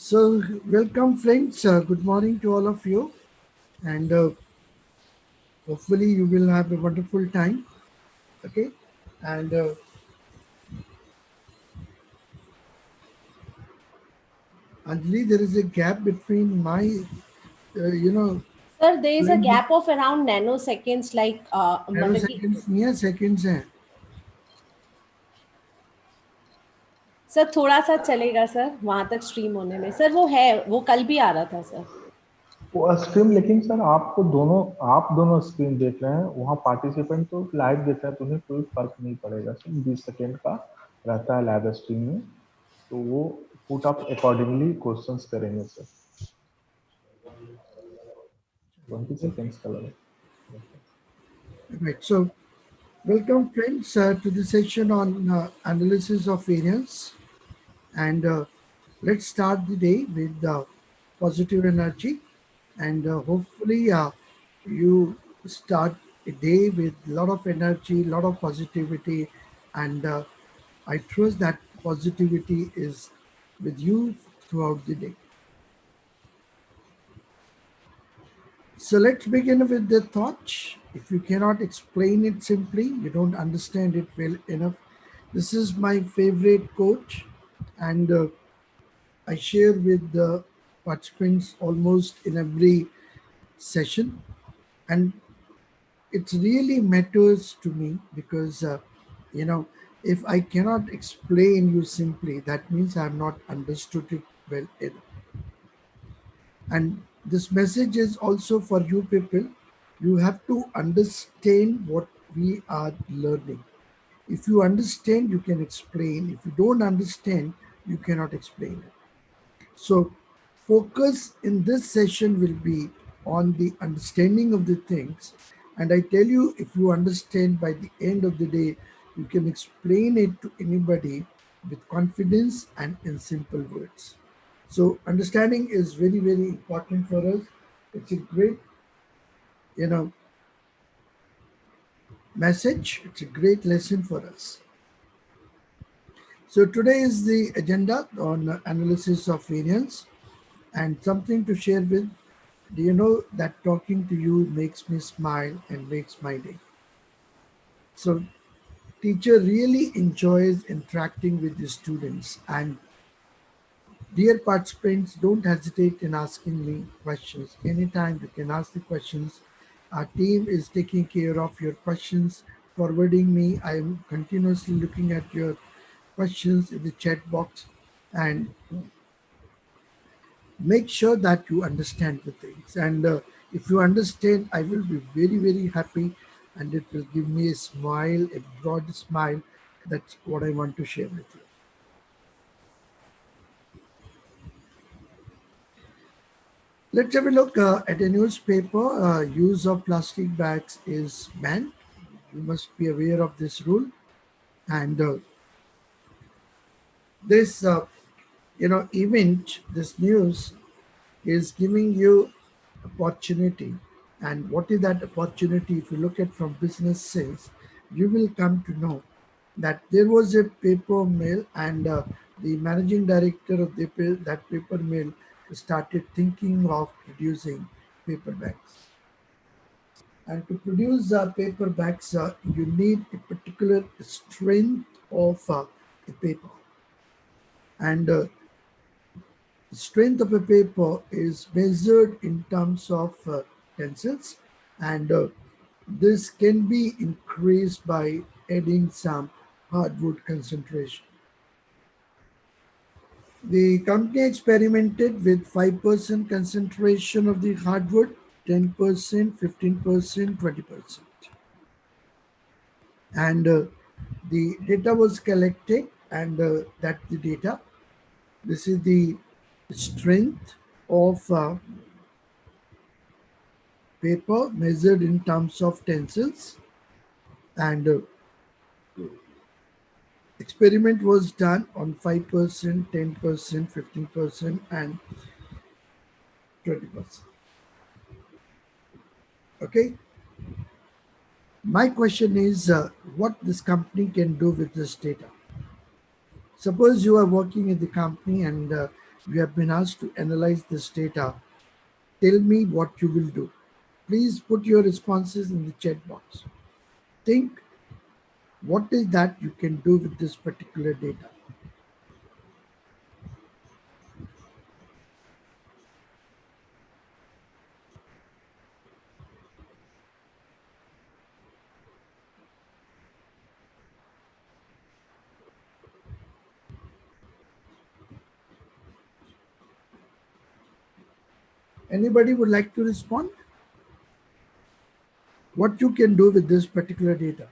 So, welcome, friends. Good morning to all of you, and hopefully, you will have a wonderful time. Okay, and Anjali, there is a gap between my, you know, Sir, there is a line gap of around nanoseconds, like मतलब कि nanoseconds, near seconds. Hai. Sir थोड़ा सा चलेगा sir वहां तक stream होने में sir वो है वो कल भी आ रहा था सर वो स्क्रीन, लेकिन सर आप दोनों स्क्रीन देख रहे हैं, वहाँ पार्टिसिपेंट तो लाइव देख रहे हैं, तो उन्हें कोई फर्क नहीं पड़ेगा सर। 20 सेकेंड का रहता है लाइव स्ट्रीम में, तो वो पुट अप अकॉर्डिंगली क्वेश्चंस करेंगे सर। 20 सेकेंड्स का लगा। Right. So, welcome, friends, to the session on analysis of variance, and let's start the day with positive energy, and hopefully, you start a day with a lot of energy, a lot of positivity, and I trust that positivity is with you throughout the day. So let's begin with the thought. If you cannot explain it simply, you don't understand it well enough. This is my favorite quote, and I share with the participants almost in every session. And it really matters to me because, you know, if I cannot explain you simply, that means I have not understood it well enough. And this message is also for you people. You have to understand what we are learning. If you understand, you can explain. If you don't understand, you cannot explain it. So, focus in this session will be on the understanding of the things. And I tell you, if you understand by the end of the day, you can explain it to anybody with confidence and in simple words. So, understanding is very, very important for us. It's a great, you know, message. It's a great lesson for us. So, today is the agenda on analysis of variance and something to share with. Do you know that talking to you makes me smile and makes my day? So teacher really enjoys interacting with the students, and dear participants, don't hesitate in asking me questions. Anytime you can ask the questions. Our team is taking care of your questions, forwarding me. I am continuously looking at your questions in the chat box and make sure that you understand the things, and if you understand, I will be very, very happy, and it will give me a smile, a broad smile. That's what I want to share with you. Let's have a look at a newspaper. Use of plastic bags is banned. You must be aware of this rule, and this event, this news is giving you opportunity. And what is that opportunity? If you look at from business sense, you will come to know that there was a paper mill, and the managing director of that paper mill started thinking of producing paper bags. And to produce paper bags, you need a particular strength of a paper. And the strength of a paper is measured in terms of tensils, and this can be increased by adding some hardwood concentration. The company experimented with 5% concentration of the hardwood, 10%, 15%, 20%. And the data was collected, and that's the data. This is the strength of paper measured in terms of tensils, and experiment was done on 5%, 10%, 15%, and 20%. Okay, my question is what this company can do with this data. Suppose you are working in the company, and You have been asked to analyze this data. Tell me what you will do. Please put your responses in the chat box. Think, what is that you can do with this particular data? Anybody would like to respond? What you can do with this particular data?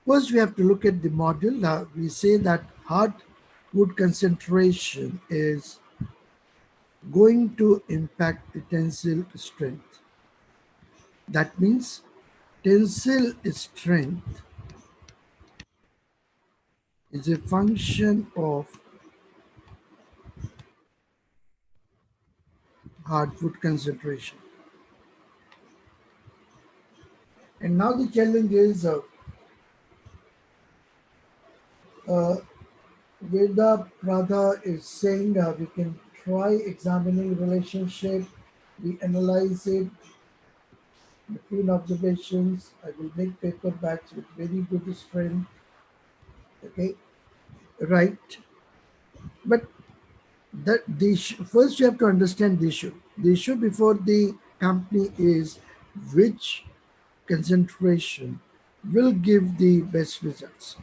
First, we have to look at the model. We say that hardwood concentration is going to impact the tensile strength. That means tensile strength is a function of hardwood concentration. And now the challenge is Veda Pradha is saying we can try examining relationship. We analyze it between observations. I will make paperbacks with very good strength. Okay, right. But first you have to understand the issue. The issue before the company is which concentration will give the best results.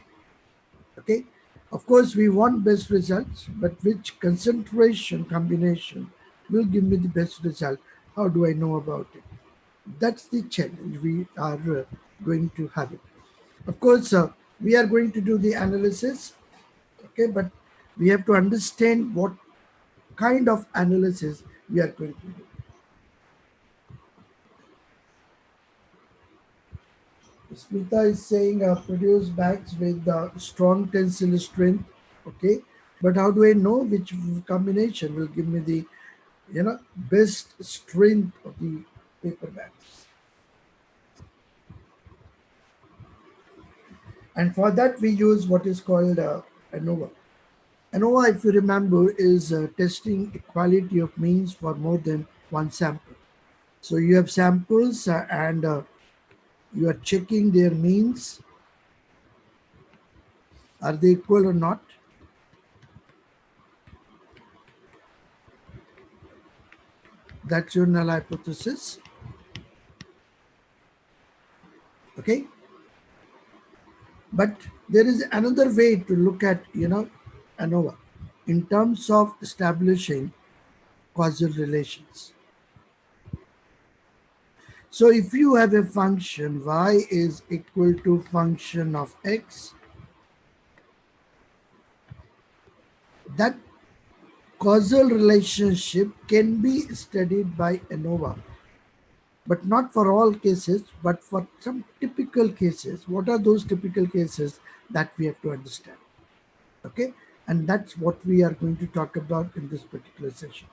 Okay, of course we want best results, but which concentration combination will give me the best result? How do I know about it? That's the challenge we are going to have it. Of course, we are going to do the analysis. Okay, but we have to understand what kind of analysis we are going to do. Smita is saying produce bags with strong tensile strength. Okay, but how do I know which combination will give me the best strength of the paper bags? And for that we use what is called Anova. Anova, if you remember, is testing equality of means for more than one sample. So you have samples and you are checking their means. Are they equal or not? That's your null hypothesis. Okay. But there is another way to look at, ANOVA in terms of establishing causal relations. So if you have a function y is equal to function of x, that causal relationship can be studied by ANOVA, but not for all cases, but for some typical cases. What are those typical cases that we have to understand? Okay, and that's what we are going to talk about in this particular session.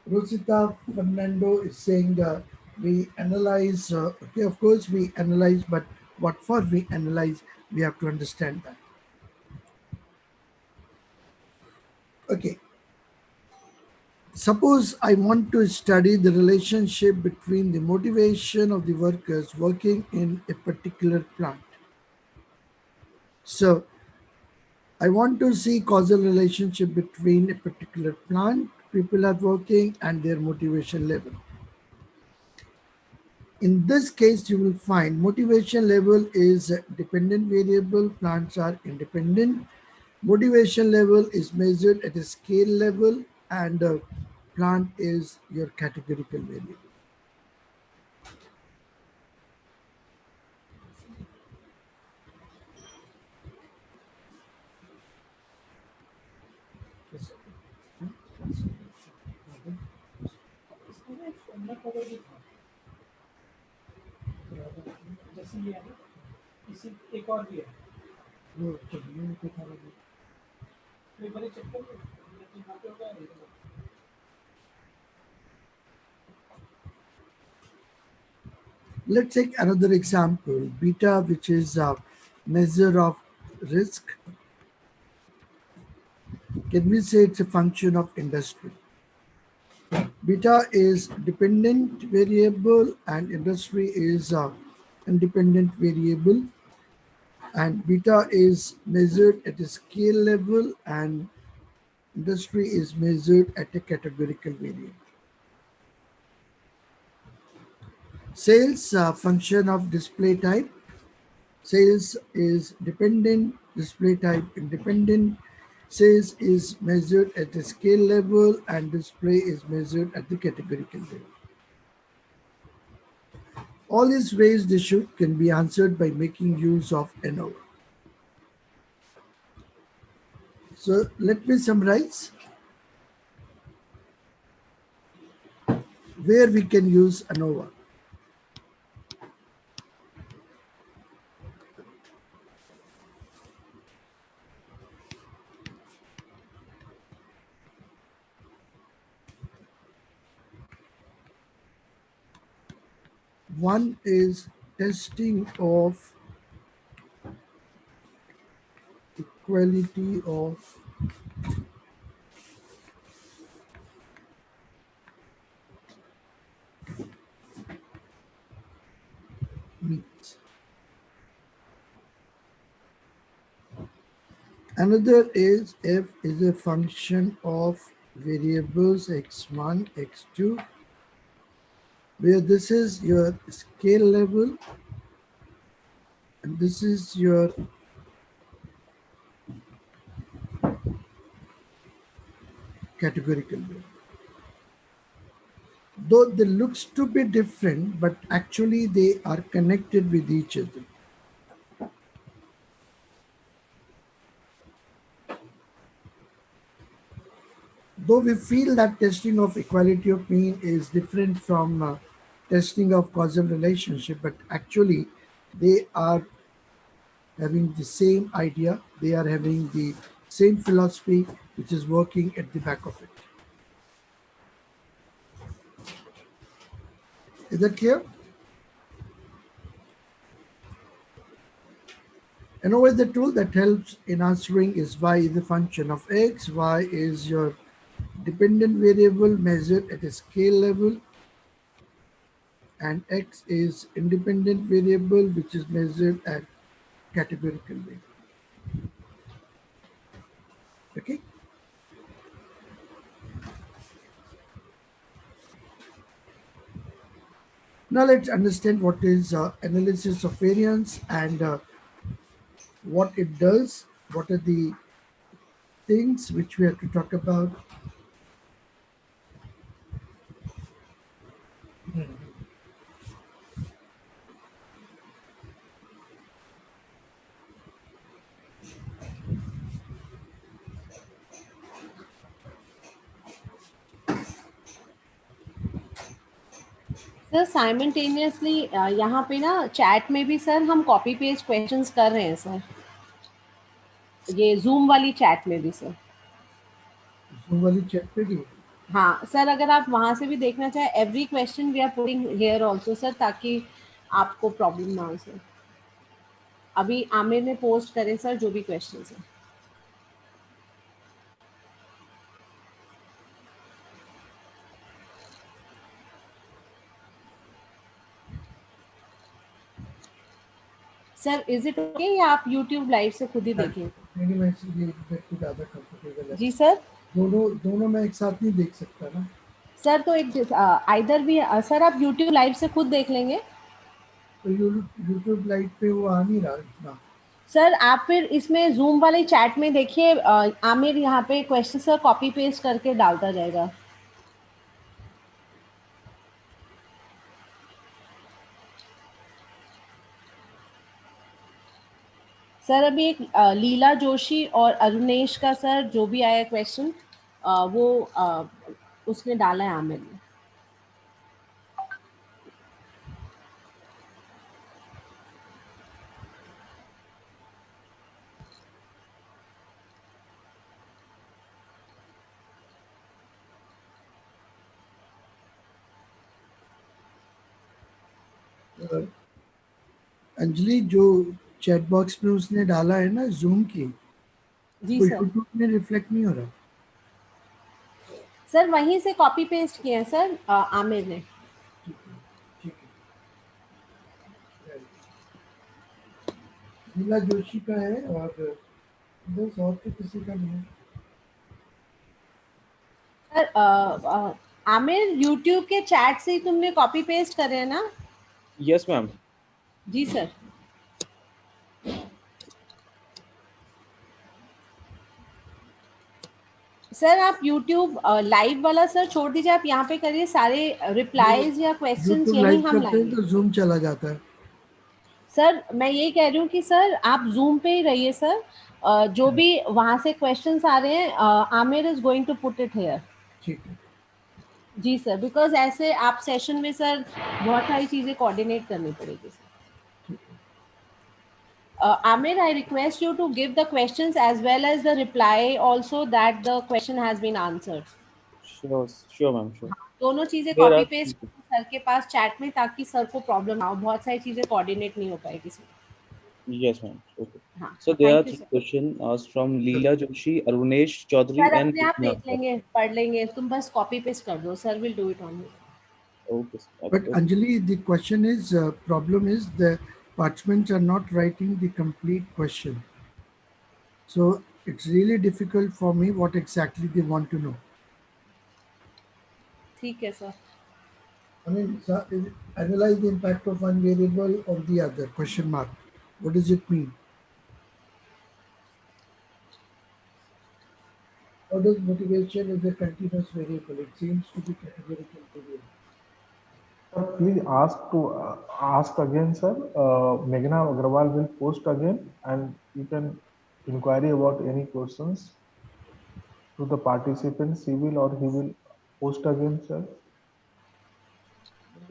Rosita Fernando is saying we analyze, okay, of course we analyze, but what for we analyze, we have to understand that. Okay, suppose I want to study the relationship between the motivation of the workers working in a particular plant. So I want to see causal relationship between a particular plant people are working and their motivation level. In this case, you will find motivation level is a dependent variable, plants are independent. Motivation level is measured at a scale level, and plant is your categorical variable. एक और भी है वो चलिए, एक बार check कर लो यहाँ पे होगा Let's take another example, beta, which is a measure of risk. Can we say it's a function of industry? Beta is dependent variable and industry is a independent variable, and beta is measured at a scale level and industry is measured at a categorical variable. Sales function of display type. Sales is dependent, display type independent. Sales is measured at the scale level and display is measured at the categorical level. All these raised issues can be answered by making use of Anova. So let me summarize where we can use Anova. One is testing of equality of means. Another is f is a function of variables x1, x2, where this is your scale level and this is your categorical level. Though they looks to be different, but actually they are connected with each other. Though we feel that testing of equality of mean is different from testing of causal relationship, but actually they are having the same idea, they are having the same philosophy which is working at the back of it. Is that clear? Anova is the tool that helps in answering is y is a function of x, y is your dependent variable measured at a scale level, and x is independent variable which is measured at categorical level. Okay. Now let's understand what is analysis of variance and what it does. What are the things which we have to talk about? Sir simultaneously यहाँ पे ना chat में भी sir हम copy paste questions कर रहे हैं sir, ये जूम वाली चैट में भी सर. Zoom वाली चैट पे भी हाँ सर, अगर आप वहाँ से भी देखना चाहें, every question we are putting here also sir, ताकि आपको प्रॉब्लम ना हो सर. अभी आमिर ने पोस्ट करे सर जो भी क्वेश्चंस है. सर इज इट ओके या आप यूट्यूब लाइव से खुद ही देखें? नहीं मैं इसलिए मेरे को ज़्यादा कंफर्टेबल है. जी सर. दोनों दोनों मैं एक साथ नहीं देख सकता ना. सर तो एक आइदर भी सर आप यूट्यूब लाइव से खुद देख लेंगे. तो यूट्यूब लाइव पे वो आ नहीं रहा इतना. सर आप फिर इसमें जूम वाले चैट में देखिए, आमिर यहाँ पे क्वेश्चन सर कॉपी पेस्ट करके डालता जाएगा. सर अभी एक लीला जोशी और अरुणेश का सर जो भी आया क्वेश्चन वो उसने डाला है आमिर ने. अ, अंजलि जो चैट बॉक्स में उसने डाला है ना जूम की, जी वो सर। यूट्यूब में रिफ्लेक्ट नहीं हो रहा। सर वहीं से कॉपी पेस्ट किए हैं सर आमिर ने। ठीक है, ठीक है। नीला जोशी का है और बस, और तो किसी का नहीं है। सर आमिर यूट्यूब के चैट से ही तुमने कॉपी पेस्ट करे हैं ना? Yes ma'am. जी सर। सर आप यूट्यूब लाइव वाला सर छोड़ दीजिए, आप यहाँ पे करिए, सारे रिप्लाईज या क्वेश्चंस यूट्यूब यही लाइव हम करते हैं लाएंगे। तो जूम चला जाता है। सर मैं ये कह रही हूँ कि सर आप जूम पे ही रहिए सर। जो भी वहाँ से क्वेश्चंस आ रहे हैं Aamir is going to put it here. ठीक है। जी सर, बिकॉज ऐसे आप सेशन में सर बहुत सारी चीज़ें कोऑर्डिनेट करनी पड़ेगी सर। ठीक है। Amir, I request you to give the questions as well as the reply also that the question has been answered. Sure sure ma'am sure. दोनों चीजें there copy or paste sir के पास chat में, ताकि sir को problem ना हो, बहुत सारी चीजें कोऑर्डिनेट नहीं हो पाएगी सर। Yes ma'am okay. हाँ, So there are thank you three sir. questions asked from Leela Joshi, Arunesh Chaudhary, sir and अपने आप Meghna देख Agarwal. लेंगे, पढ़ लेंगे, तुम बस कॉपी पेस्ट कर दो, sir will do it on you. Okay, sir. But Okay. Anjali, the question is, problem is the participants are not writing the complete question. So it's really difficult for me what exactly they want to know. ठीक है sir. I mean, analyze the impact of one variable on the other, question mark. What does it mean? How does motivation is a continuous variable? It seems to be categorical variable. Sir, please ask again, sir. Meghna Agarwal will post again, and you can inquiry about any questions to the participants. He will or he will post again, sir.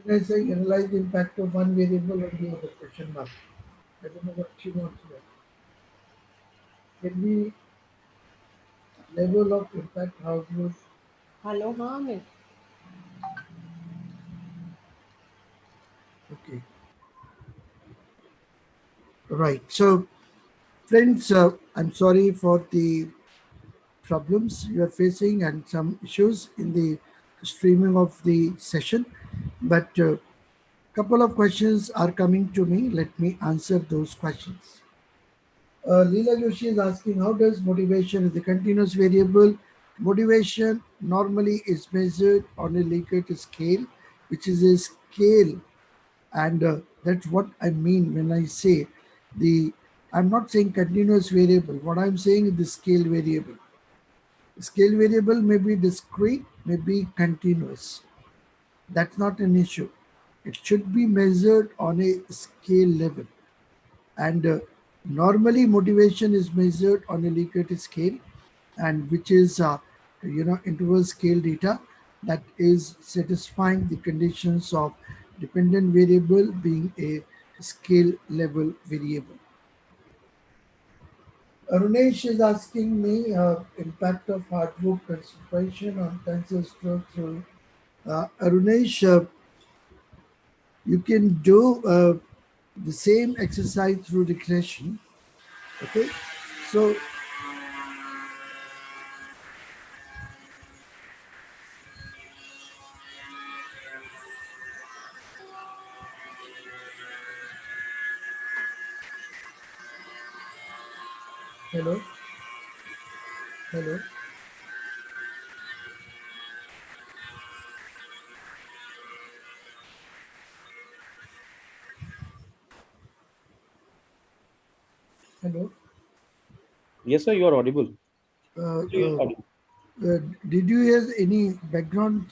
When I say analyze the impact of one variable on the other, question mark. I don't know what she wants here. Can we level of impact how would hello, हाँ Aamir. okay, right. So friends, I'm sorry for the problems you are facing and some issues in the streaming of the session, but couple of questions are coming to me. Let me answer those questions. Leela Joshi is asking, how does motivation is a continuous variable? Motivation normally is measured on a Likert scale, which is a scale, and that's what I mean when I say the. I'm not saying continuous variable. What I'm saying is the scale variable. Scale variable may be discrete, may be continuous. That's not an issue. It should be measured on a scale level. And normally motivation is measured on a Likert scale, and which is interval scale data that is satisfying the conditions of dependent variable being a scale level variable. Arunesh is asking me impact of hard work concentration on tensor stroke through. Arunesh, you can do the same exercise through regression. Okay, so hello, hello, hello. Yes, sir. You are audible. Uh, You uh, are audible. did you hear any background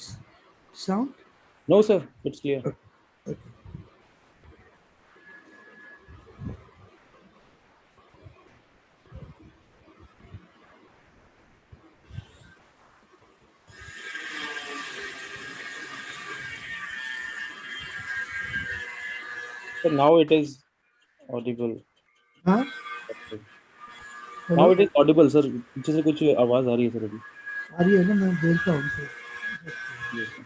sound? No, sir. It's clear. Okay. So now it is audible. हाँ, Now hello, it is audible, sir. पीछे से कुछ आवाज आ रही है sir अभी। आ रही है ना, मैं बोलता हूँ उनको. Yes, sir.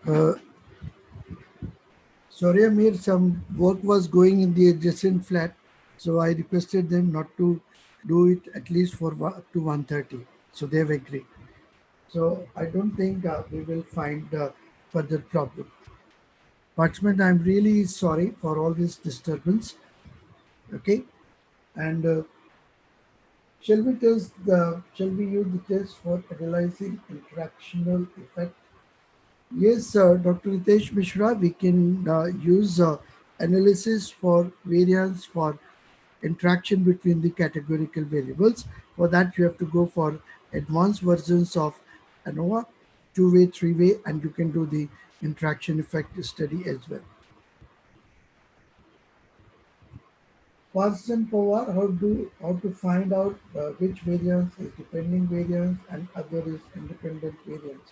Uh, Sorry, Amir, some work was going in the adjacent flat, so I requested them not to do it at least for up to 1:30. So they have agreed. So I don't think we will find further problem. Parchment, I'm really sorry for all this disturbance. Okay, and shall we use the test for analyzing interactional effect? Yes, Dr. Ritesh Mishra, we can use analysis for variance for interaction between the categorical variables. For that, you have to go for advanced versions of ANOVA, two-way, three-way, and you can do the interaction effect study as well. Parson Pawar, how to find out which variance is dependent variance and other is independent variance.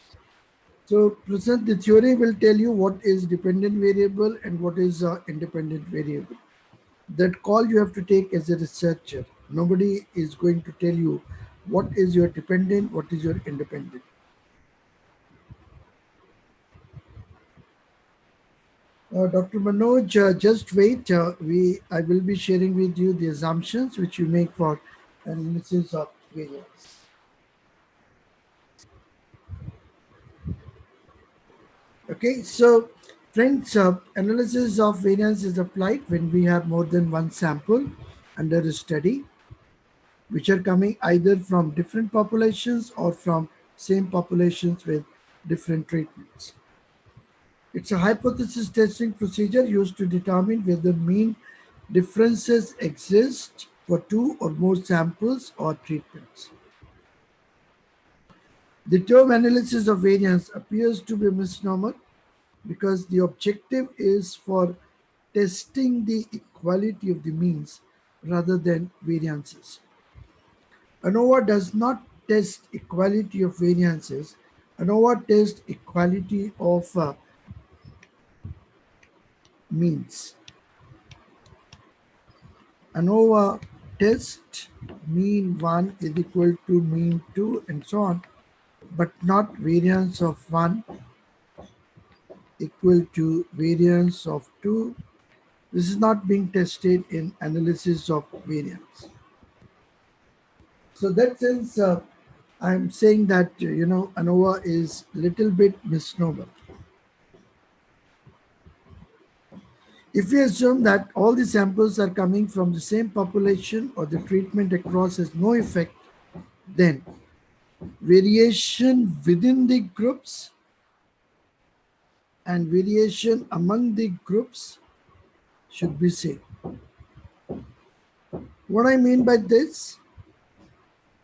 So, present the theory will tell you what is dependent variable and what is independent variable. That call you have to take as a researcher. Nobody is going to tell you what is your dependent, what is your independent. Dr. Manoj, just wait. I will be sharing with you the assumptions which you make for analysis of variance. Okay, so friends, analysis of variance is applied when we have more than one sample under a study, which are coming either from different populations or from same populations with different treatments. It's a hypothesis testing procedure used to determine whether mean differences exist for two or more samples or treatments. The term analysis of variance appears to be a misnomer because the objective is for testing the equality of the means rather than variances. ANOVA does not test equality of variances. ANOVA tests equality of means. ANOVA test mean 1 is equal to mean 2 and so on, but not variance of 1 equal to variance of 2. This is not being tested in analysis of variance. So that sense, I'm saying that ANOVA is little bit misnomer. If we assume that all the samples are coming from the same population or the treatment across has no effect, then variation within the groups and variation among the groups should be same. What I mean by this,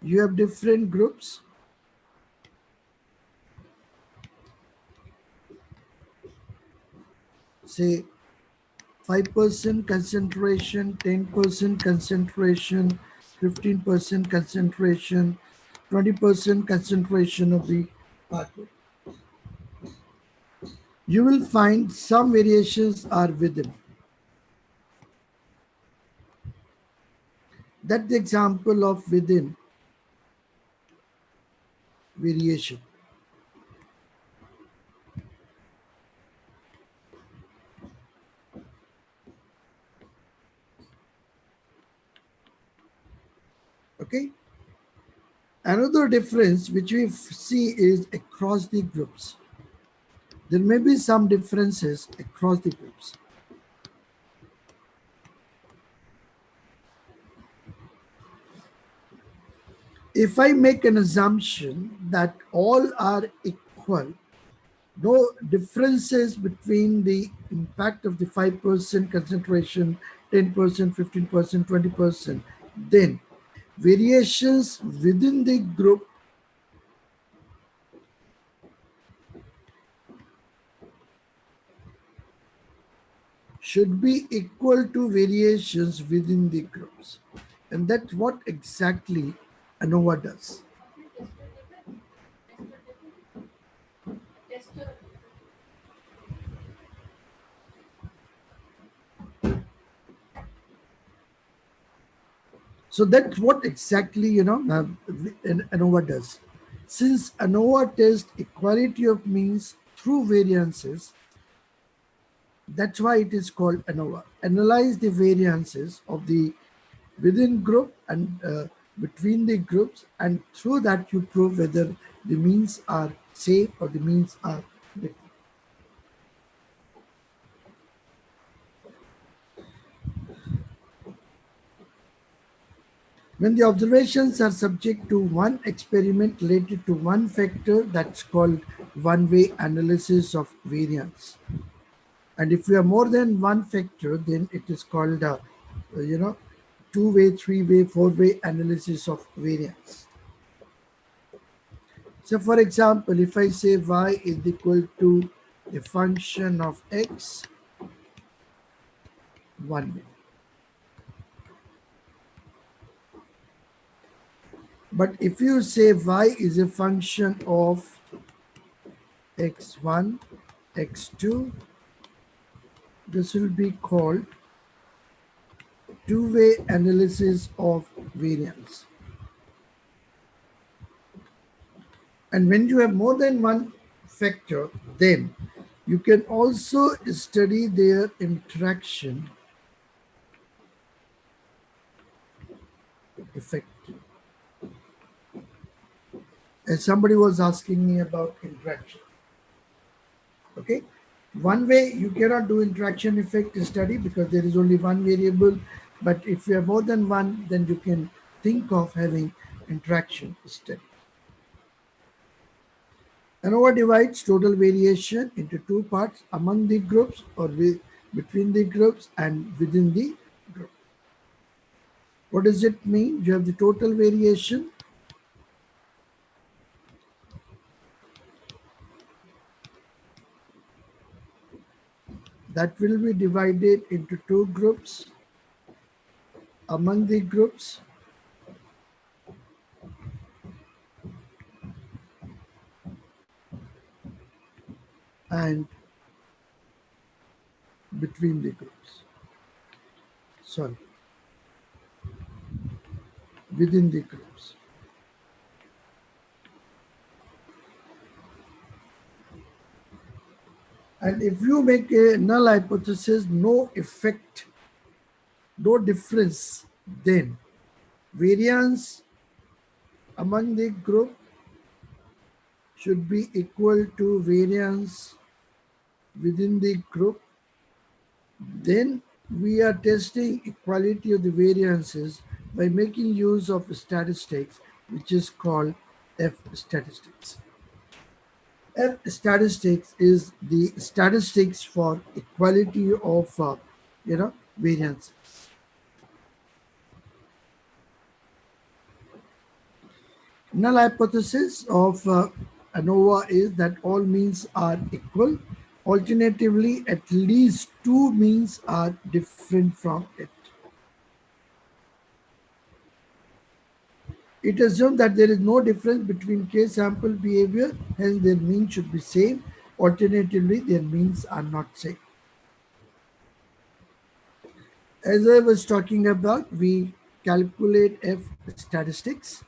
you have different groups. Say 5% concentration, 10% concentration, 15% concentration, 20% concentration of the pathway. You will find some variations are within. That's the example of within variation. Okay. Another difference which we see is across the groups. There may be some differences across the groups. If I make an assumption that all are equal, no differences between the impact of the 5% concentration, 10%, 15%, 20%, then variations within the group should be equal to variations within the groups. And that's what exactly ANOVA does. So that's what exactly ANOVA does. Since ANOVA tests equality of means through variances. That's why it is called Anova. Analyze the variances of the within group and between the groups, and through that you prove whether the means are same or the means are different. When the observations are subject to one experiment related to one factor, that's called one-way analysis of variance. And if we have more than one factor, then it is called, two-way, three-way, four-way analysis of variance. So for example, if I say y is equal to a function of x, one way. But if you say y is a function of x1, x2, this will be called two-way analysis of variance. And when you have more than one factor, then you can also study their interaction effect. As somebody was asking me about interaction. Okay, one way you cannot do interaction effect study because there is only one variable, but if you have more than one, then you can think of having interaction study. Anova divides total variation into two parts: among the groups or between the groups and within the group. What does it mean? You have the total variation that will be divided into two groups, among the groups and between the groups. Sorry, within the groups. And if you make a null hypothesis, no effect, no difference, then variance among the group should be equal to variance within the group. Then we are testing equality of the variances by making use of statistics, which is called F statistics. F statistics is the statistics for equality of variance. Null hypothesis of Anova is that all means are equal. Alternatively, at least two means are different from it. It assumes that there is no difference between k-sample behavior, hence their mean should be same. Alternatively, their means are not same. As I was talking about, we calculate F statistics.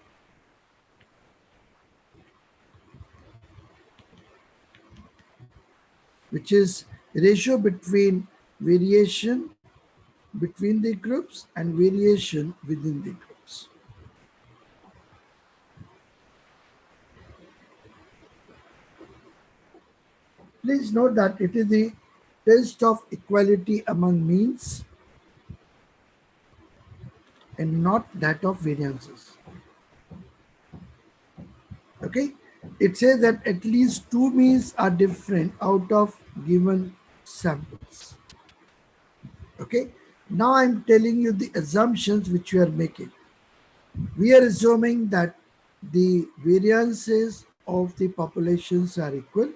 Which is ratio between variation between the groups and variation within the groups. Please note that it is the test of equality among means and not that of variances. Okay, it says that at least two means are different out of given samples. Okay, now I'm telling you the assumptions which we are making. We are assuming that the variances of the populations are equal,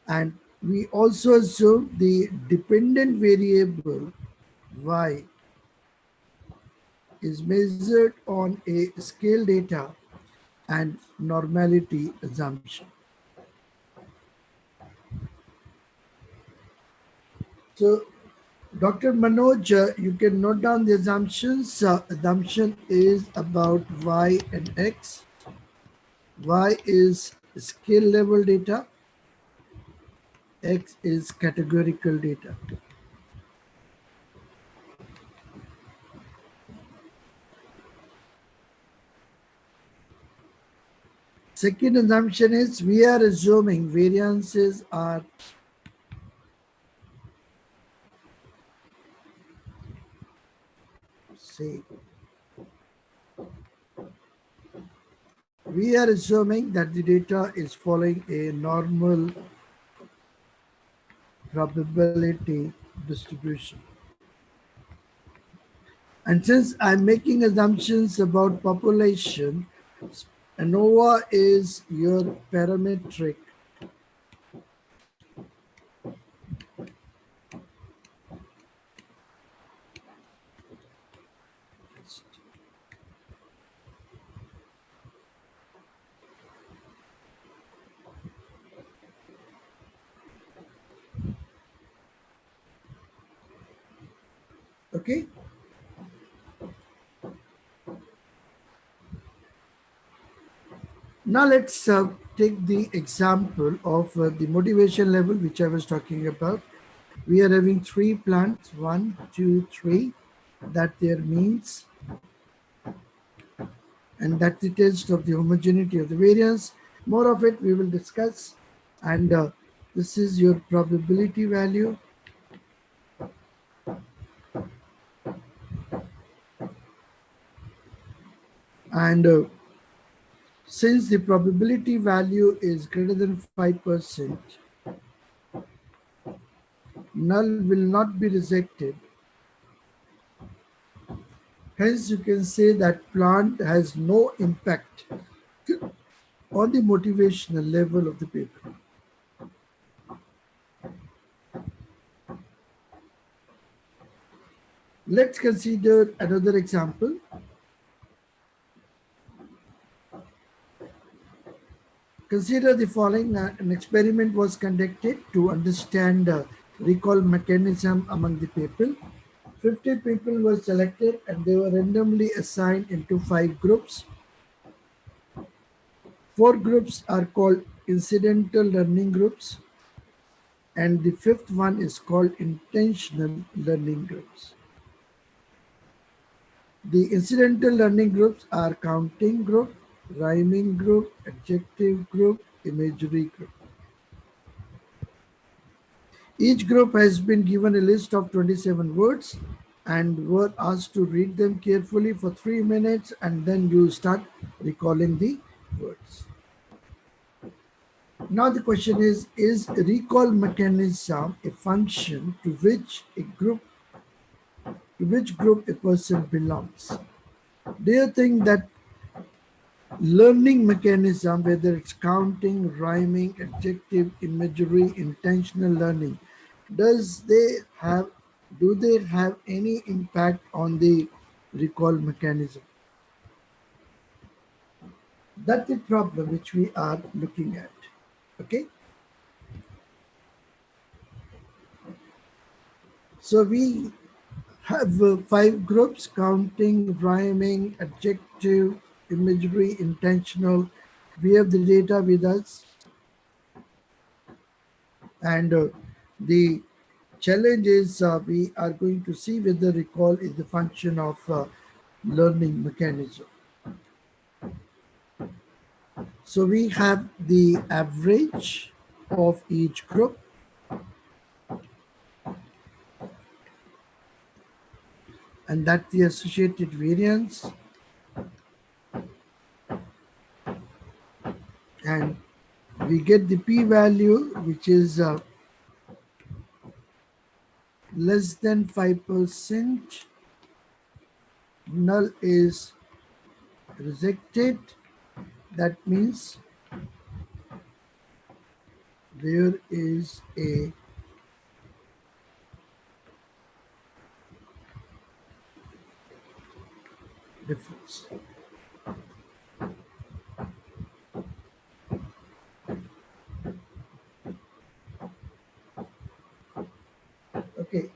and we also assume the dependent variable y is measured on a scale data and normality assumption. So, Dr. Manoj, you can note down the assumptions. Assumption is about y and x. Y is scale level data. X is categorical data. Second assumption is we are assuming variances are same. We are assuming that the data is following a normal probability distribution. And since I'm making assumptions about population, Anova is your parametric okay. Now let's take the example of the motivation level which I was talking about. We are having 3 plants, 1, 2, 3, that their means, and that's the test of the homogeneity of the variance. More of it we will discuss, and this is your probability value. And since the probability value is greater than 5%, null will not be rejected. Hence, you can say that plant has no impact on the motivational level of the paper. Let's consider another example. Consider the following. An experiment was conducted to understand recall mechanism among the people. 50 people were selected and they were randomly assigned into 5 groups. 4 groups are called incidental learning groups, and the 5th one is called intentional learning groups. The incidental learning groups are counting group, rhyming group, adjective group, imagery group. Each group has been given a list of 27 words and were asked to read them carefully for 3 minutes, and then you start recalling the words. Now the question is recall mechanism a function to which group a person belongs? Do you think that learning mechanism, whether it's counting, rhyming, adjective, imagery, intentional learning, do they have any impact on the recall mechanism? That's the problem which we are looking at. Okay. So we have 5 groups: counting, rhyming, adjective, imagery, intentional. We have the data with us, and the challenge is we are going to see whether recall is the function of learning mechanism. So we have the average of each group, and that's the associated variance, and we get the p-value which is less than 5%. Null is rejected. That means there is a difference. Okay,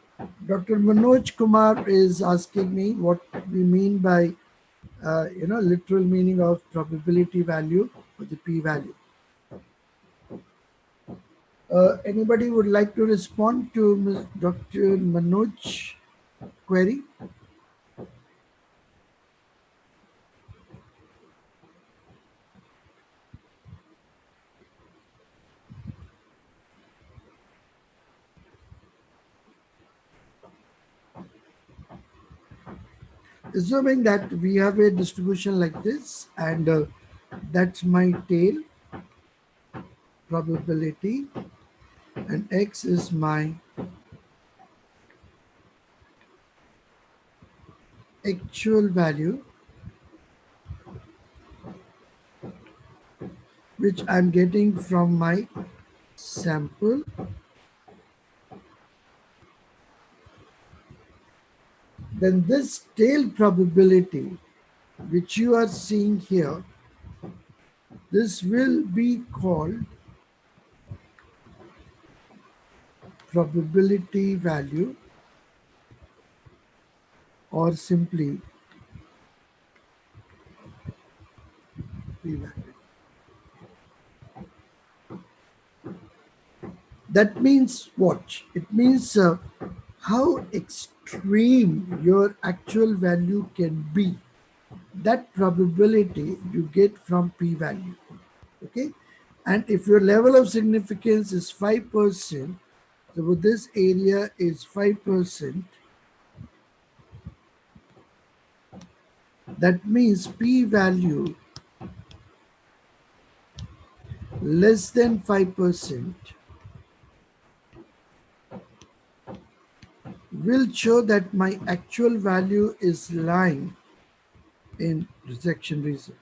Dr. Manoj Kumar is asking me what we mean by literal meaning of probability value or the p-value. Anybody would like to respond to Dr. Manoj's query? Assuming that we have a distribution like this, and that's my tail probability, and x is my actual value, which I'm getting from my sample. Then this tail probability, which you are seeing here, this will be called probability value, or simply p-value. That means what? It means how extreme your actual value can be. That probability you get from p-value. Okay, and if your level of significance is 5%, so this area is 5%, that means p-value less than 5% will show that my actual value is lying in rejection region.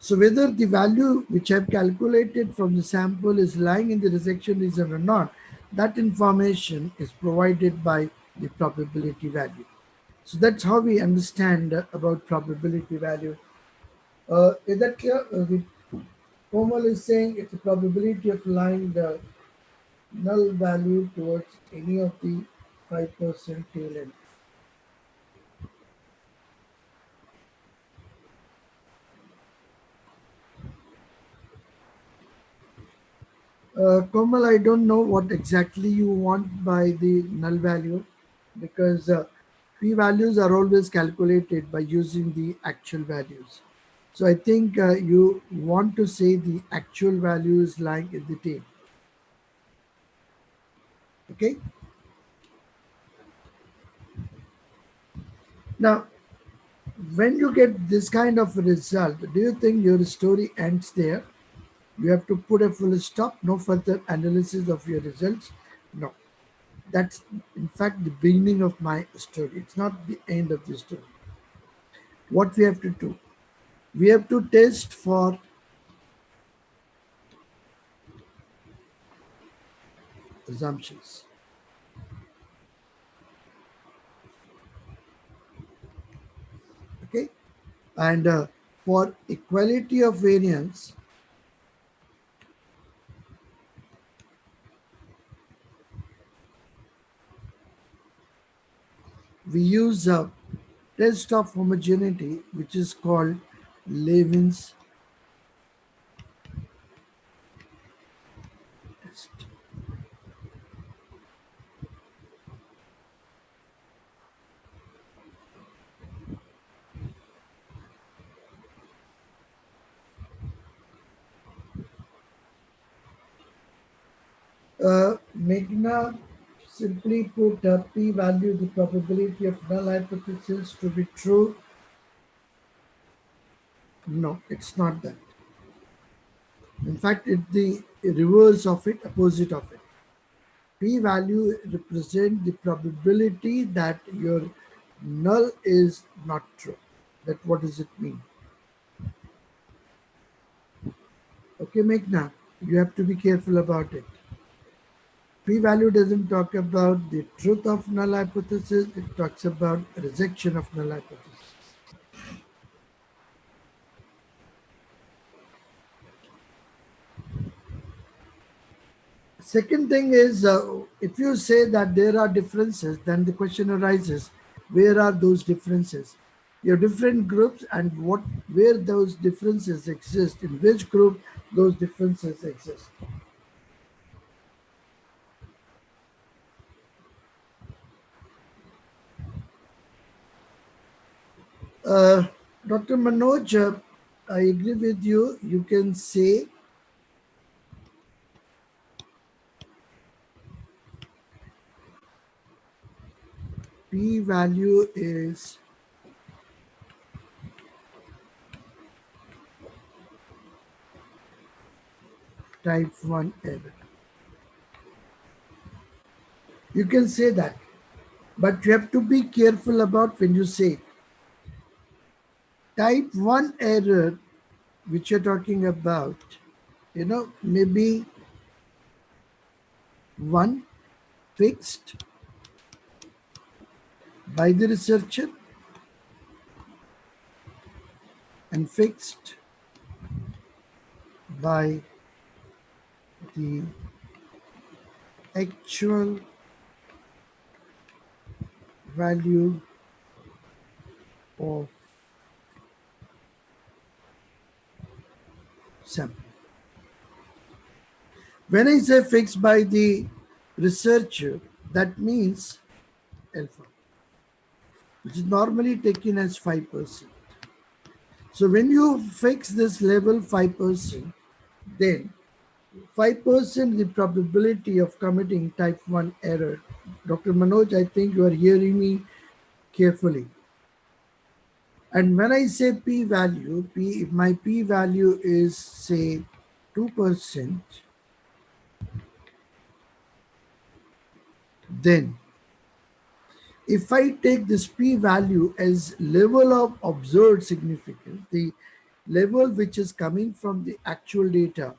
So whether the value which I've calculated from the sample is lying in the rejection region or not, that information is provided by the probability value. So that's how we understand about probability value. Is that clear? The Komal is saying it's a probability of lying the null value towards any of the 5% tail end. Komal, I don't know what exactly you want by the null value, because p-values are always calculated by using the actual values. So I think you want to say the actual value is lying in the tail. Okay. Now, when you get this kind of result, do you think your story ends there? You have to put a full stop, no further analysis of your results? No. That's in fact the beginning of my story. It's not the end of the story. What we have to do? We have to test for assumptions. Okay. And for equality of variance, we use a test of homogeneity, which is called Levin's test. Meghna simply put p-value, the probability of null hypothesis to be true. No, it's not that. In fact, it's the reverse of it, opposite of it. P-value represents the probability that your null is not true. That what does it mean? Okay, Meghna, you have to be careful about it. P-value doesn't talk about the truth of null hypothesis, it talks about rejection of null hypothesis. Second thing is, if you say that there are differences, then the question arises, where are those differences? You have different groups, and where those differences exist, in which group those differences exist. Uh, Dr. Manoj, I agree with you. You can say p value is type 1 error. You can say that, but you have to be careful about when you say it. Type 1 error, which you're talking about, maybe one fixed by the researcher and fixed by the actual value of sample. When I say fixed by the researcher, that means alpha, which is normally taken as 5%. So when you fix this level 5%, then 5% the probability of committing type 1 error. Dr. Manoj, I think you are hearing me carefully. And when I say p-value, if my p-value is say 2%, then if I take this p-value as level of observed significance, the level which is coming from the actual data,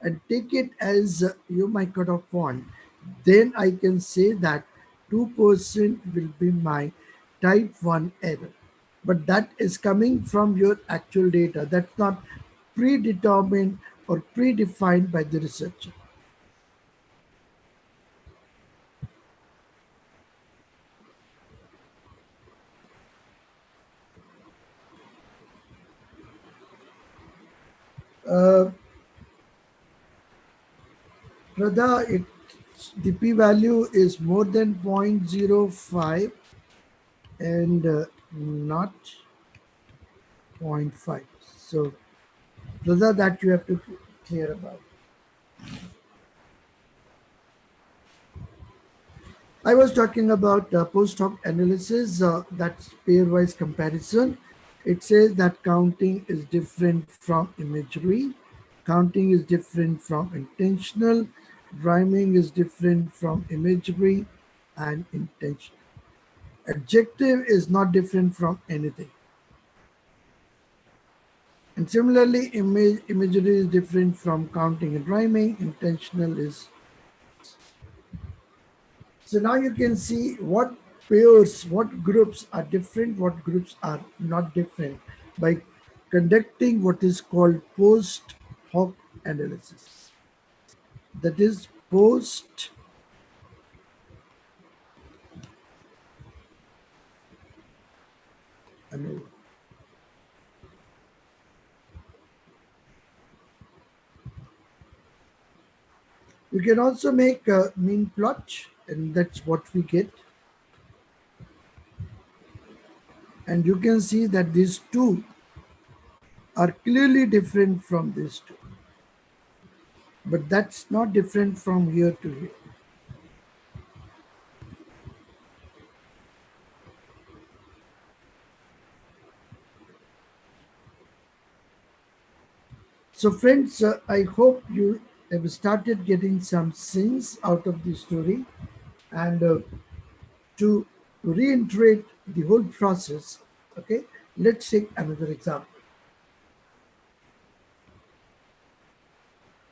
and take it as my cutoff point, then I can say that 2% will be my type 1 error. But that is coming from your actual data. That's not predetermined or predefined by the researcher. Uh, Radha, the p-value is more than 0.05 and not 0.5. So, Radha, that you have to clear about. I was talking about post hoc analysis, that's pairwise comparison. It says that counting is different from imagery, counting is different from intentional, rhyming is different from imagery and intentional. Adjective is not different from anything. And similarly, imagery is different from counting and rhyming, intentional is. So now you can see what pairs, what groups are different, what groups are not different by conducting what is called post hoc analysis. That is post Anova. You can also make a mean plot, and that's what we get. And you can see that these two are clearly different from these two. But that's not different from here to here. So friends, I hope you have started getting some sense out of the story, and to reiterate the whole process, okay, let's take another example.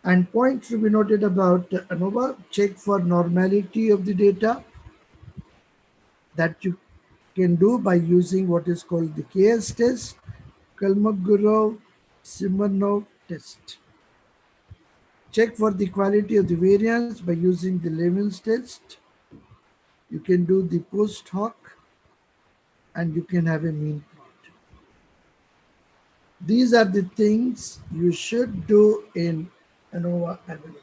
And points to be noted about Anova: check for normality of the data, that you can do by using what is called the KS test, Kolmogorov-Smirnov test. check for the quality of the variance by using the Levin's test. You can do the post hoc, and you can have a mean plot. These are the things you should do in Anova analysis.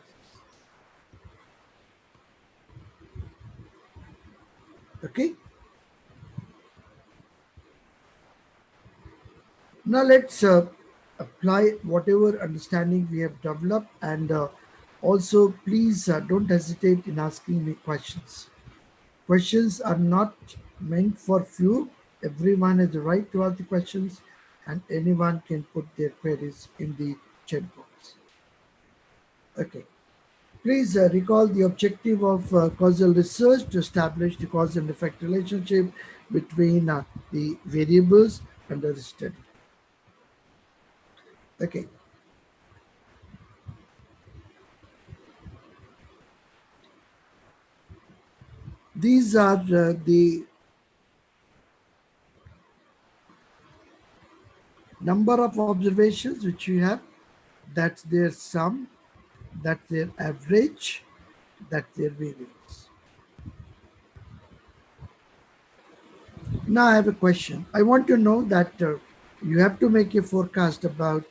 Okay. Now let's apply whatever understanding we have developed, and also please don't hesitate in asking me questions. Questions are not meant for few. Everyone has the right to ask the questions, and anyone can put their queries in the chat box. Okay. Please recall the objective of causal research to establish the cause and effect relationship between the variables under study. Okay. These are the number of observations which you have. That's their sum, that's their average, that's their variance. Now I have a question. I want to know that you have to make a forecast about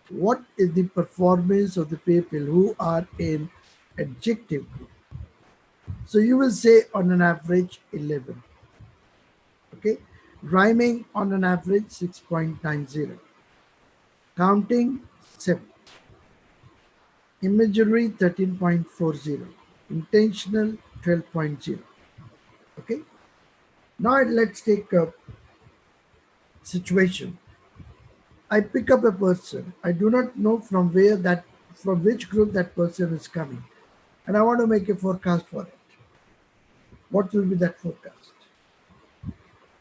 what is the performance of the people who are in adjective group. So you will say on an average 11. Okay. Rhyming on an average 6.90. Counting 7. Imagery 13.40. Intentional 12.0. Okay. Now let's take a situation. I pick up a person. I do not know from which group that person is coming, and I want to make a forecast for it. What will be that forecast?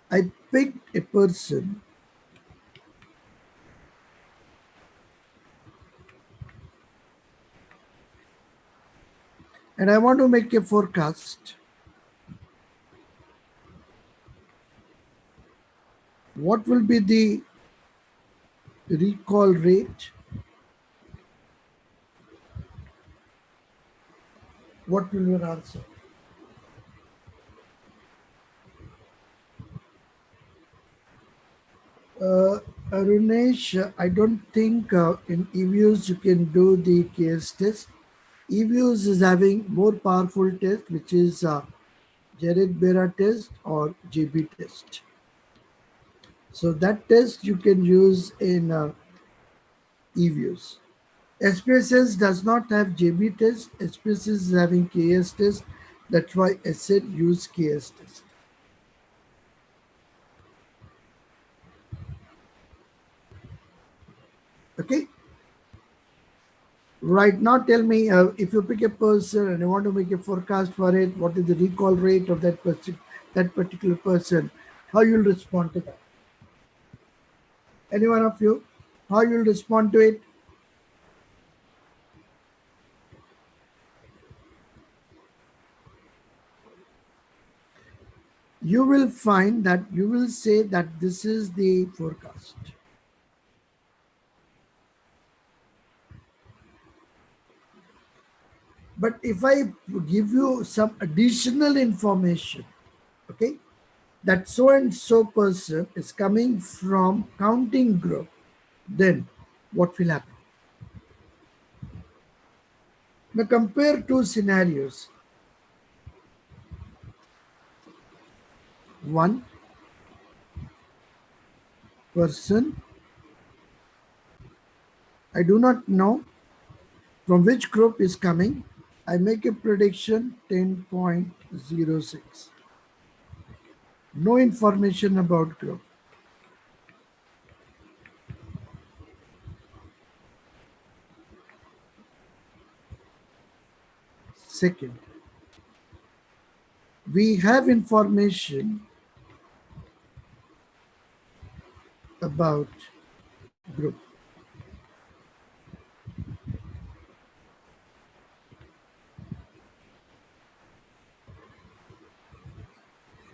I picked a person and I want to make a forecast. What will be the recall rate? What will your answer? Arunesh, I don't think in EViews you can do the case test. EViews is having more powerful test, which is Jared Bera test or JB test. So that test you can use in EViews. SPSS does not have JB test. SPSS is having KS test. That's why I said use KS test. Okay. Right now, tell me if you pick a person and you want to make a forecast for it, what is the recall rate of that person, that particular person? How you'll respond to that? Any one of you? How you'll respond to it? You will find that you will say that this is the forecast. But if I give you some additional information, okay, that so and so person is coming from counting group, then what will happen? Now compare two scenarios. One person, I do not know from which group is coming. I make a prediction 10.06. No information about group. Second, we have information about group.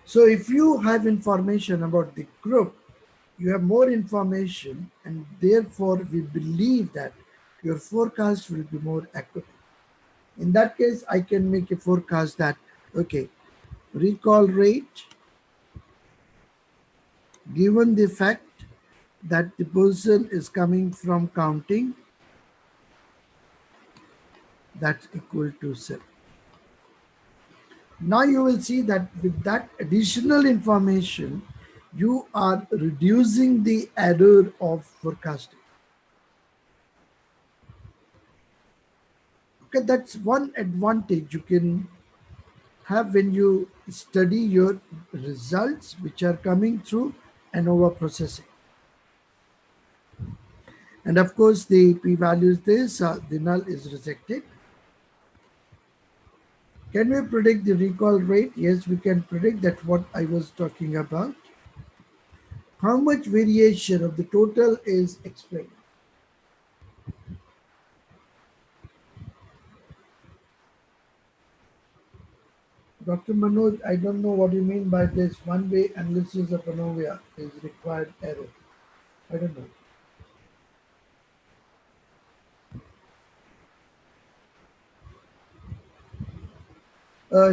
So if you have information about the group, you have more information, and therefore we believe that your forecast will be more accurate. In that case, I can make a forecast that, okay, recall rate, given the fact that the person is coming from counting, that's equal to 7. Now you will see that with that additional information, you are reducing the error of forecasting. Okay, that's one advantage you can have when you study your results which are coming through Anova processing. And of course, the p-value is this, the null is rejected. Can we predict the recall rate? Yes, we can predict. That's what I was talking about. How much variation of the total is explained? Dr. Manoj, I don't know what you mean by this. One-way analysis of Anova is required error. I don't know.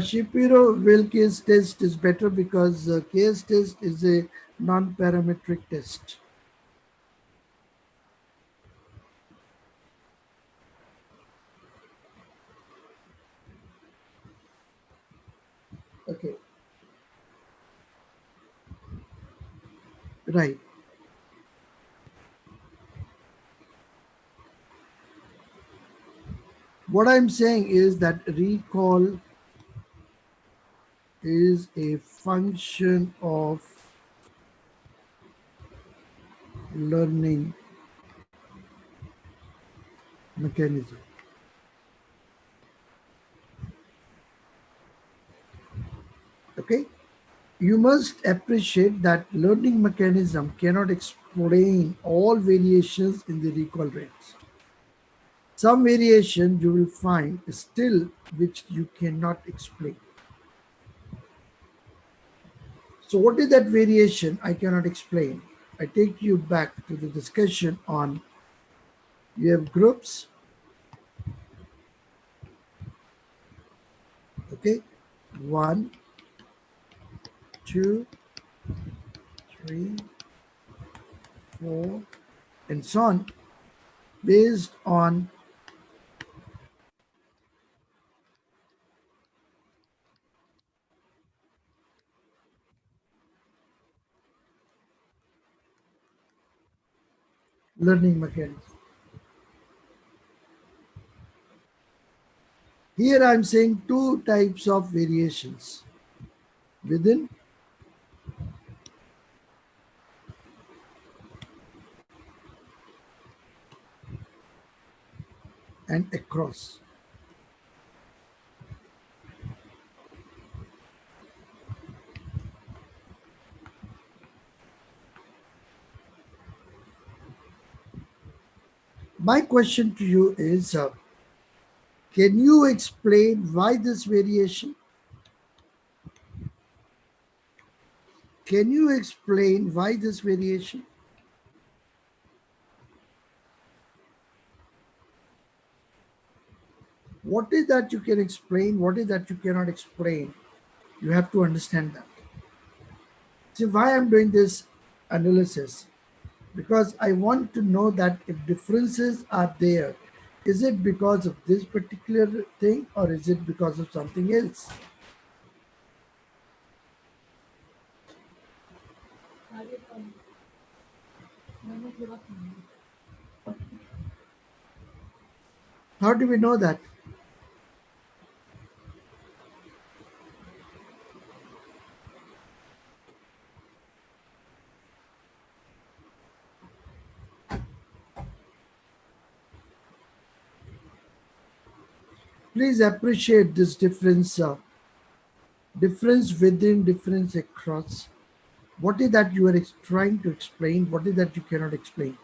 Shapiro-Wilkes test is better because case test is a non-parametric test. Okay, right. What I'm saying is that recall is a function of learning mechanism. Okay, you must appreciate that learning mechanism cannot explain all variations in the recall rates. Some variation you will find still which you cannot explain. So what is that variation I cannot explain? I take you back to the discussion on you have groups, okay, 1, 2, 3, 4, and so on, based on learning mechanism. Here I'm saying two types of variations, within and across. My question to you is, can you explain why this variation? Can you explain why this variation? What is that you can explain? What is that you cannot explain? You have to understand that. See why I'm doing this analysis? Because I want to know that if differences are there, is it because of this particular thing or is it because of something else? How do we know that? Please appreciate this difference, difference within, difference across. What is that you are trying to explain? What is that you cannot explain?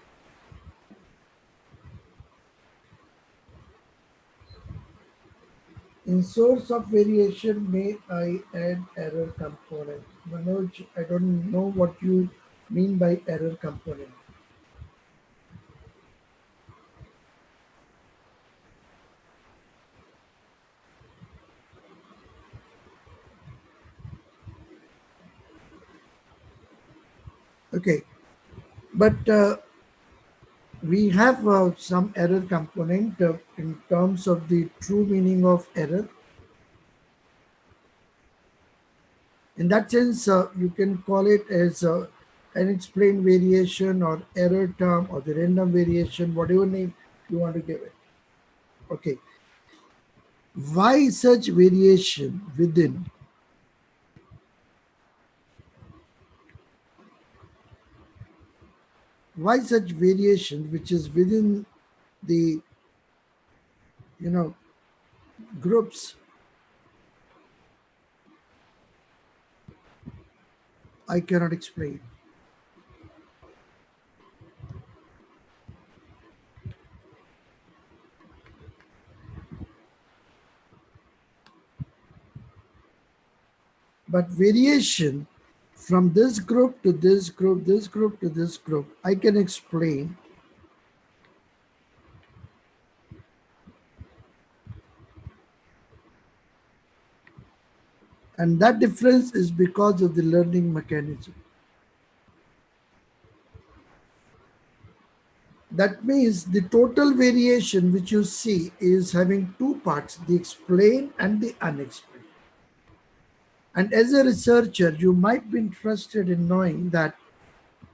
In source of variation, may I add error component? Manoj, I don't know what you mean by error component. Okay, but we have some error component in terms of the true meaning of error. In that sense, you can call it as unexplained variation or error term or the random variation, whatever name you want to give it. Okay, why such variation within? Why such variation which is within the you know groups? I cannot explain. But variation from this group to this group, this group to this group, I can explain. And that difference is because of the learning mechanism. That means the total variation which you see is having two parts, the explained and the unexplained. And as a researcher, you might be interested in knowing that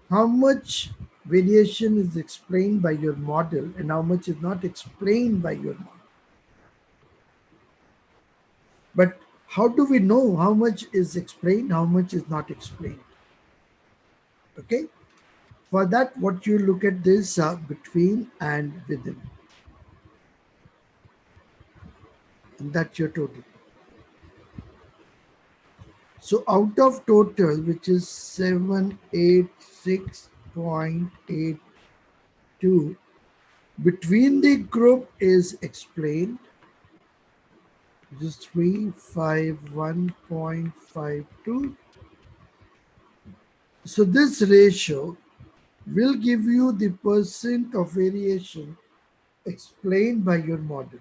how much variation is explained by your model and how much is not explained by your model. But how do we know how much is explained, how much is not explained? Okay. For that, what you look at this between and within. And that's your total. So out of total, which is 786.82, between the group is explained, which is 351.52. So this ratio will give you the percent of variation explained by your model,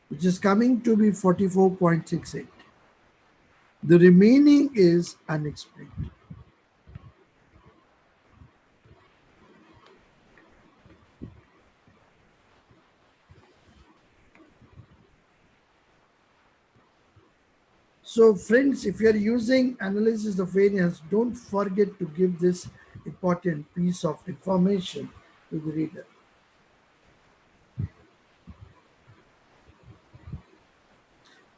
which is coming to be 44.68. The remaining is unexplained. So friends, if you are using analysis of variance, don't forget to give this important piece of information to the reader.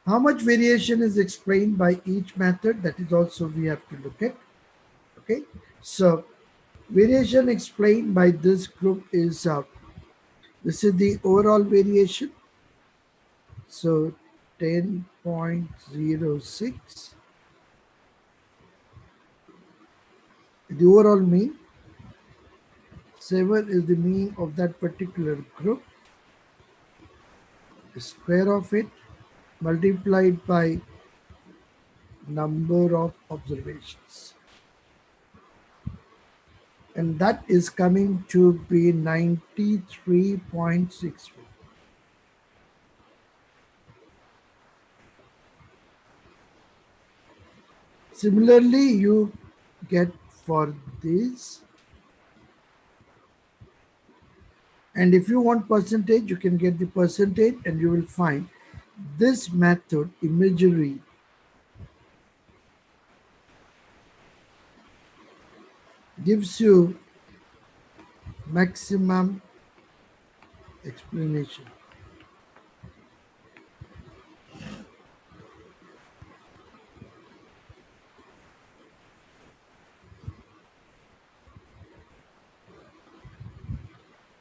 How much variation is explained by each method? That is also we have to look at. Okay, so variation explained by this group is this is the overall variation. So 10.06. The overall mean. 7 is the mean of that particular group. The square of it multiplied by number of observations. And that is coming to be 93.64. Similarly, you get for this. And if you want percentage, you can get the percentage and you will find this method imagery gives you maximum explanation.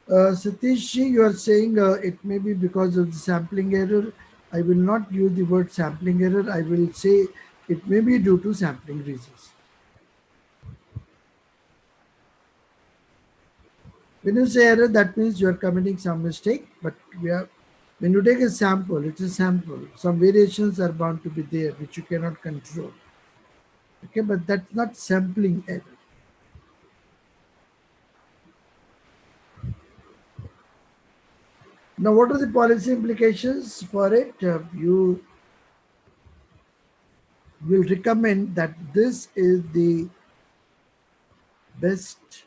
Satish, you are saying it may be because of the sampling error. I will not use the word sampling error. I will say it may be due to sampling reasons. When you say error, that means you are committing some mistake. But when you take a sample, it's a sample. Some variations are bound to be there, which you cannot control. Okay, but that's not sampling error. Now, what are the policy implications for it? You will recommend that this is the best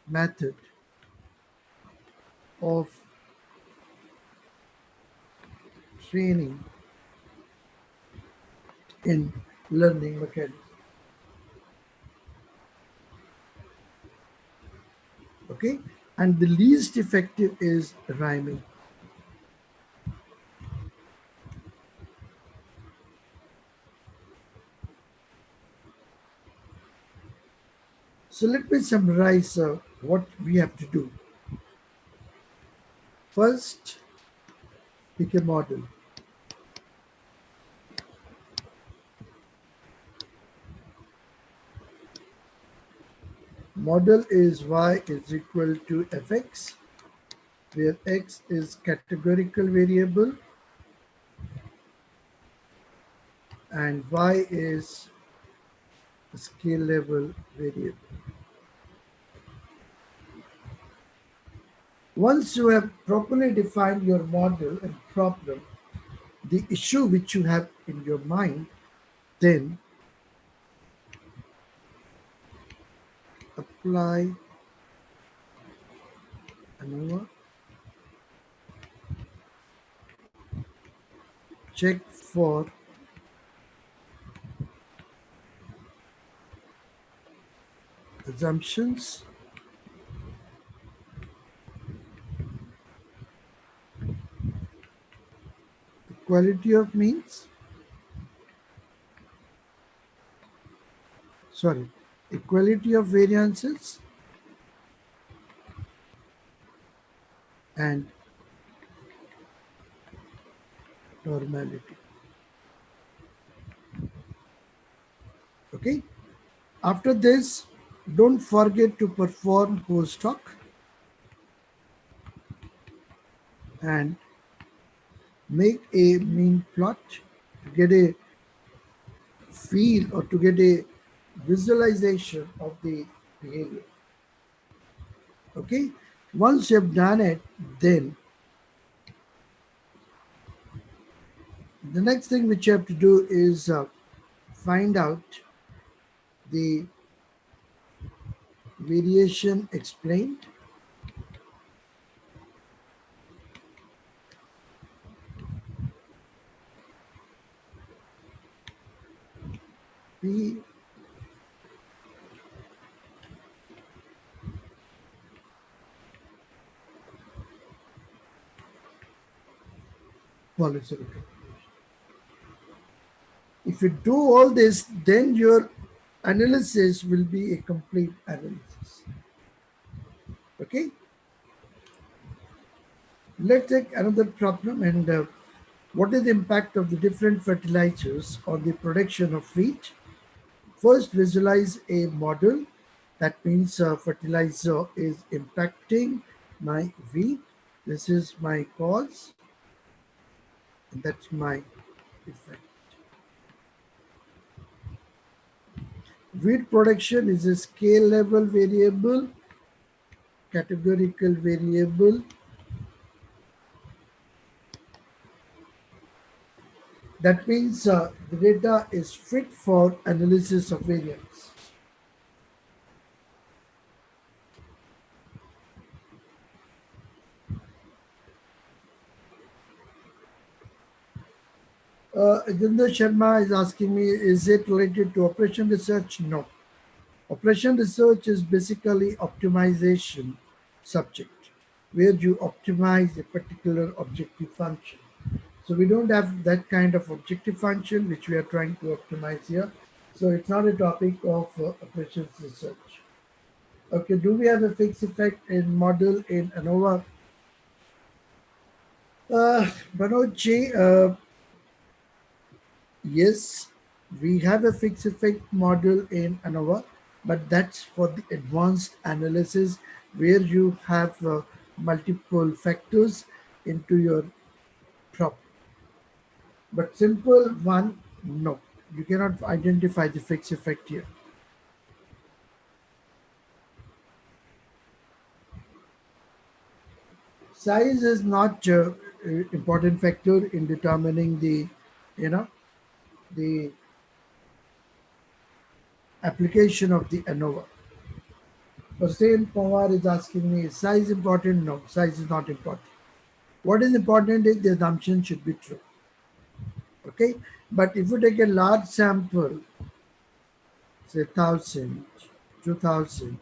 method of training in learning mechanism. Okay, and the least effective is rhyming. So let me summarize what we have to do. First, pick a model. Model is y is equal to fx, where x is categorical variable and y is a scale level variable. Once you have properly defined your model and problem, the issue which you have in your mind, then apply Anova, check for assumptions, equality of means, equality of variances, and normality. Okay. After this, don't forget to perform post hoc and make a mean plot to get a feel or to get a visualization of the behavior. Okay. Once you have done it, then the next thing which you have to do is find out the variation explained. P polynomial. If you do all this, then your analysis will be a complete analysis. Okay. Let's take another problem and what is the impact of the different fertilizers on the production of wheat? First, visualize a model. That means fertilizer is impacting my wheat. This is my cause. And that's my effect. Wheat production is a scale level variable, categorical variable. That means the data is fit for analysis of variance. Jinder Sharma is asking me, is it related to operation research? No. Operation research is basically optimization subject, where you optimize a particular objective function. So we don't have that kind of objective function which we are trying to optimize here. So it's not a topic of operations research. Okay, do we have a fixed effect in model in Anova? Manoj Ji, yes, we have a fixed effect model in Anova, but that's for the advanced analysis where you have multiple factors into your problem. But simple one, no, you cannot identify the fixed effect here. Size is not important factor in determining the, you know, the application of the ANOVA. Hussein Pawar is asking me, is size important? No, size is not important. What is important is the assumption should be true. Okay, but if you take a large sample, say 1,000, 2,000,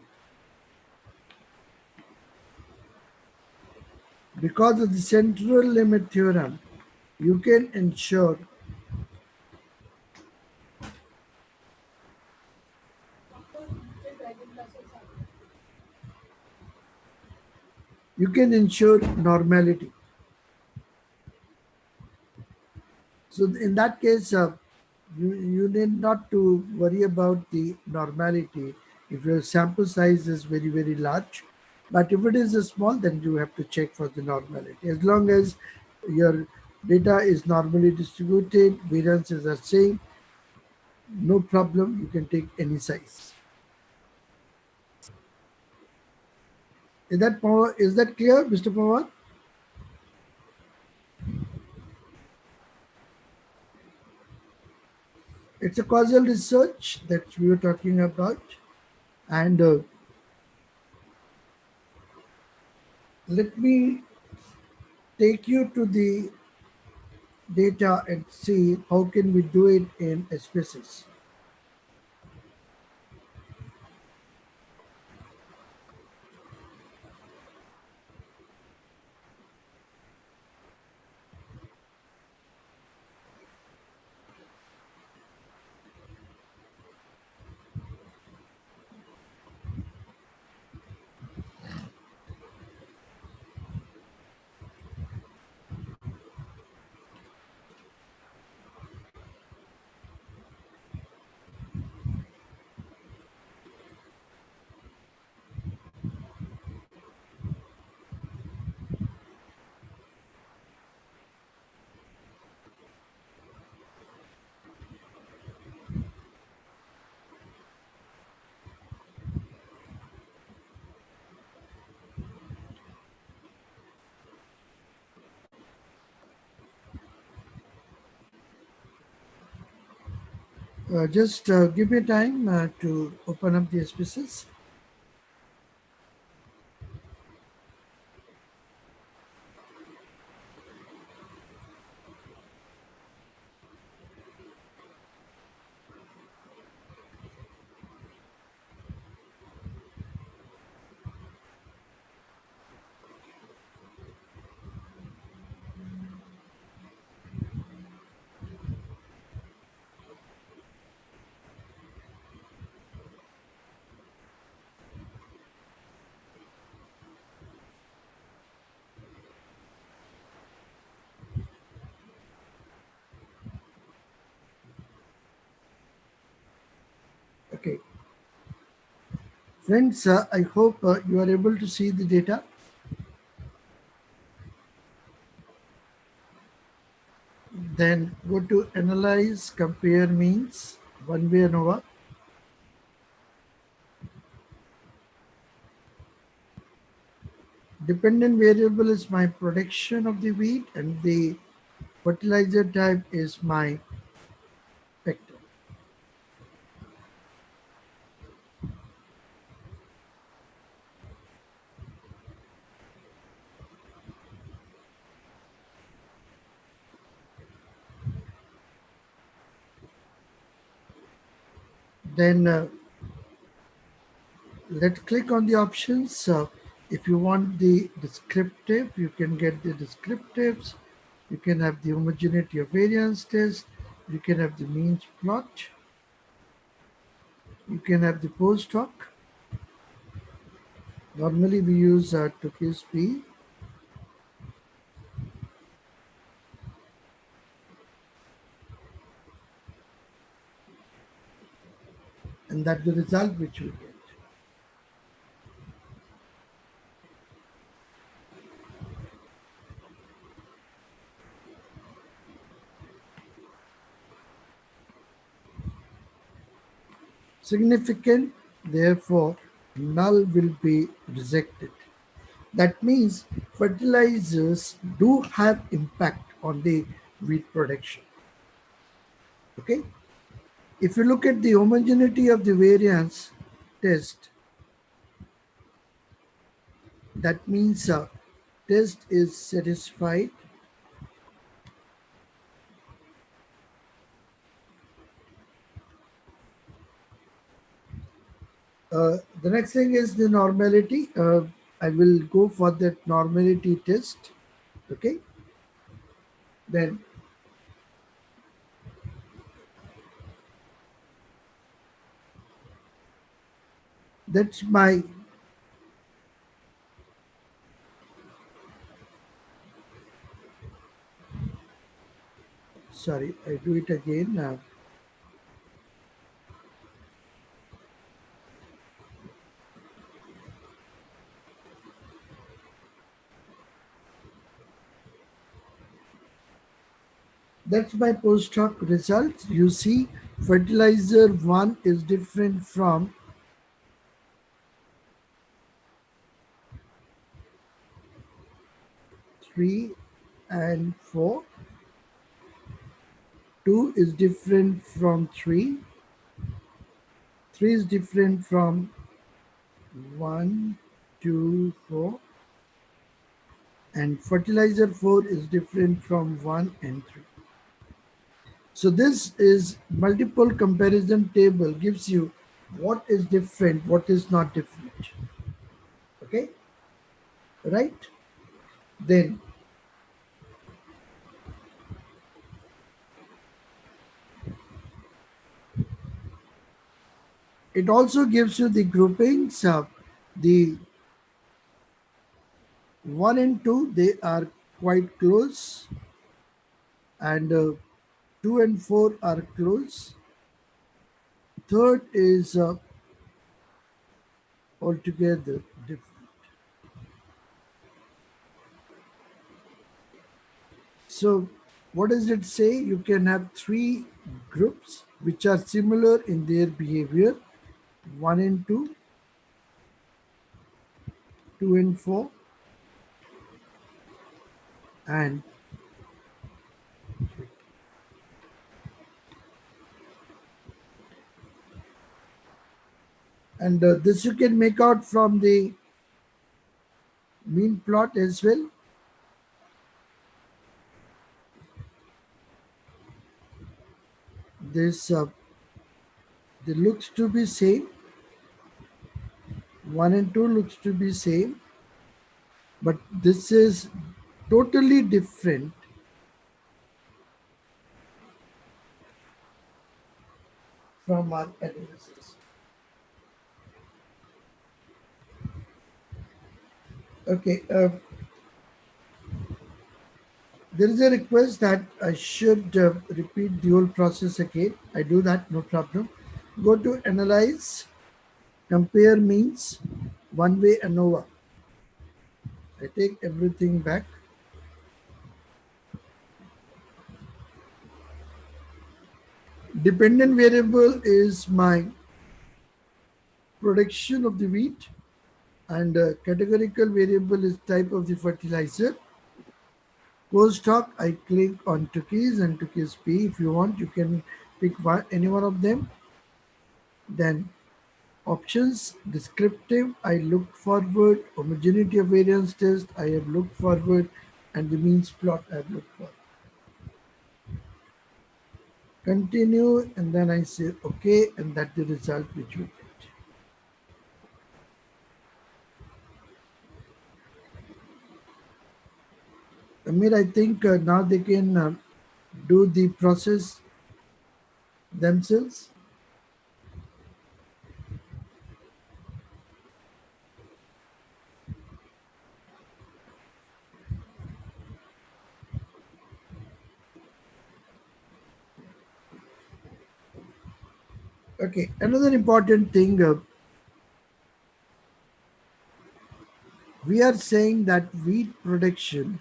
because of the central limit theorem, you can ensure normality. So in that case, you need not to worry about the normality if your sample size is very, very large. But if it is a small, then you have to check for the normality. As long as your data is normally distributed, variances are same, no problem, you can take any size. Is that clear, Mr. Pawar? It's a causal research that we were talking about. And let me take you to the data and see how can we do it in a species. Just give me time to open up the species. Okay. Friends, I hope you are able to see the data. Then go to Analyze, Compare Means, one-way ANOVA. Dependent variable is my production of the wheat, and the fertilizer type is my vector. Then let's click on the options. If you want the descriptive, you can get the descriptives. You can have the homogeneity of variance test. You can have the means plot. You can have the post hoc. Normally we use Tokyo's P. And that's the result which we get. Significant, therefore null will be rejected. That means fertilizers do have impact on the wheat production. Okay. If you look at the homogeneity of the variance test, that means test is satisfied. The next thing is the normality. I will go for that normality test. Okay. Then that's my sorry. I do it again. That's my post hoc results. You see, fertilizer 1 is different from 3 and 4. 2 is different from 3. 3 is different from 1, 2, 4. And fertilizer 4 is different from 1 and 3. So this is multiple comparison table, gives you what is different, what is not different. Okay, right? Then it also gives you the groupings of the 1 and 2, they are quite close, and 2 and 4 are close. Third is altogether different. So what does it say? You can have 3 groups which are similar in their behavior, 1 and 2, 2 and 4, and 3. And this you can make out from the mean plot as well. This they looks to be same. 1 and 2 looks to be same, but this is totally different from our analysis. Okay, there is a request that I should repeat the whole process again. I do that, no problem. Go to analyze, compare means, one way Anova. I take everything back. Dependent variable is my production of the wheat, and categorical variable is type of the fertilizer. Post hoc, I click on cookies and cookies P. If you want, you can pick any one of them. Then options, descriptive, I look forward. Homogeneity of variance test, I have looked forward. And the means plot, I have looked for. Continue, and then I say okay, and that's the result which we get. Amir, I think now they can do the process themselves. Okay, another important thing, we are saying that wheat production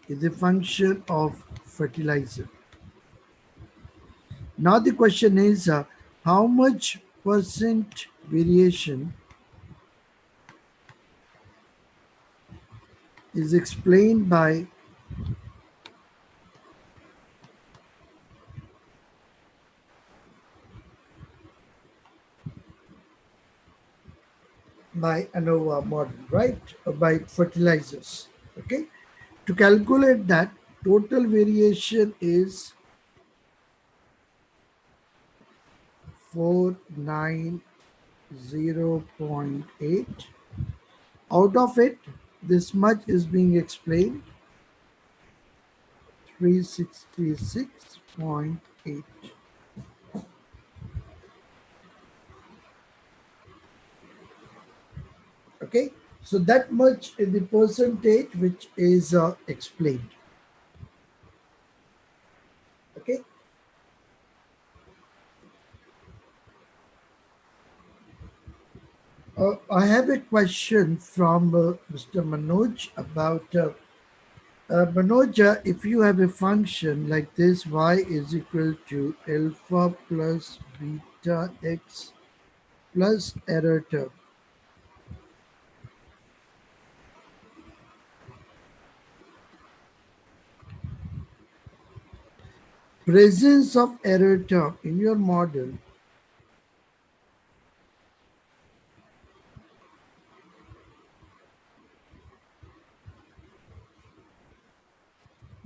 is a function of fertilizer. Now the question is how much percent variation is explained by Anova model, right? By fertilizers. Okay. To calculate that, total variation is 490.8. Out of it, this much is being explained, 366.8. Okay, so that much is the percentage which is explained. Okay, I have a question from Mr. Manoj about Manoj, if you have a function like this, y is equal to alpha plus beta x plus error term. Presence of error term in your model.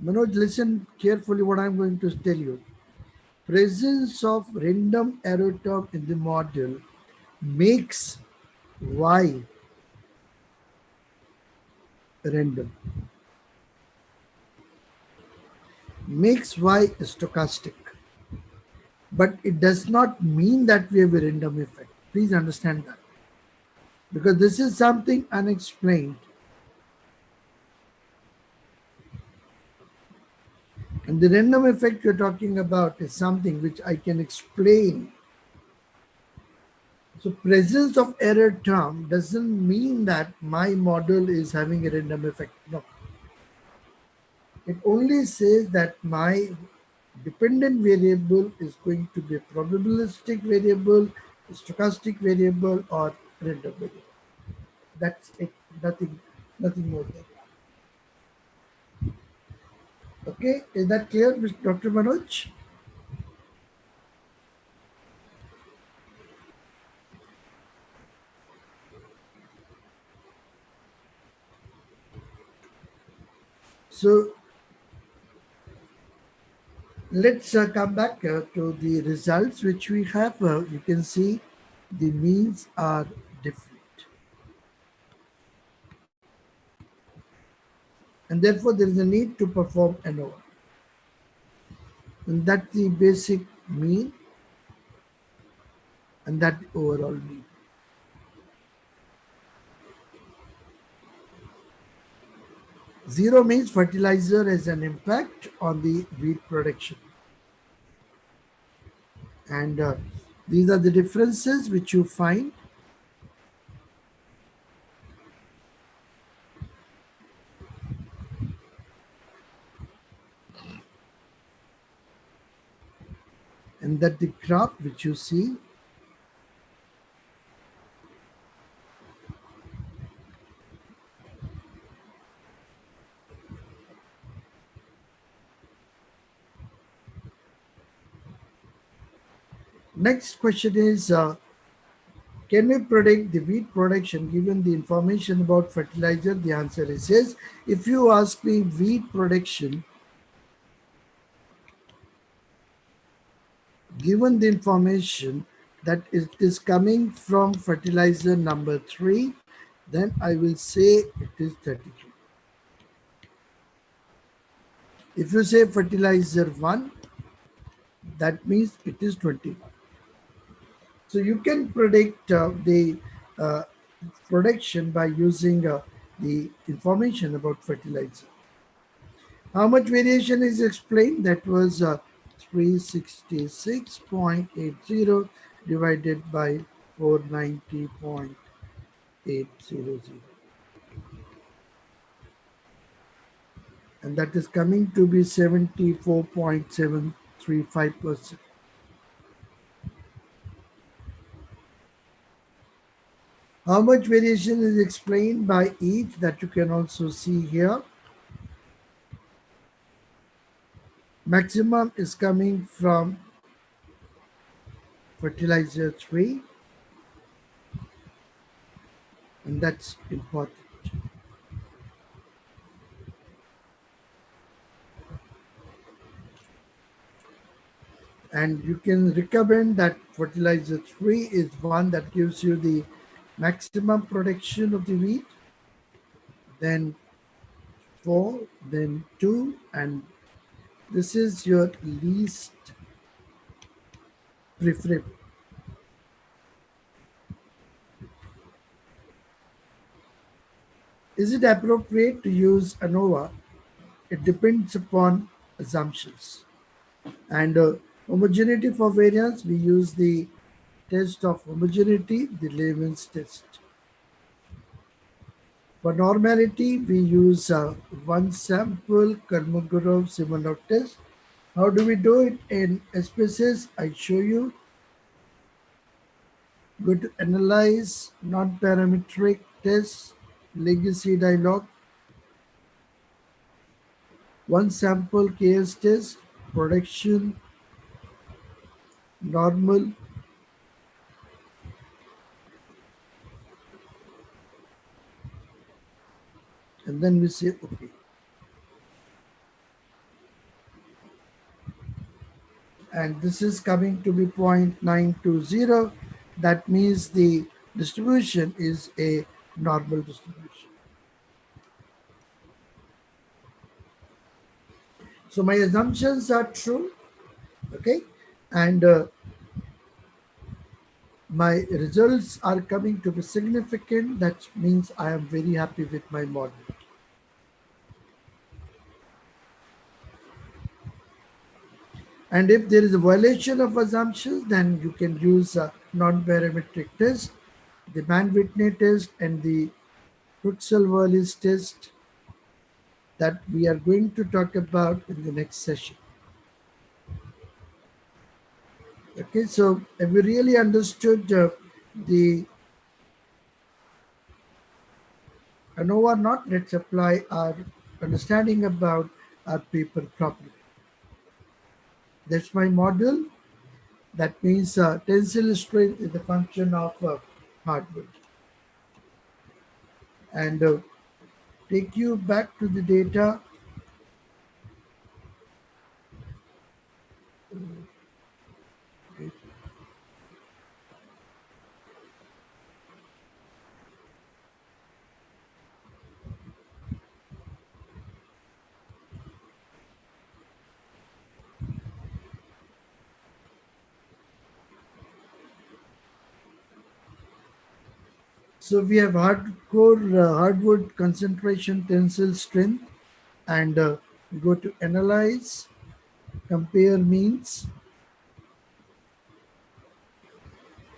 Manoj, listen carefully what I'm going to tell you. Presence of random error term in the model makes y random, makes y stochastic. But it does not mean that we have a random effect. Please understand that. Because this is something unexplained. And the random effect you're talking about is something which I can explain. So presence of error term doesn't mean that my model is having a random effect. No. It only says that my dependent variable is going to be a probabilistic variable, a stochastic variable, or random variable. That's it. Nothing more than that. Okay, is that clear, Dr. Manoj? So let's come back to the results which we have. You can see the means are different. And therefore there is a need to perform Anova. And that's the basic mean and that overall mean. Zero means fertilizer has an impact on the wheat production. And these are the differences which you find. And that the graph which you see. Next question is, can we predict the wheat production given the information about fertilizer? The answer is yes. If you ask me wheat production, given the information that it is coming from fertilizer number 3, then I will say it is 33. If you say fertilizer 1, that means it is 21. So you can predict the uh, production by using the information about fertilizer. How much variation is explained? That was 366.80 divided by 490.800. And that is coming to be 74.735%. How much variation is explained by each, that you can also see here. Maximum is coming from fertilizer 3, and that's important. And you can recommend that fertilizer 3 is one that gives you the maximum production of the wheat, then 4, then 2, and this is your least preferable. Is it appropriate to use ANOVA? It depends upon assumptions. And homogeneity for variance, we use the test of homogeneity, the Levin's test. For normality, we use one sample Kolmogorov-Simonov test. How do we do it in SPSS? I show you. Go to Analyze, Non-Parametric Tests, Legacy Dialog, one sample KS test, production, normal, and then we say OK. And this is coming to be 0.920. That means the distribution is a normal distribution. So my assumptions are true, okay, and my results are coming to be significant. That means I am very happy with my model. And if there is a violation of assumptions, then you can use a non-parametric test, the Mann-Whitney test, and the Cruxell-Wallis test that we are going to talk about in the next session. Okay, so have we really understood the ANOVA not? Let's apply our understanding about our paper properly. That's my model. That means tensile strength is a function of hardwood. And take you back to the data. Okay. So we have hardwood concentration tensile strength, and we go to analyze, compare means,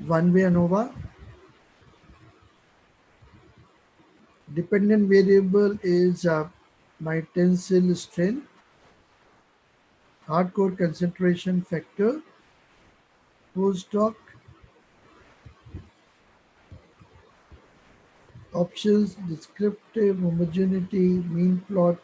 one-way ANOVA. Dependent variable is my tensile strength, hardcore concentration factor, postdoc, options, descriptive, homogeneity, mean plot.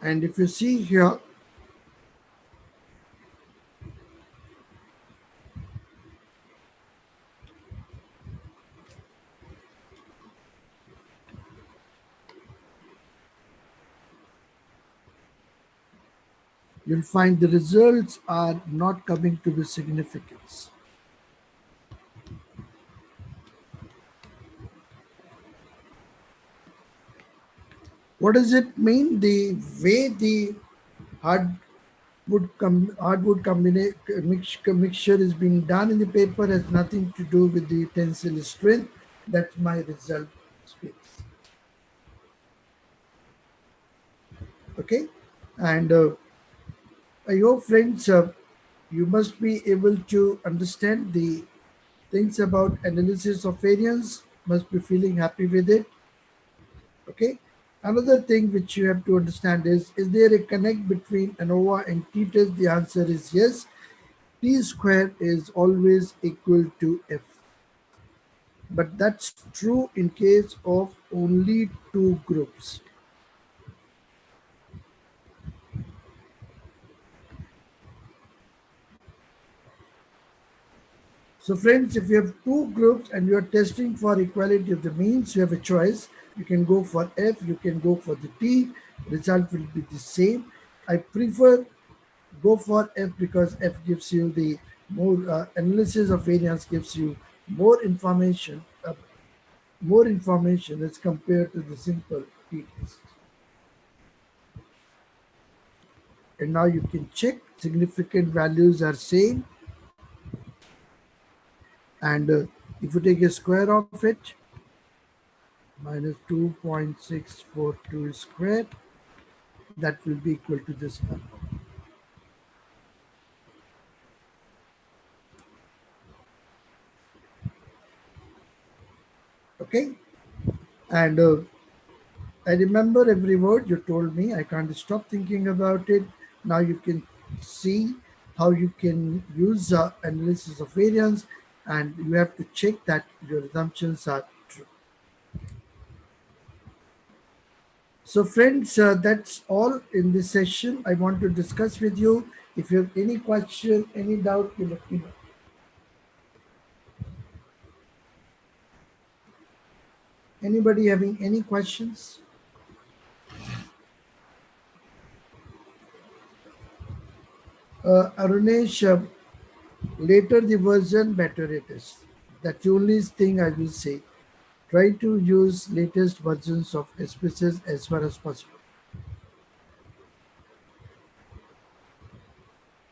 And if you see here, you'll find the results are not coming to be significance. What does it mean? The way the mixture is being done in the paper has nothing to do with the tensile strength. That's my result space. Okay, and I hope, friends, you must be able to understand the things about analysis of variance. Must be feeling happy with it. Okay, Another thing which you have to understand is there a connect between ANOVA and t-test? The answer is yes. T square is always equal to F. But that's true in case of only two groups. So friends, if you have two groups and you are testing for equality of the means, you have a choice. You can go for F, you can go for the T. Result will be the same. I prefer go for F because F gives you the more analysis of variance, gives you more information as compared to the simple T test. And now you can check significant values are same, and if you take a square of it, minus 2.642 squared, that will be equal to this number. Okay, and I remember every word you told me. I can't stop thinking about it. Now you can see how you can use analysis of variance, and you have to check that your assumptions are true. So friends, that's all in this session I want to discuss with you. If you have any question, any doubt, you let me know. Anybody having any questions? Arunesh, later the version, better it is. That's the only thing I will say. Try to use latest versions of SPSS as far as possible.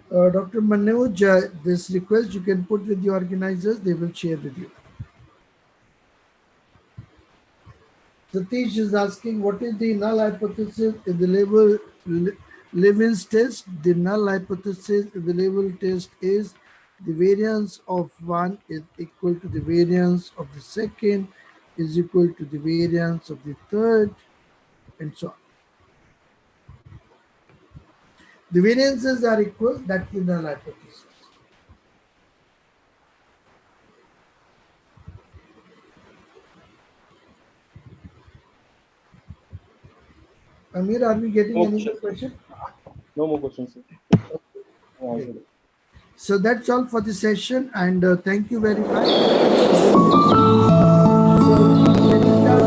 Dr. Manoj, this request you can put with the organizers, they will share with you. Satish is asking, what is the null hypothesis in the Levin's test? The null hypothesis in the level test is the variance of one is equal to the variance of the second is equal to the variance of the third, and so on. The variances are equal, that's the null hypothesis. Amir, are we getting No any more questions. question? No more questions, sir. I Great. answered it. So that's all for the session, and thank you very much. So can we start?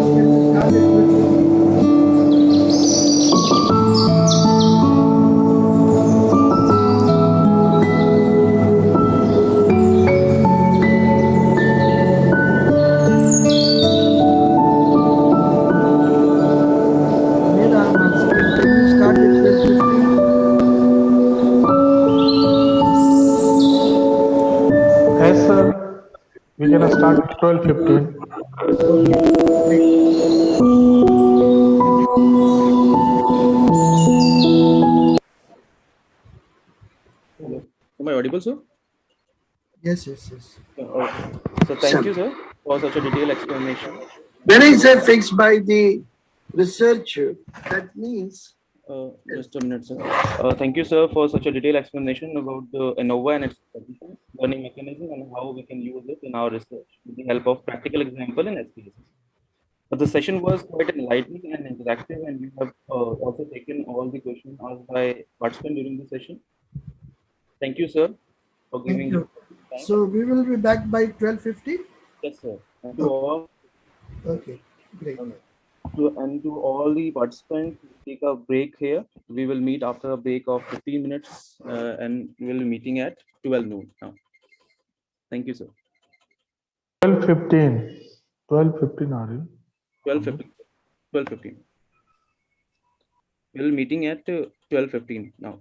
Can we start at 12:15? Amir, I'm asking, can we start at 12:15? Yes, sir. We can start 12:15. Okay, great. Hello. Am I audible, sir? Yes, yes, yes. Yeah, okay. So thank you, sir, for such a detailed explanation When I about. say fixed by the researcher, that means Just a minute, sir. Thank you, sir, for such a detailed explanation about the ANOVA and its learning mechanism and how we can use it in our research with the help of practical example and SPSS. But the session was quite enlightening and interactive, and you have also taken all the questions asked by participants during the session. Thank you, sir, for thank giving your you. time. So we will be back by 12:15. Yes, sir. And to Okay, all, okay, great. and to all the participants, take a break here. We will meet after a break of 15 minutes, and we will be meeting at 12 noon now. Thank you, sir. 12:15. 12:15 are you? 12:15. 12:15. We'll meeting at 12:15 now.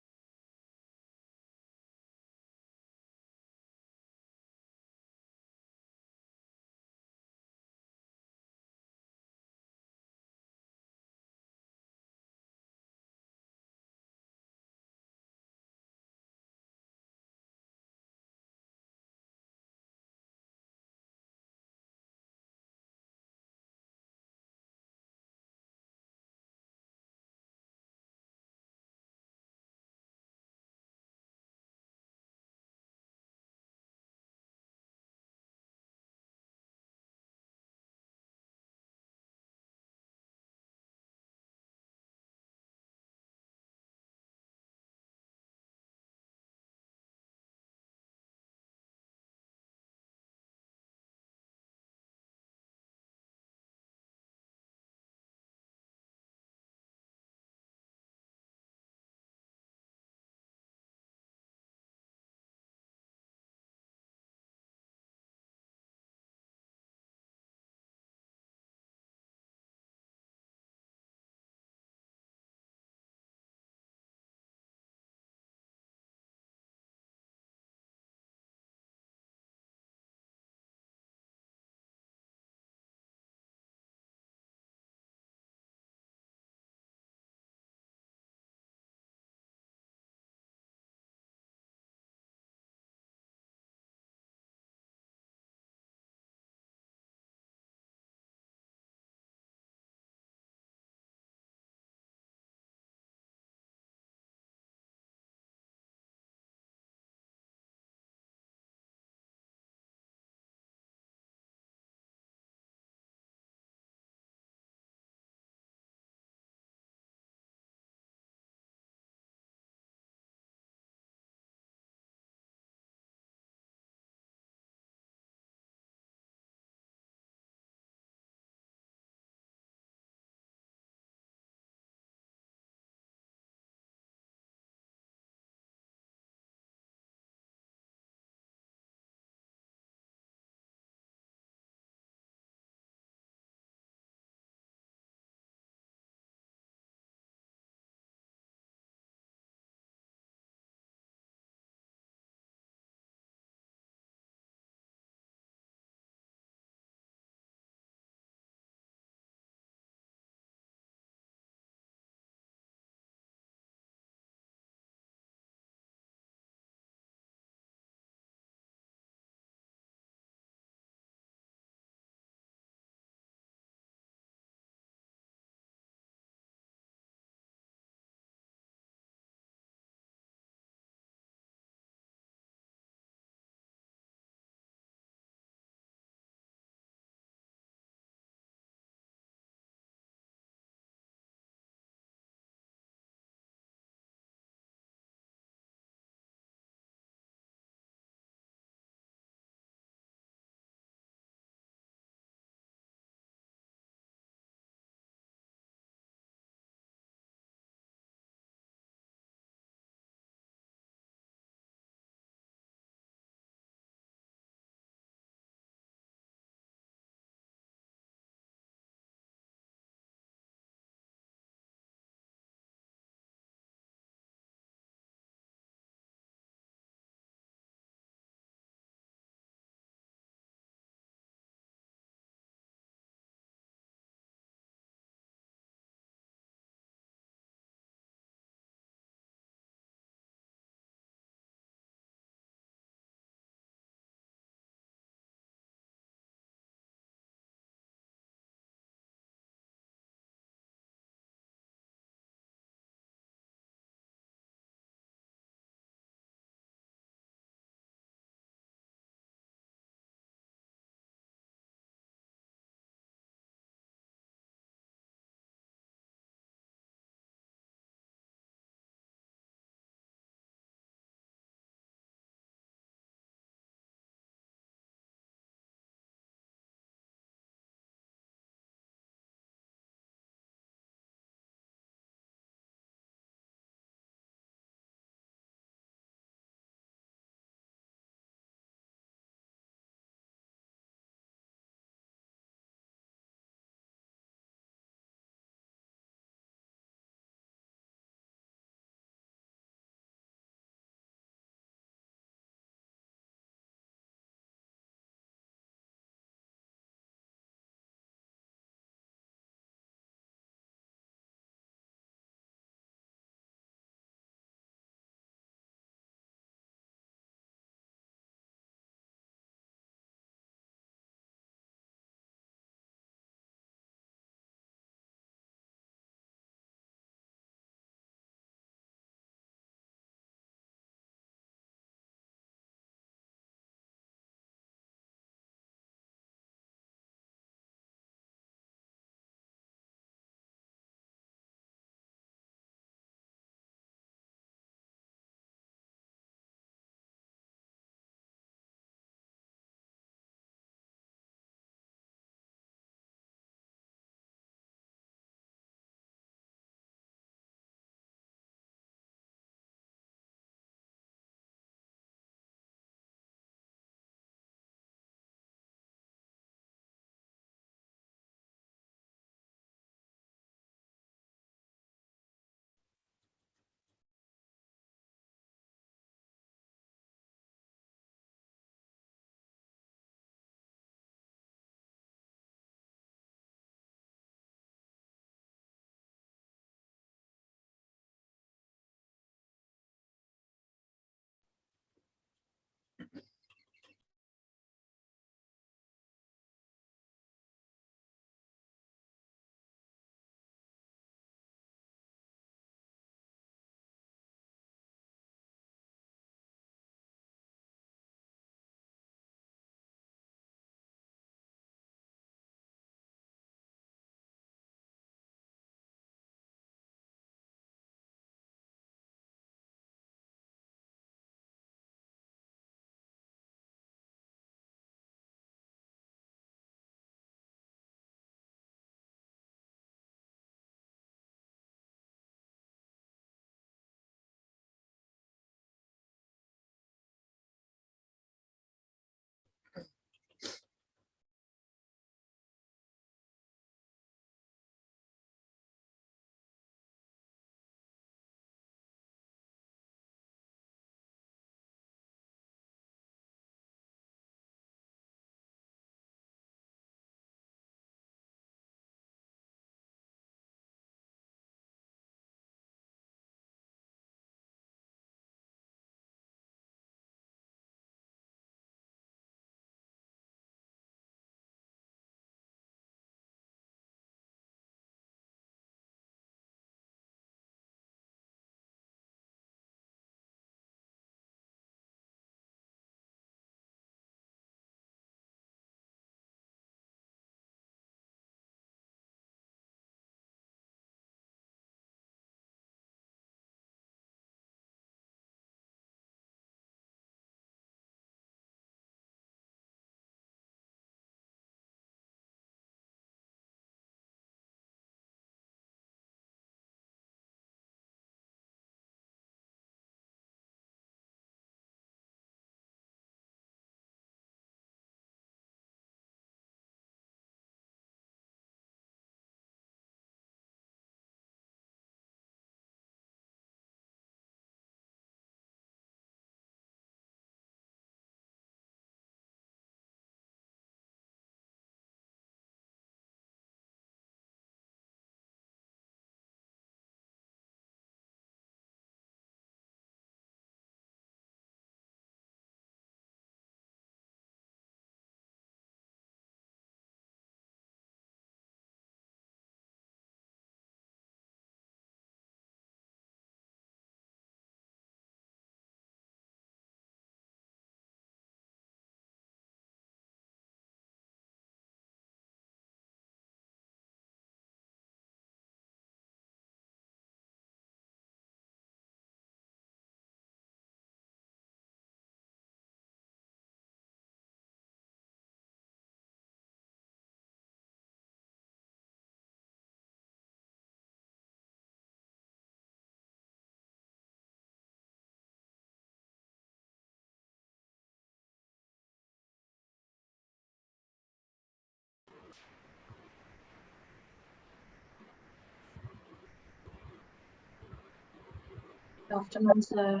Good afternoon, sir.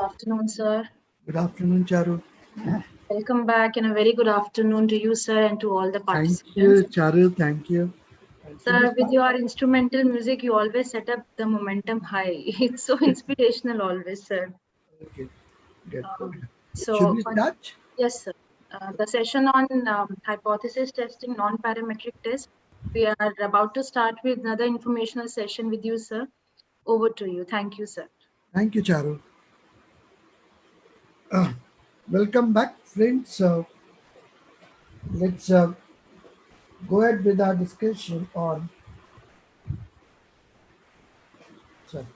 afternoon, sir. Good afternoon, Charu. Welcome back, and a very good afternoon to you, sir, and to all the Thank you, participants. Charu. Thank you. And should we Sir, with start? your instrumental music, you always set up the momentum high. It's so inspirational, always, sir. Okay, good. Should So, we start? yes, sir. The session on hypothesis testing, non-parametric test. We are about to start with another informational session with you, sir. Over to you. Thank you, sir. Thank you, Charu. Welcome back, friends. Let's go ahead with our discussion on sorry,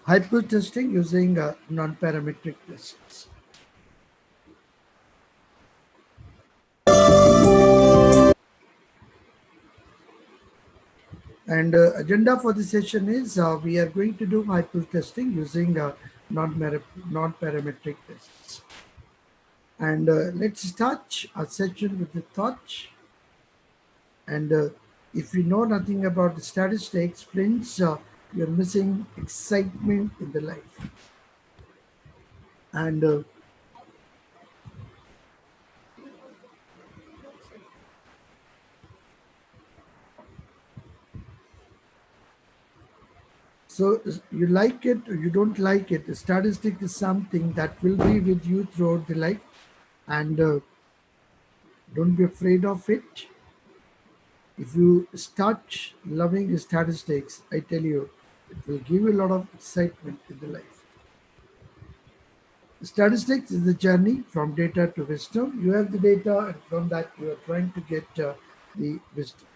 hypo testing using non-parametric tests. And agenda for the session is we are going to do hypo testing using non-parametric tests. And let's start our session with the thought. And if you know nothing about the statistics, friends, you're missing excitement in the life. And so you like it or you don't like it. The statistic is something that will be with you throughout the life. And don't be afraid of it. If you start loving statistics, I tell you, it will give you a lot of excitement in the life. Statistics is the journey from data to wisdom. You have the data, and from that, you are trying to get the wisdom.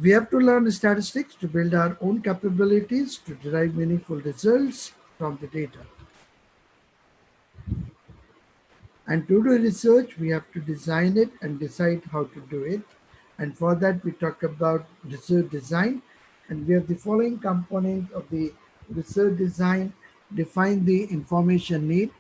We have to learn statistics to build our own capabilities to derive meaningful results from the data. And to do research, we have to design it and decide how to do it. And for that, we talk about research design. And we have the following components of the research design: define the information need,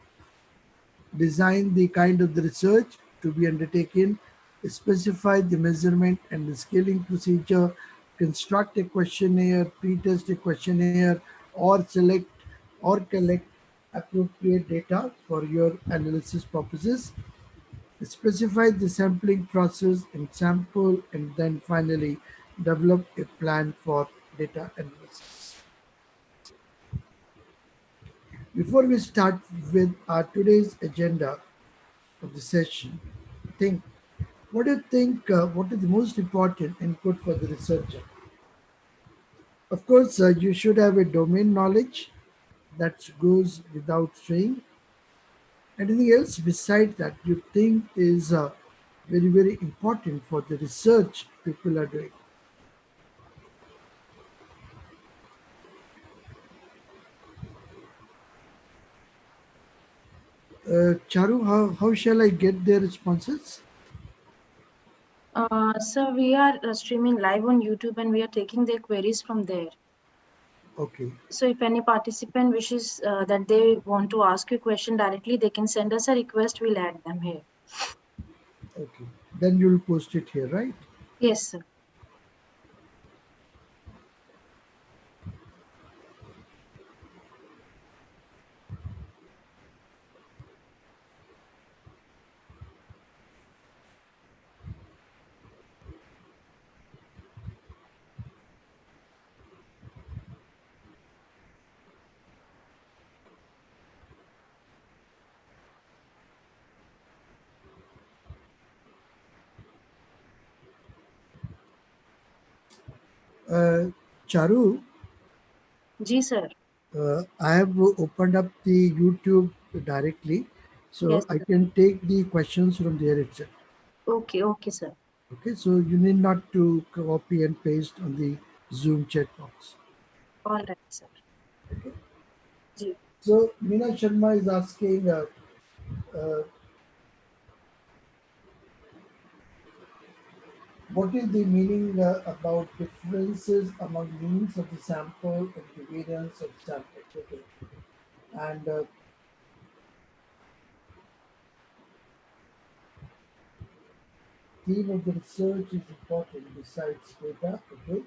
design the kind of the research to be undertaken, specify the measurement and the scaling procedure, construct a questionnaire, pre-test a questionnaire, or select or collect appropriate data for your analysis purposes, specify the sampling process and sample, and then finally develop a plan for data analysis. Before we start with our today's agenda of the session, think what do you think? What is the most important input for the researcher? Of course, you should have a domain knowledge that goes without saying. Anything else besides that you think is very, very important for the research people are doing? Charu, how shall I get their responses? Sir, we are streaming live on YouTube, and we are taking their queries from there. Okay. So if any participant wishes that they want to ask you a question directly, they can send us a request. We'll add them here. Okay. Then you'll post it here, right? Yes, sir. Charu, Ji, sir. I have opened up the YouTube directly, so Yes, I sir. can take the questions from there itself. Okay, okay, sir. Okay, so you need not to copy and paste on the Zoom chat box. All right, sir. Okay. Ji. So Meena Sharma is asking, uh, what is the meaning about differences among means of the sample and the variance of sample? Okay, and theme of the research is important besides data. Okay,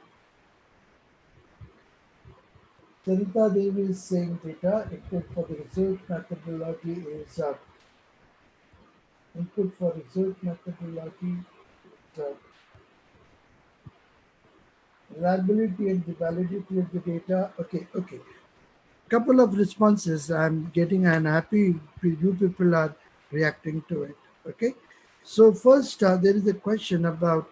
Sarita Devi is saying data. Input for the research methodology is input for research methodology. Reliability and the validity of the data. Okay, okay. Couple of responses I'm getting, and happy you people are reacting to it. Okay, so first there is a question about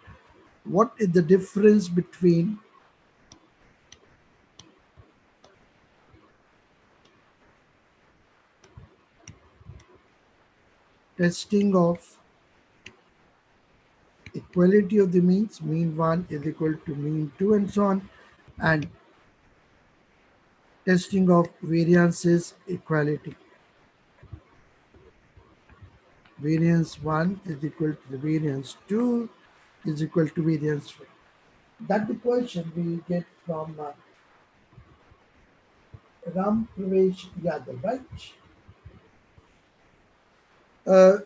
what is the difference between testing of equality of the means, mean 1 is equal to mean 2 and so on, and testing of variances equality. Variance 1 is equal to the variance 2 is equal to variance 3. That's the question we get from Ram Pravesh Yadav, right? Uh,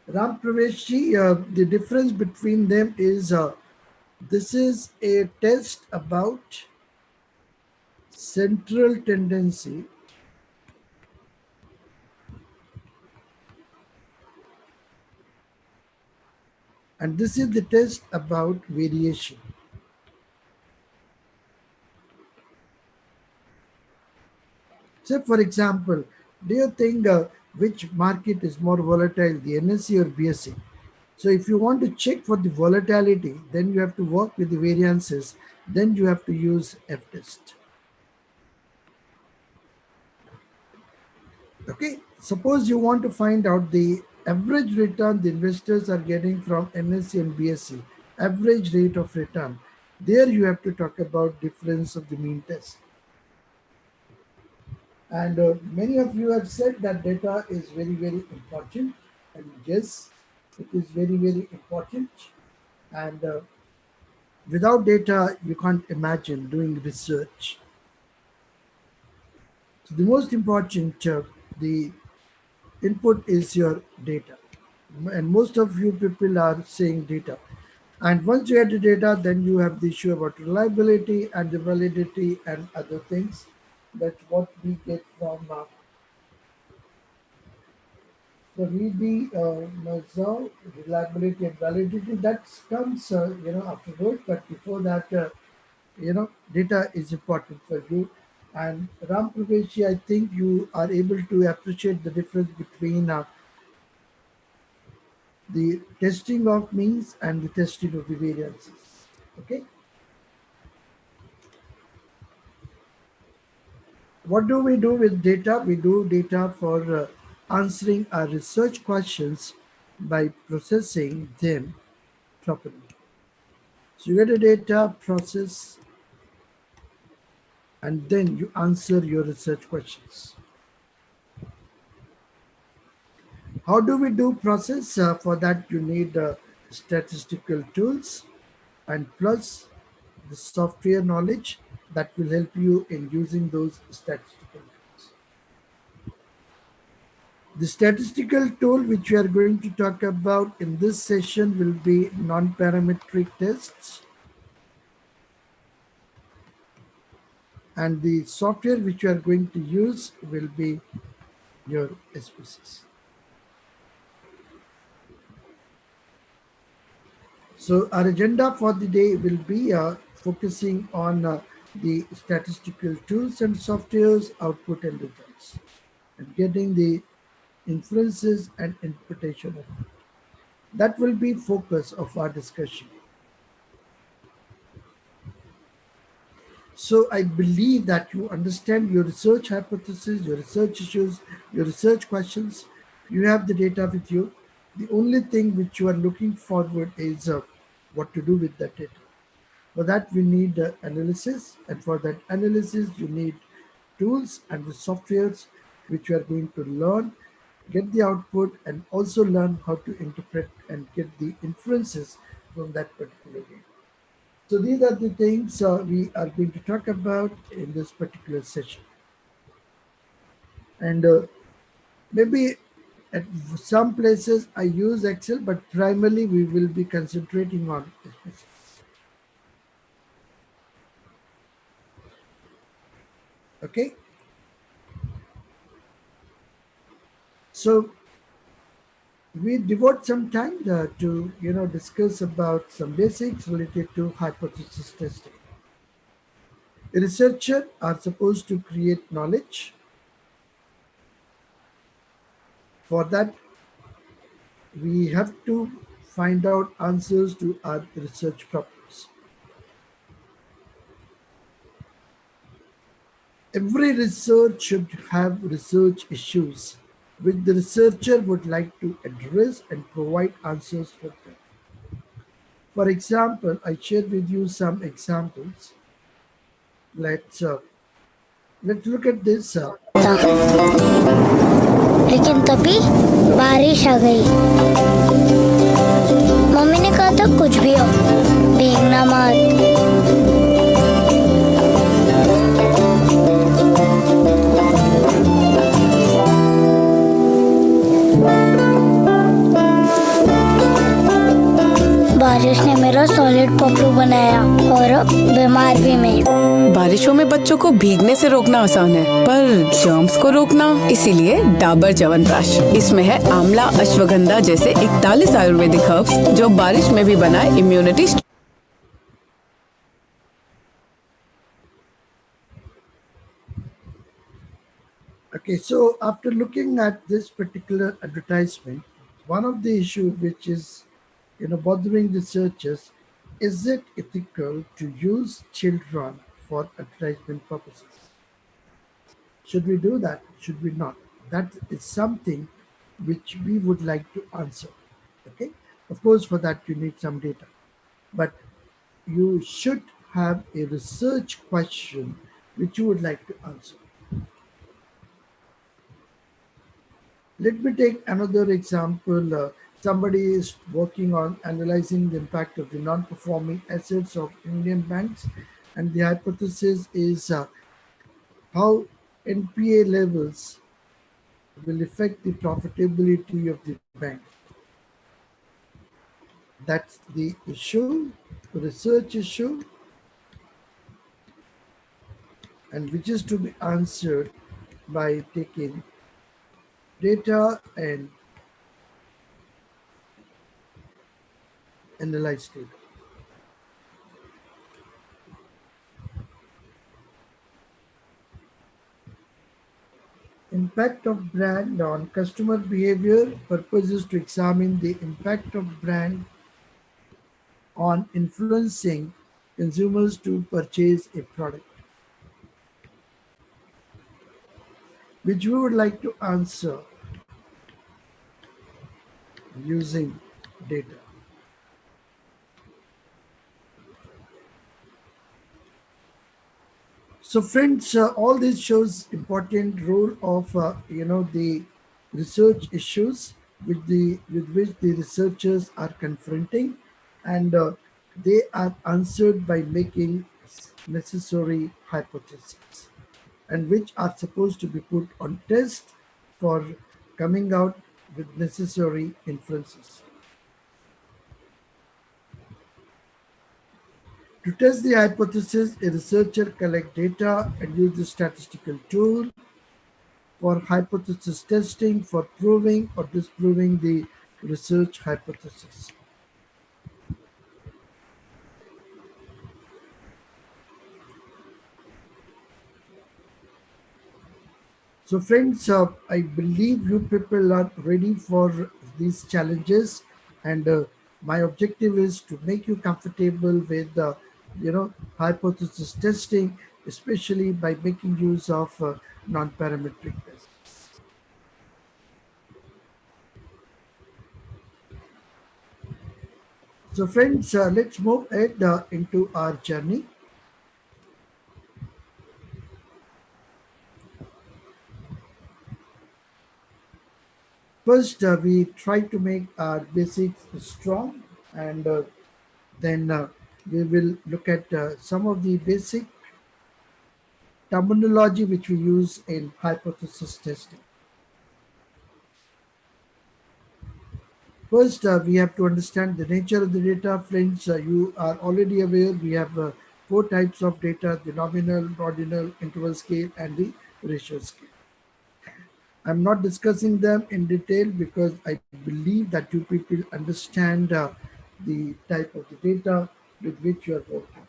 Ram Pravesh ji, the difference between them is this is a test about central tendency, and this is the test about variation. So, for example, do you think which market is more volatile, the NSE or BSE? So, if you want to check for the volatility, then you have to work with the variances, then you have to use F test. Okay, suppose you want to find out the average return the investors are getting from NSE and BSE, average rate of return. There you have to talk about difference of the mean test. And many of you have said that data is very, very important. And yes, it is very, very important. And without data, you can't imagine doing research. So the most important, the input is your data. And most of you people are saying data. And once you get the data, then you have the issue about reliability and the validity and other things. That's what we get from the really Mazau, reliability and validity. That comes, afterward. But before that, data is important for you. And Ram Praveshi, I think you are able to appreciate the difference between the testing of means and the testing of the variances. Okay. What do we do with data? We do data for answering our research questions by processing them properly. So you get a data, process, and then you answer your research questions. How do we do process? For that you need statistical tools and plus the software knowledge that will help you in using those statistical tools. The statistical tool which we are going to talk about in this session will be non-parametric tests, and the software which you are going to use will be your SPCs. So our agenda for the day will be focusing on the statistical tools and softwares, output and results, and getting the inferences and interpretation of it. That will be focus of our discussion. So I believe that you understand your research hypothesis, your research issues, your research questions. You have the data with you. The only thing which you are looking forward is what to do with that data. For that, we need analysis, and for that analysis, you need tools and the softwares which you are going to learn, get the output, and also learn how to interpret and get the inferences from that particular data. So these are the things we are going to talk about in this particular session. And maybe at some places I use Excel, but primarily we will be concentrating on SPSS. Okay, so we devote some time to discuss about some basics related to hypothesis testing. A researcher are supposed to create knowledge. For that, we have to find out answers to our research problems. Every research should have research issues which the researcher would like to address and provide answers for them. For example, I shared with you some examples. Let's uh, let's look at this. लेकिन तभी बारिश आ गई। Mummy ने कहा था कुछ भी हो भीगना मत। बारिश ने मेरा सॉलिड पप्पू बनाया और अब बीमार भी मैं। बारिशों में बच्चों को भीगने से रोकना आसान है, पर जर्म्स को रोकना, इसीलिए डाबर च्यवनप्राश। इसमें है आंवला, अश्वगंधा जैसे 41 आयुर्वेदिक हर्ब्स जो बारिश में भी बनाए immunity. Okay, so after looking at this particular advertisement, one of the issues which is bothering researchers, is it ethical to use children for advertisement purposes? Should we do that? Should we not? That is something which we would like to answer. Okay, of course, for that you need some data, but you should have a research question which you would like to answer. Let me take another example. Somebody is working on analyzing the impact of the non-performing assets of Indian banks, and the hypothesis is how NPA levels will affect the profitability of the bank. That's the issue, the research issue, and which is to be answered by taking data and analyze data. Impact of brand on customer behavior. Purpose is to examine the impact of brand on influencing consumers to purchase a product, which we would like to answer using data. So friends, all this shows important role of the research issues with which the researchers are confronting, and they are answered by making necessary hypotheses, and which are supposed to be put on test for coming out with necessary inferences. To test the hypothesis, a researcher collects data and uses the statistical tool for hypothesis testing for proving or disproving the research hypothesis. So friends, I believe you people are ready for these challenges, and my objective is to make you comfortable with hypothesis testing, especially by making use of non-parametric tests. So friends, let's move ahead into our journey. First, we try to make our basics strong, and then we will look at some of the basic terminology which we use in hypothesis testing. First, we have to understand the nature of the data. Friends, you are already aware we have four types of data: the nominal, ordinal, interval scale, and the ratio scale. I'm not discussing them in detail because I believe that you people understand the type of the data with which you are working.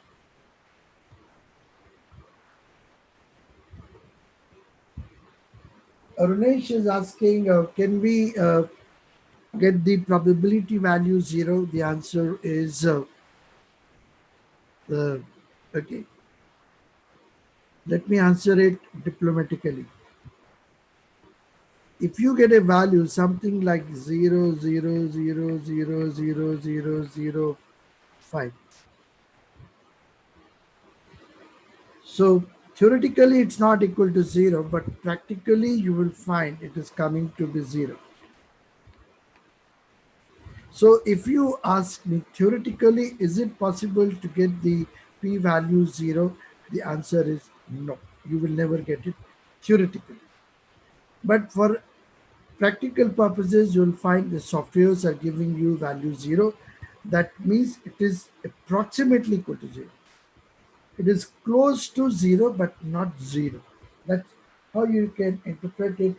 Arunesh is asking, can we get the probability value 0? The answer is uh, okay. Let me answer it diplomatically. If you get a value something like 0.00000005, so theoretically it's not equal to 0, but practically you will find it is coming to be 0. So if you ask me theoretically, is it possible to get the p-value 0? The answer is no. You will never get it theoretically. But for practical purposes, you'll find the softwares are giving you value 0. That means it is approximately equal to 0. It is close to 0, but not 0. That's how you can interpret it.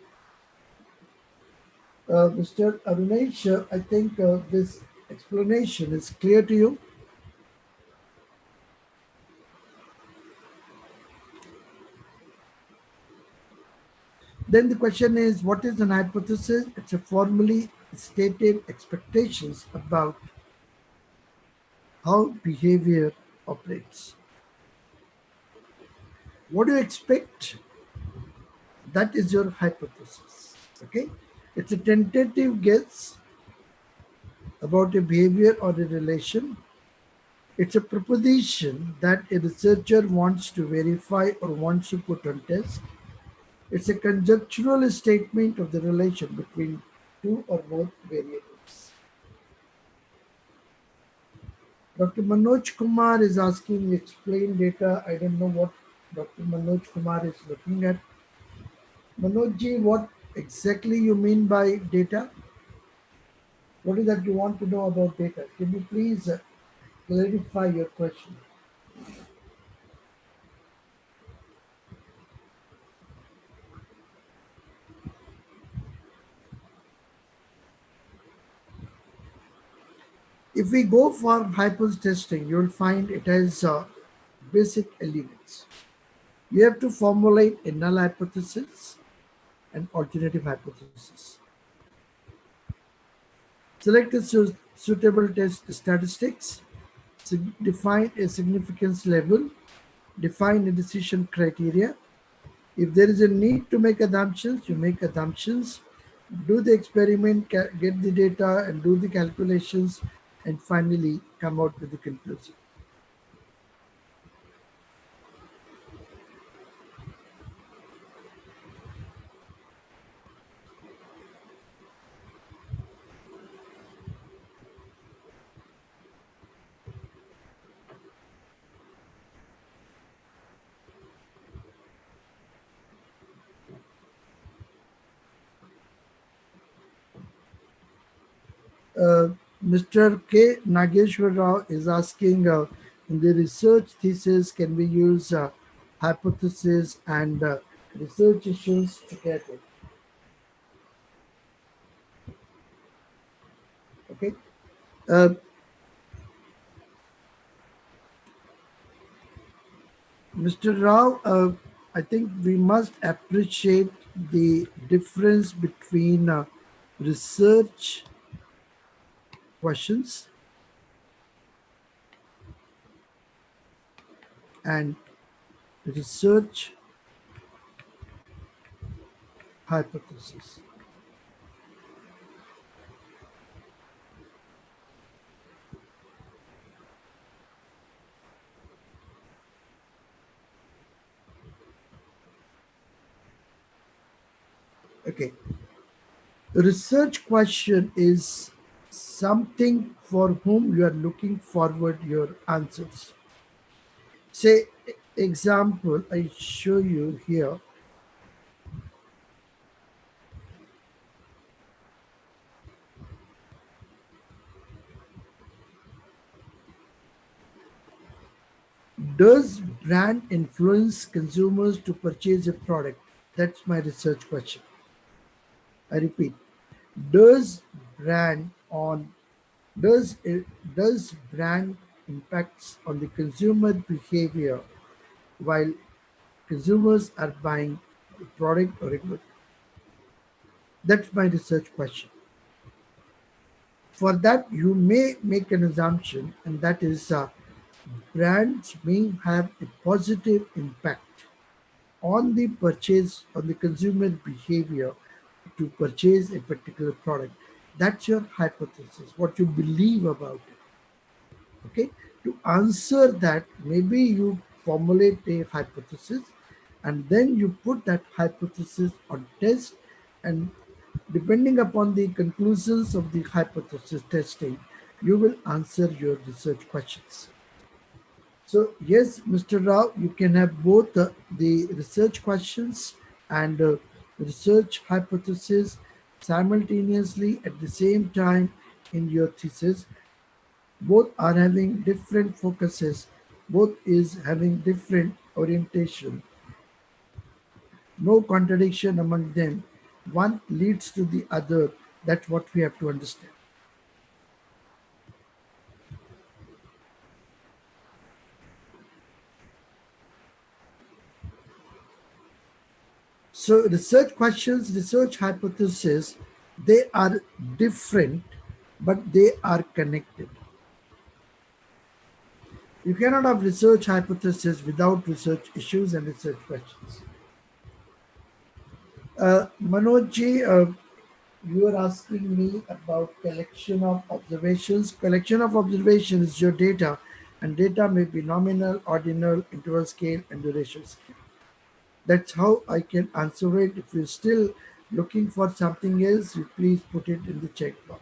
Mr. Arunesh, I think this explanation is clear to you. Then the question is, what is an hypothesis? It's a formally stated expectations about how behavior operates. What do you expect? That is your hypothesis. Okay? It's a tentative guess about a behavior or a relation. It's a proposition that a researcher wants to verify or wants to put on test. It's a conjectural statement of the relation between two or more variables. Dr. Manoj Kumar is asking, explain data. I don't know what Dr. Manoj Kumar is looking at. Manojji, what exactly you mean by data? What is that you want to know about data? Can you please clarify your question? If we go for hypothesis testing, you will find it has basic elements. You have to formulate a null hypothesis and alternative hypothesis. Select a suitable test statistics, define a significance level, define a decision criteria. If there is a need to make assumptions, you make assumptions, do the experiment, get the data and do the calculations, and finally come out with the conclusion. Mr. K. Nageshwar Rao is asking, in the research thesis, can we use hypothesis and research issues together? Okay. Uh, Mr. Rao, I think we must appreciate the difference between research questions and research hypothesis. Okay. Research question is something for whom you are looking forward your answers. Say, example, I show you here. Does brand influence consumers to purchase a product? That's my research question. I repeat, does brand on does brand impacts on the consumer behavior while consumers are buying a product or a good? That's my research question. For that, you may make an assumption, and that is brands may have a positive impact on the purchase, on the consumer behavior to purchase a particular product. That's your hypothesis, what you believe about it. Okay, to answer that, maybe you formulate a hypothesis and then you put that hypothesis on test, and depending upon the conclusions of the hypothesis testing, you will answer your research questions. So yes, Mr. Rao, you can have both the research questions and research hypothesis simultaneously at the same time in your thesis. Both are having different focuses, both is having different orientation, no contradiction among them. One leads to the other. That's what we have to understand. So research questions, research hypotheses, they are different, but they are connected. You cannot have research hypothesis without research issues and research questions. Manoj ji, you are asking me about collection of observations. Collection of observations is your data, and data may be nominal, ordinal, interval scale, and duration scale. That's how I can answer it. If you're still looking for something else, you please put it in the check box.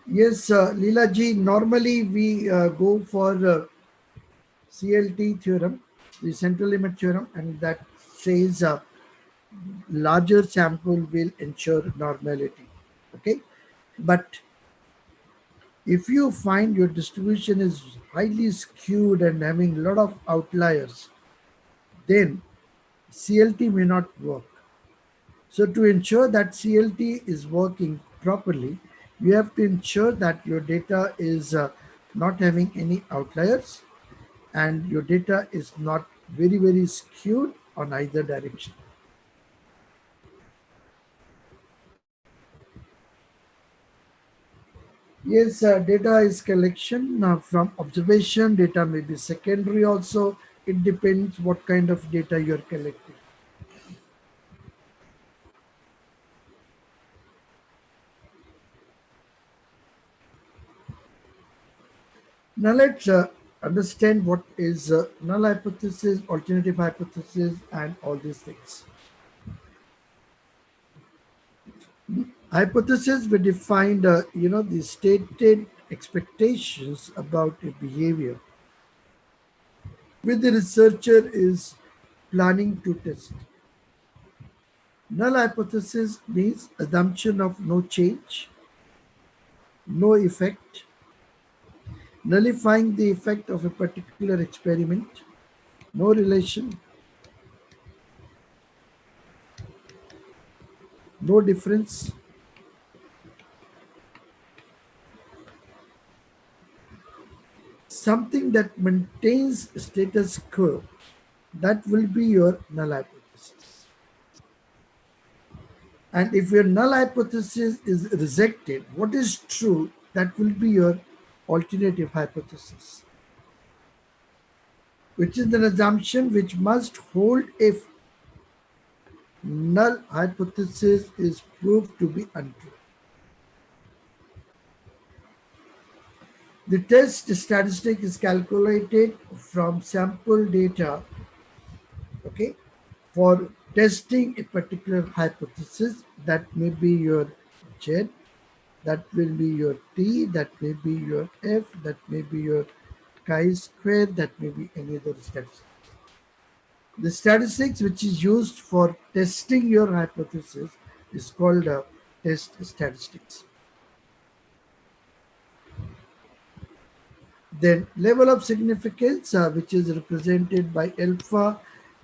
Yes, Leela ji, normally we go for CLT theorem, the central limit theorem, and that says larger sample will ensure normality. Okay, but if you find your distribution is highly skewed and having a lot of outliers, then CLT may not work. So to ensure that CLT is working properly, you have to ensure that your data is not having any outliers and your data is not very skewed on either direction. Yes, data is collection from observation. Data may be secondary also. It depends what kind of data you're collecting. Now let's understand what is null hypothesis, alternative hypothesis, and all these things. Hypothesis we defined, the stated expectations about a behavior which the researcher is planning to test. Null hypothesis means assumption of no change, no effect, nullifying the effect of a particular experiment, no relation, no difference, something that maintains status quo. That will be your null hypothesis. And if your null hypothesis is rejected, what is true, that will be your alternative hypothesis, which is an assumption which must hold if null hypothesis is proved to be untrue. The test statistic is calculated from sample data, okay, for testing a particular hypothesis. That may be your Z, that will be your T, that may be your F, that may be your chi square, that may be any other statistic. The statistics which is used for testing your hypothesis is called test statistics. Then level of significance, which is represented by alpha,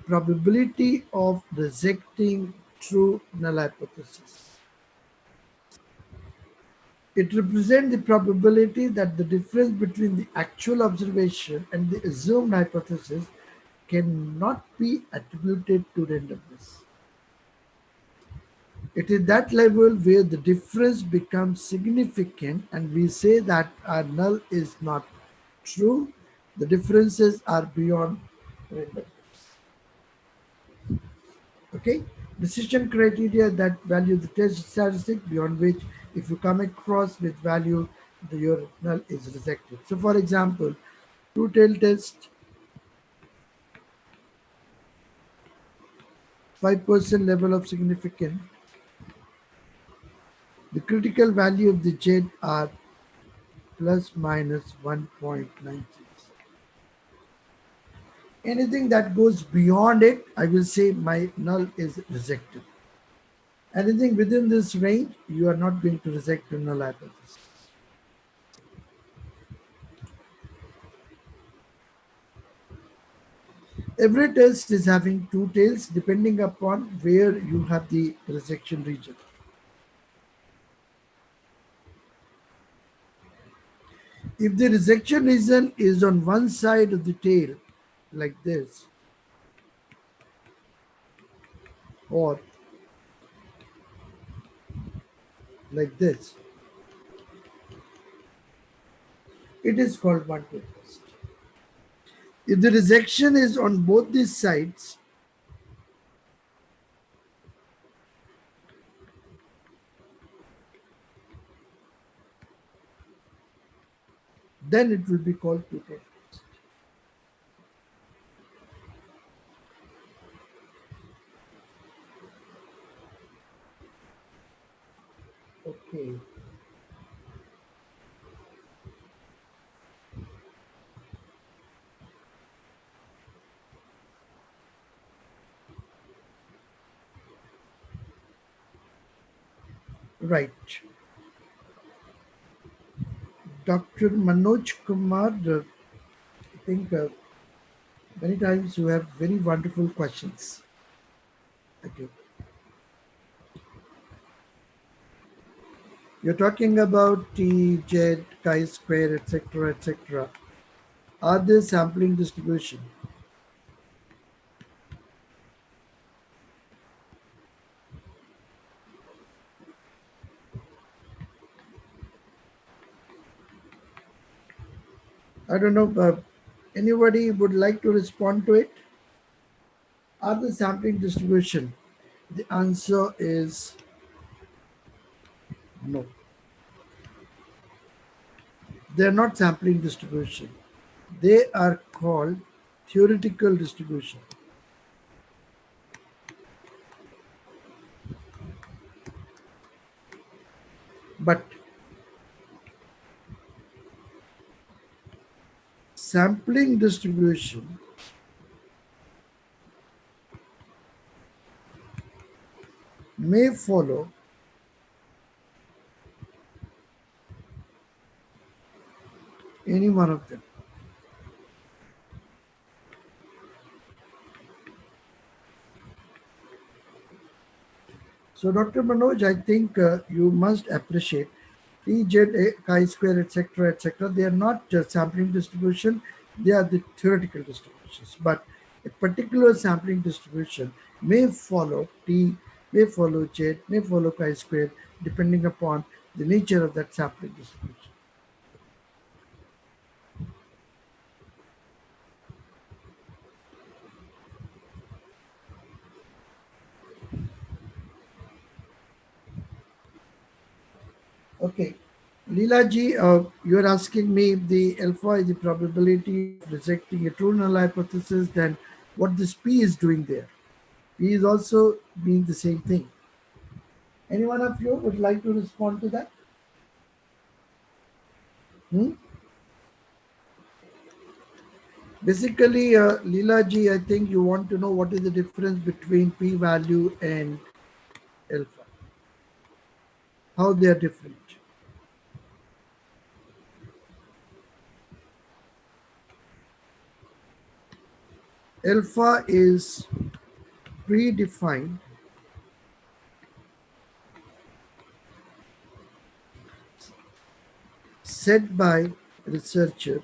probability of rejecting true null hypothesis. It represents the probability that the difference between the actual observation and the assumed hypothesis cannot be attributed to randomness. It is that level where the difference becomes significant and we say that our null is not true. The differences are beyond random. Okay? Decision criteria that value the test statistic beyond which if you come across with value, your null is rejected. So for example, two-tailed test, 5% level of significance. The critical value of the Z are plus minus 1.96. Anything that goes beyond it, I will say my null is rejected. Anything within this range, you are not going to reject the null hypothesis. Every test is having two tails depending upon where you have the rejection region. If the rejection region is on one side of the tail, like this, or like this, it is called one-tailed test. If the rejection is on both these sides, then it will be called two-tailed test. Okay. Right. Dr. Manoj Kumar, I think many times you have very wonderful questions. Thank you. You're talking about T, Z, chi-square, etc., etc. Are they sampling distribution? I don't know. Anybody would like to respond to it? Are they sampling distribution? The answer is no. They are not sampling distribution. They are called theoretical distribution. But sampling distribution may follow any one of them. So, Dr. Manoj, I think you must appreciate T, Z, chi-square, etc., etc. They are not just sampling distribution; they are the theoretical distributions. But a particular sampling distribution may follow T, may follow Z, may follow chi-square, depending upon the nature of that sampling distribution. Okay. Leela ji, you're asking me if the alpha is the probability of rejecting a true null hypothesis, then what this P is doing there? P is also being the same thing. Any one of you would like to respond to that? Hmm? Basically, Leela ji, I think you want to know what is the difference between p-value and alpha, how they are different. Alpha is predefined set by researcher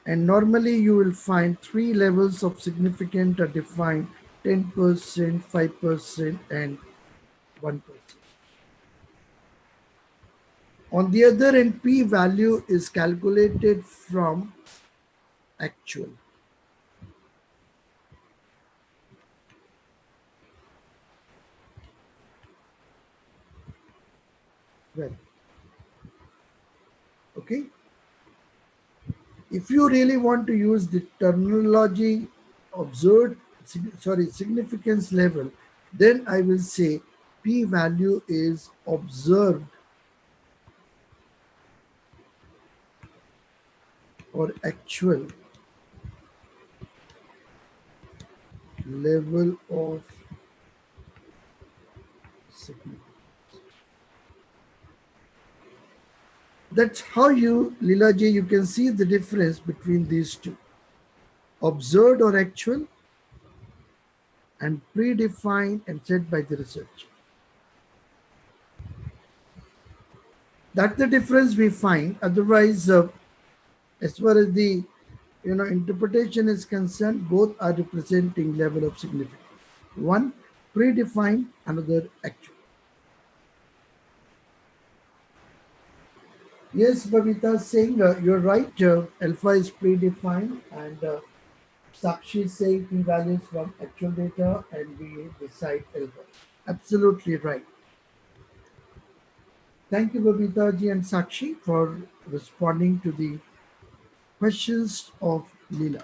and normally you will find three levels of significant are defined: 10%, 5%, and 1%. On the other end, p-value is calculated from actual. Well, okay. If you really want to use the terminology observed, significance level, then I will say p-value is observed or actual level of significance. That's how you, Leela ji, you can see the difference between these two. Observed or actual and predefined and set by the researcher. That's the difference we find. Otherwise, as far as the interpretation is concerned, both are representing level of significance. One predefined, another actual. Yes, Babita is saying you're right. Alpha is predefined, and Sakshi is saying p-values from actual data, and we decide alpha. Absolutely right. Thank you, Babita ji and Sakshi, for responding to the questions of Leela.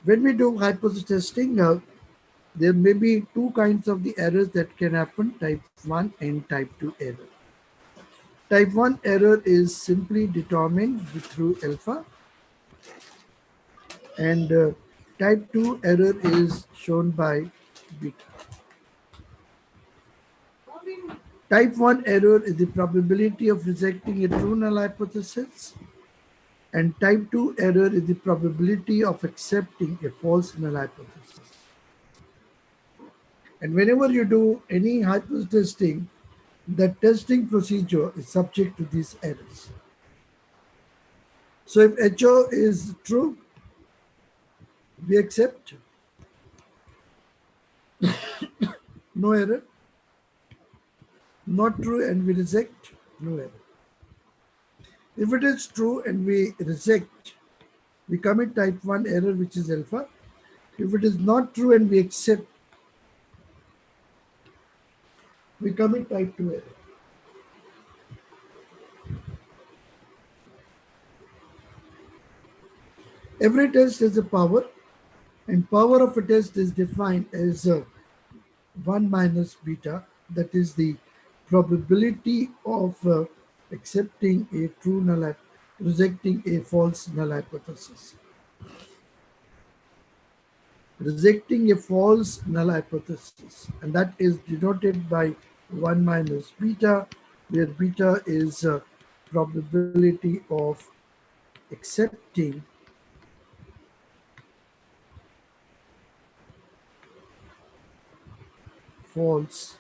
When we do hypothesis testing, there may be two kinds of the errors that can happen: type 1 and type 2 error. Type 1 error is simply determined through alpha, and type 2 error is shown by beta. Type 1 error is the probability of rejecting a true null hypothesis, and type 2 error is the probability of accepting a false null hypothesis. And whenever you do any hypothesis testing, the testing procedure is subject to these errors. So if HO is true, we accept, no error. Not true and we reject, no error. If it is true and we reject, we commit type 1 error, which is alpha. If it is not true and we accept, we commit type 2 error. Every test has a power, and power of a test is defined as 1 minus beta, that is the probability of accepting a true null, rejecting a false null hypothesis. Rejecting a false null hypothesis, and that is denoted by 1 minus beta, where beta is probability of accepting false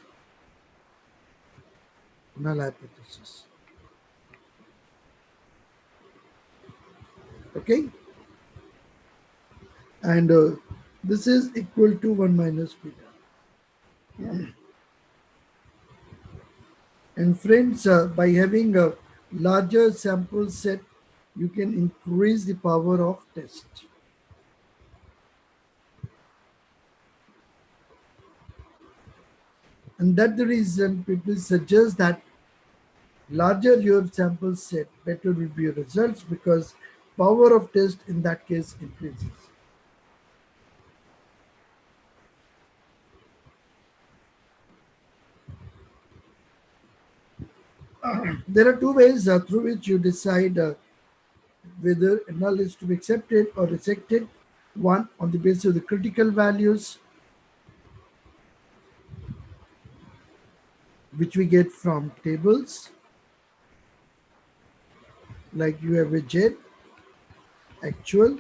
null hypothesis. Okay, and this is equal to 1 minus beta. And friends, by having a larger sample set, you can increase the power of test. And that's the reason people suggest that Larger your sample set, better will be your results because power of test in that case increases. There are two ways through which you decide whether a null is to be accepted or rejected. One, on the basis of the critical values, which we get from tables, like you have a Z, actual,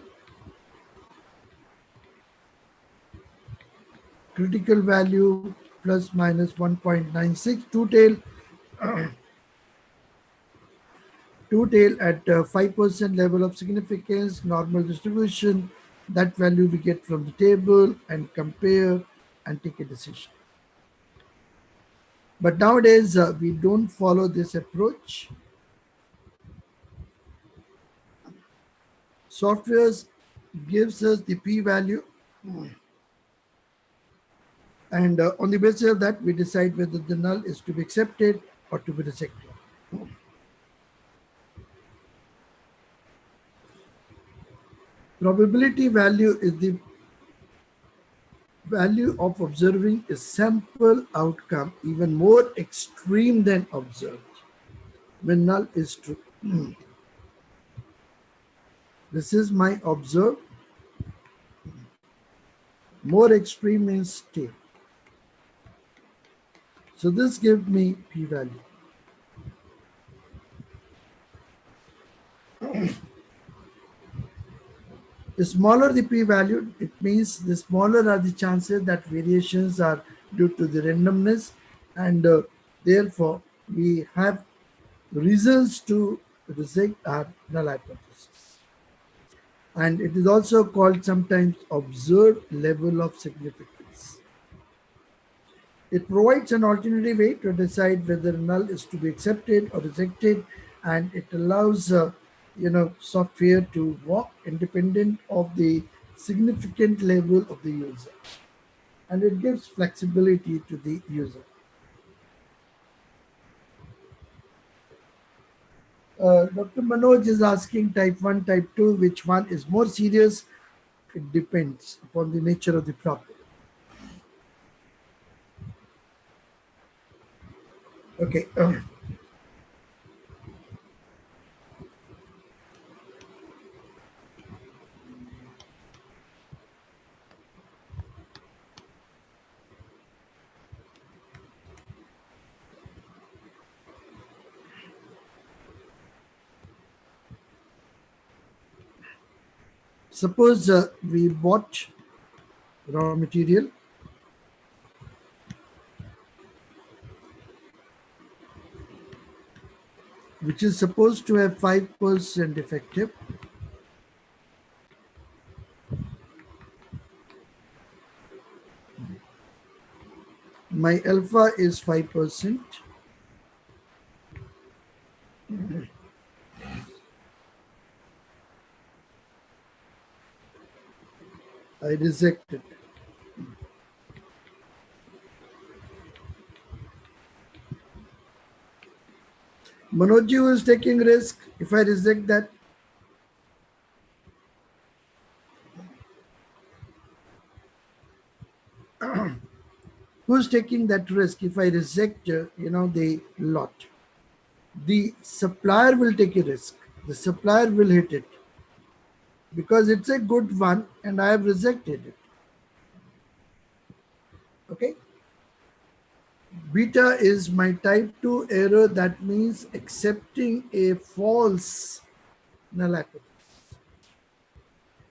critical value plus minus 1.96, two-tail at 5% level of significance, normal distribution. That value we get from the table and compare and take a decision. But nowadays, we don't follow this approach. Software gives us the p-value, and on the basis of that, we decide whether the null is to be accepted or to be rejected. Probability value is the value of observing a sample outcome even more extreme than observed when null is true. This is my observed. More extreme means state. So this gives me p-value. The smaller the p-value, it means the smaller are the chances that variations are due to the randomness, and therefore we have reasons to reject our null hypothesis. And it is also called sometimes observed level of significance. It provides an alternative way to decide whether null is to be accepted or rejected, and it allows software to work independent of the significant level of the user, and it gives flexibility to the user. Dr. Manoj is asking type 1, type 2, which one is more serious? It depends upon the nature of the problem. Okay. Suppose we bought raw material, which is supposed to have 5% effective. My alpha is 5%. I reject it. Manoj is taking risk. If I reject that, who's taking that risk? If I reject, the lot, the supplier will take a risk. The supplier will hit it because it's a good one and I have rejected it. Okay. Beta is my type 2 error. That means accepting a false null hypothesis.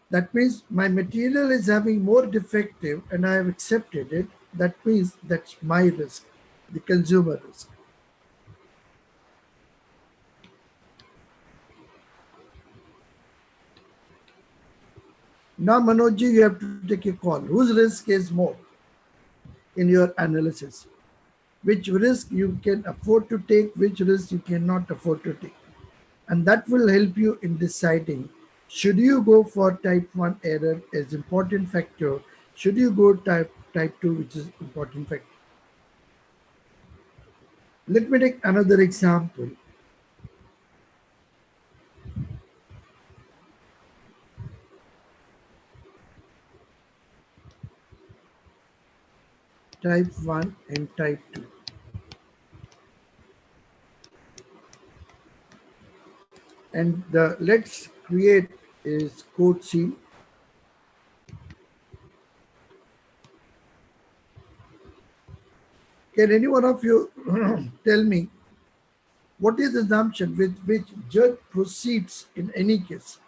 That means my material is having more defective and I have accepted it. That means that's my risk, the consumer risk. Now, Manoj, you have to take a call. Whose risk is more in your analysis? Which risk you can afford to take, which risk you cannot afford to take. And that will help you in deciding, should you go for type 1 error as important factor? Should you go type 2, which is important factor? Let me take another example. type 1 and type 2. And let's create is code scene. Can any one of you tell me what is the assumption with which judge proceeds in any case?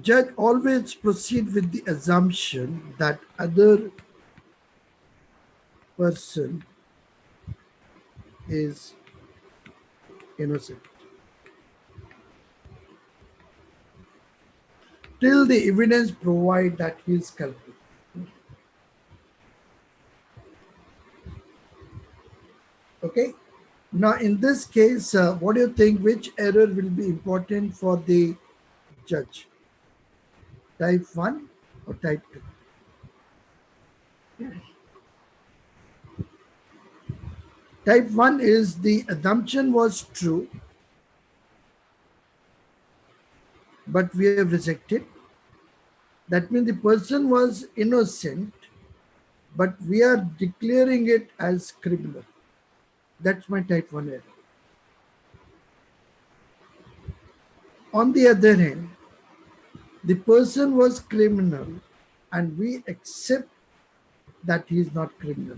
Judge always proceed with the assumption that other person is innocent till the evidence provide that he is culpable. Okay. Now, in this case, what do you think? Which error will be important for the judge? Type 1 or type 2? Type 1 is the assumption was true, but we have rejected. That means the person was innocent, but we are declaring it as criminal. That's my type 1 error. On the other hand, the person was criminal and we accept that he is not criminal,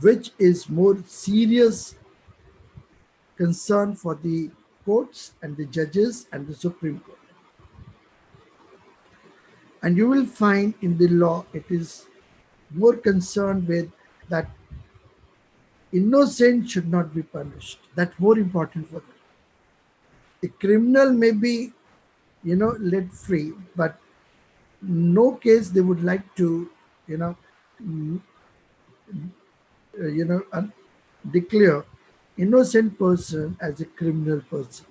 which is more serious concern for the courts and the judges and the Supreme Court. And you will find in the law it is more concerned with that innocent should not be punished. That's more important for them. The criminal may be, let free, but no case they would like to, declare innocent person as a criminal person.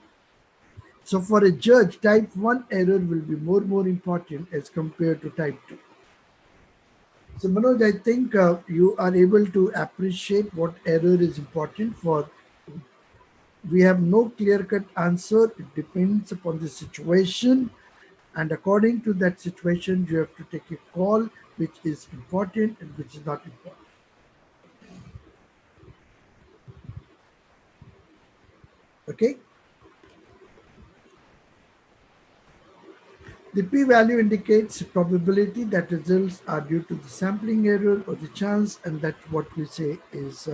So for a judge, type 1 error will be more important as compared to type 2. So Manoj, I think you are able to appreciate what error is important for. We have no clear-cut answer. It depends upon the situation. And according to that situation, you have to take a call which is important and which is not important. Okay? The p-value indicates probability that results are due to the sampling error or the chance, and that's what we say is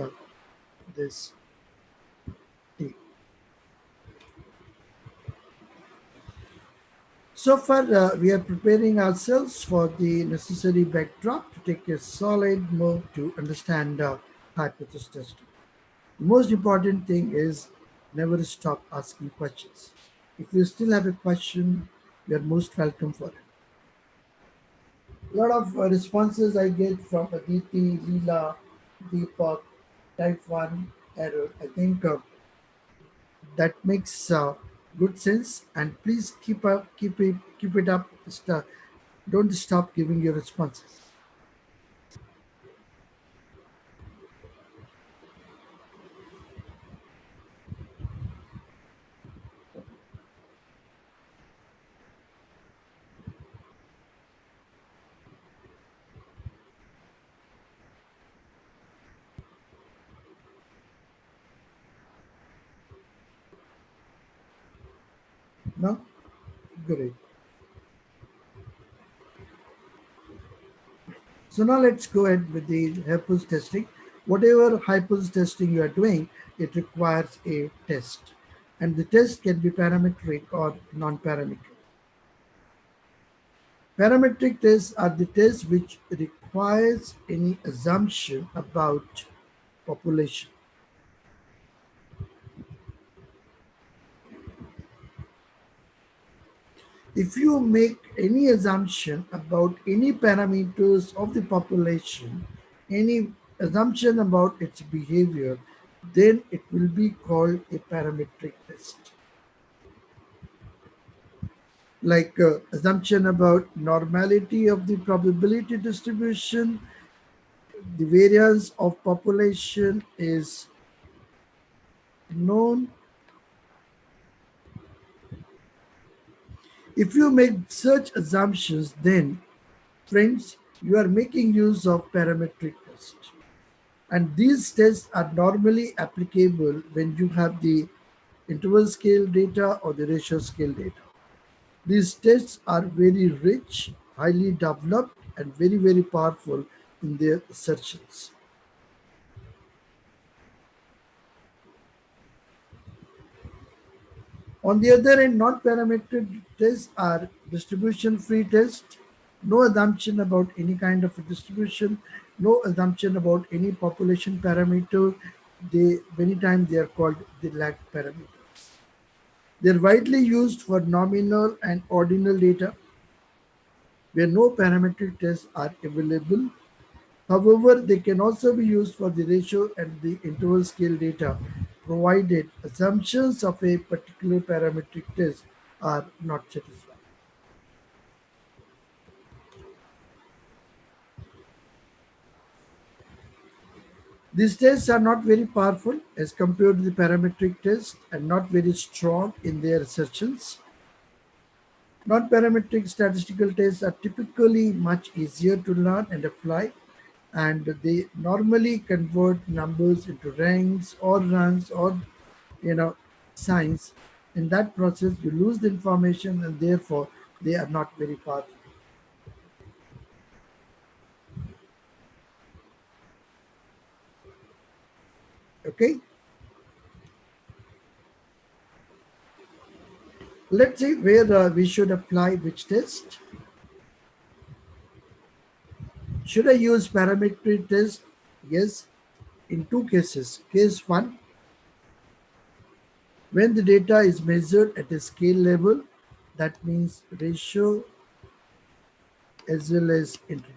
this t. So far, we are preparing ourselves for the necessary backdrop to take a solid move to understand hypothesis testing. The most important thing is never stop asking questions. If you still have a question, you are most welcome for it. A lot of responses I get from Aditi, Leela, Deepak, type 1 error. I think that makes good sense, and please keep it up. Don't stop giving your responses. No? Great. So now let's go ahead with the hypothesis testing. Whatever hypothesis testing you are doing, it requires a test. And the test can be parametric or non-parametric. Parametric tests are the tests which requires any assumption about population. If you make any assumption about any parameters of the population, any assumption about its behavior, then it will be called a parametric test. Like assumption about normality of the probability distribution, the variance of population is known, If you make such assumptions, then, friends, you are making use of parametric tests. And these tests are normally applicable when you have the interval scale data or the ratio scale data. These tests are very rich, highly developed, and very, very powerful in their assertions. On the other hand, non-parametric tests are distribution-free tests. No assumption about any kind of a distribution, no assumption about any population parameter. Many times they are called the lag parameters. They're widely used for nominal and ordinal data where no parametric tests are available. However, they can also be used for the ratio and the interval scale data, provided assumptions of a particular parametric test are not satisfied. These tests are not very powerful as compared to the parametric test and not very strong in their assertions. Non-parametric statistical tests are typically much easier to learn and apply, and they normally convert numbers into ranks or runs or signs. In that process you lose the information and therefore they are not very powerful. Okay, let's see where we should apply which test. Should I use parametric test? Yes, in two cases. Case 1, when the data is measured at a scale level, that means ratio as well as interval.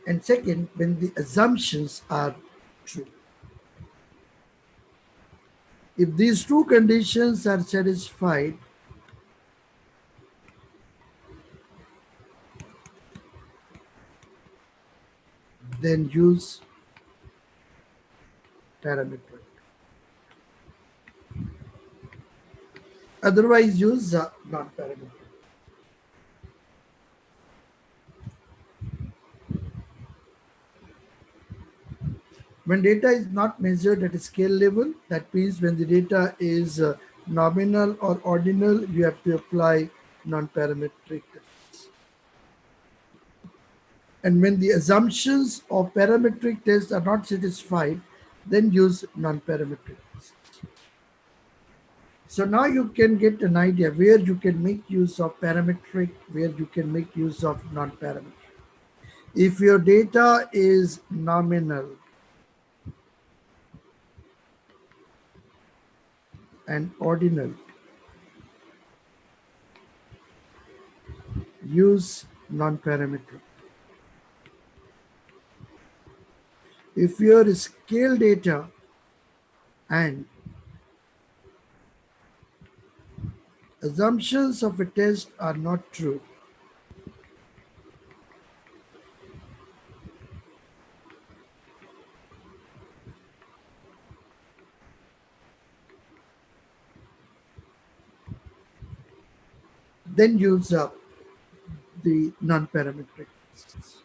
And second, when the assumptions are true. If these two conditions are satisfied, then use parametric. Otherwise, use non-parametric. When data is not measured at a scale level, that means when the data is nominal or ordinal, you have to apply non-parametric tests. And when the assumptions of parametric tests are not satisfied, then use non-parametric tests. So now you can get an idea where you can make use of parametric, where you can make use of non-parametric. If your data is nominal and ordinal, use non-parametric. If your scale data and assumptions of a test are not true, then use up the non-parametric tests.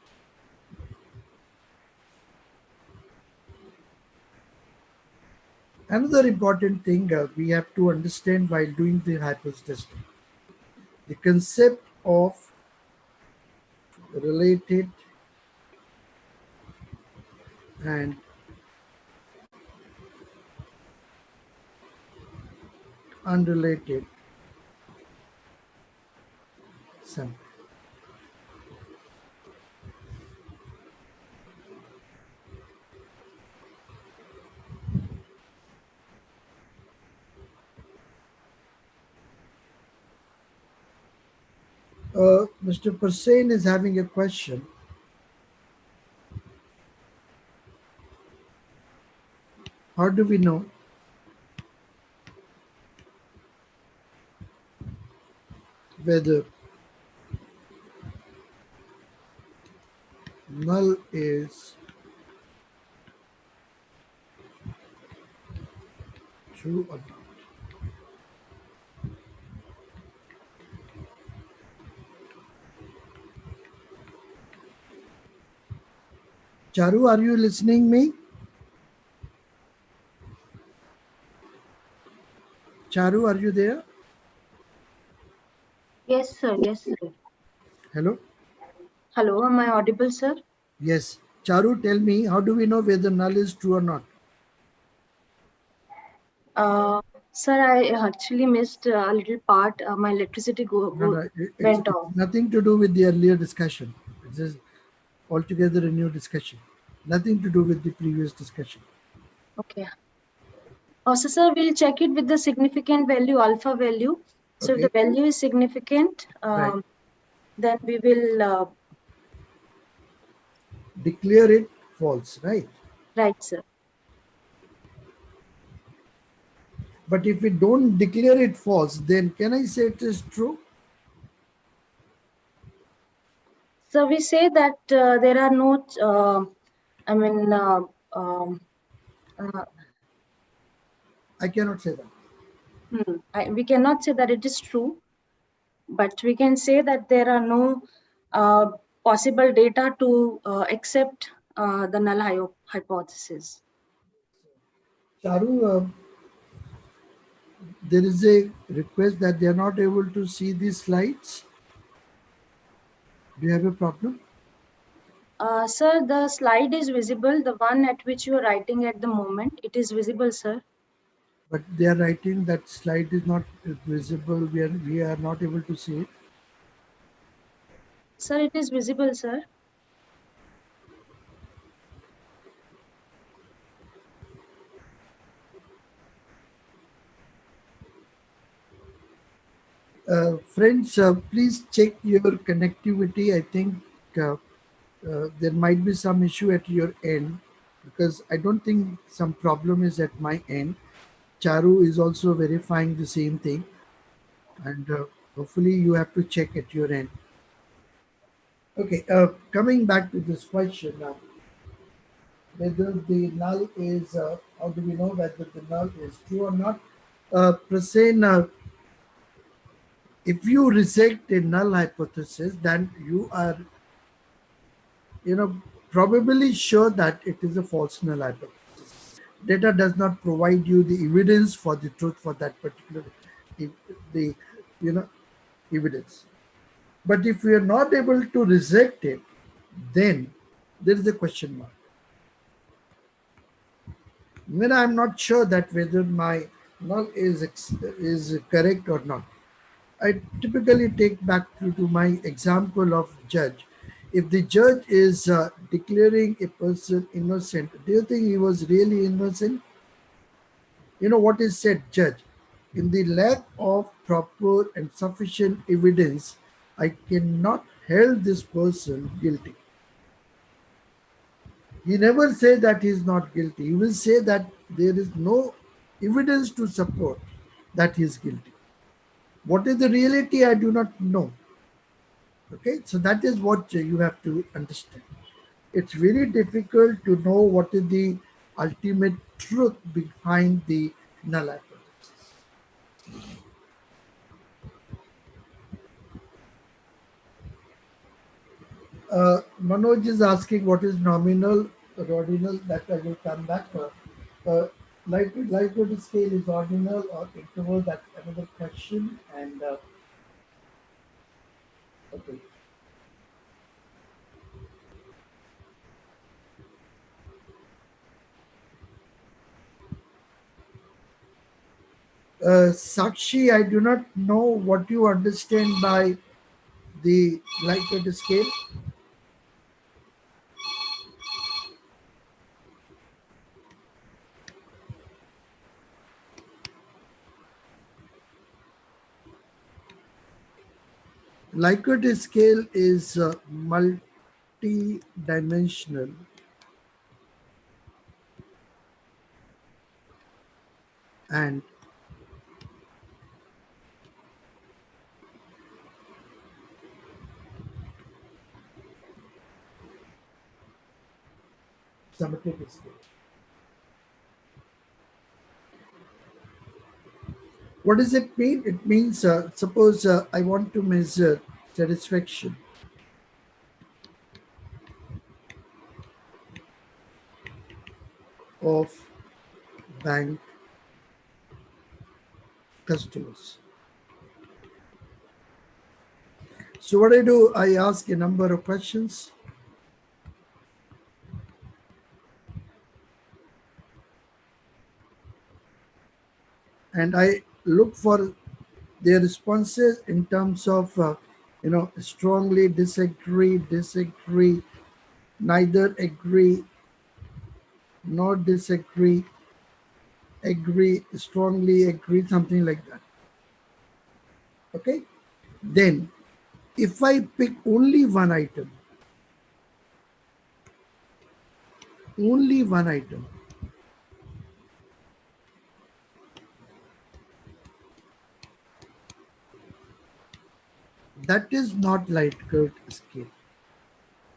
Another important thing we have to understand while doing the hypothesis testing, the concept of related and unrelated sample. Mr. Persain is having a question. How do we know whether null is true or not? Charu, are you listening me? Charu, are you there? Yes, sir. Yes, sir. Hello? Hello, am I audible, sir? Yes. Charu, tell me, how do we know whether null is true or not? Sir, I actually missed a little part. My electricity No, no, it's went off. nothing to do with the earlier discussion. It's just altogether a new discussion. Nothing to do with the previous discussion. Okay. So, sir, we'll check it with the significant value, alpha value. So, if the Okay. value is significant, Right. then we will, Declare it false, right? right, sir. But if we don't declare it false, then can I say it is true? So, we say that there are no, I mean, uh, I cannot say that. we cannot say that it is true, but we can say that there are no possible data to accept the null hypothesis. Charu, there is a request that they are not able to see these slides. Do you have a problem? Sir, the slide is visible, the one at which you are writing at the moment. It is visible, sir. But they are writing that slide is not visible. We are not able to see it. Sir, it is visible, sir. Friends, please check your connectivity. I think there might be some issue at your end, because I don't think some problem is at my end. Charu is also verifying the same thing, and hopefully you have to check at your end. Okay, coming back to this question now, whether the null is, how do we know whether the null is true or not? Prasen, if you reject a null hypothesis, then you are, probably sure that it is a false null hypothesis. Data does not provide you the evidence for the truth for that particular the evidence. But if we are not able to reject it, then there is a question mark. When I'm not sure that whether my null is correct or not, I typically take back to my example of judge. If the judge is declaring a person innocent, do you think he was really innocent? You know what is said, judge? In the lack of proper and sufficient evidence, I cannot hold this person guilty. He never say that he is not guilty. He will say that there is no evidence to support that he is guilty. What is the reality? I do not know. Okay, so that is what you have to understand. It's very difficult to know what is the ultimate truth behind the null hypothesis. Manoj is asking what is nominal or ordinal. That I will come back to. Likelihood scale is ordinal or interval. That's another question. And okay. Sakshi, I do not know what you understand by the Likert scale. Likert scale is multi-dimensional and symmetric scale. What does it mean? It means, suppose I want to measure satisfaction. of bank customers. So what I do, I ask a number of questions. And I look for their responses in terms of, strongly disagree, disagree, neither agree, nor disagree, agree, strongly agree, something like that. Okay? Then, if I pick only one item, that is not Likert scale.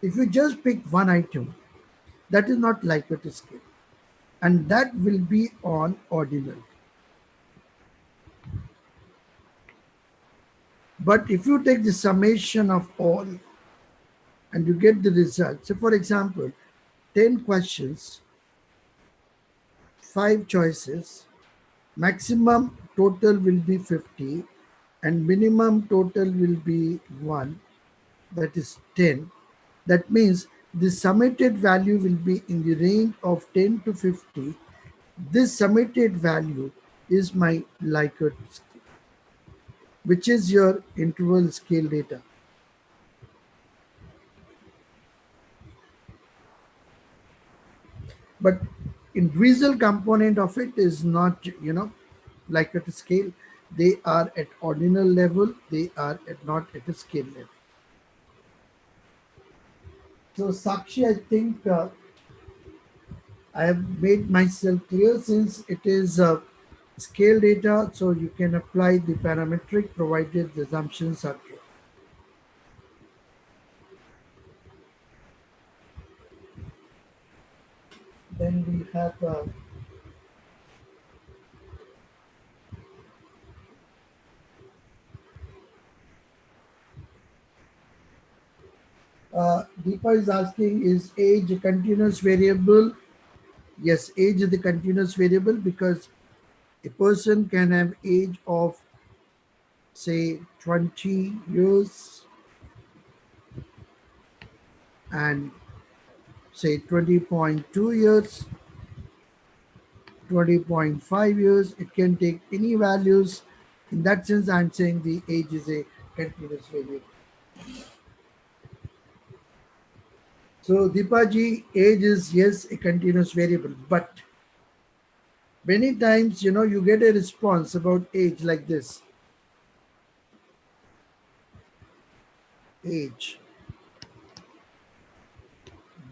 If you just pick one item, that is not Likert scale. And that will be on ordinal. But if you take the summation of all and you get the result, so for example, 10 questions, 5 choices, maximum total will be 50 and minimum total will be 1, that is 10. That means the summated value will be in the range of 10 to 50. This summated value is my Likert scale, which is your interval scale data. But individual component of it is not, Likert scale. They are at ordinal level. They are not at a scale level. So Sakshi, I think I have made myself clear since it is scale data, so you can apply the parametric provided the assumptions are true. Then we have Deepa is asking, is age a continuous variable? Yes, age is the continuous variable because a person can have age of say 20 years and say 20.2 years, 20.5 years. It can take any values. In that sense, I'm saying the age is a continuous variable. So Deepaji, age is yes a continuous variable, but many times you get a response about age like this. Age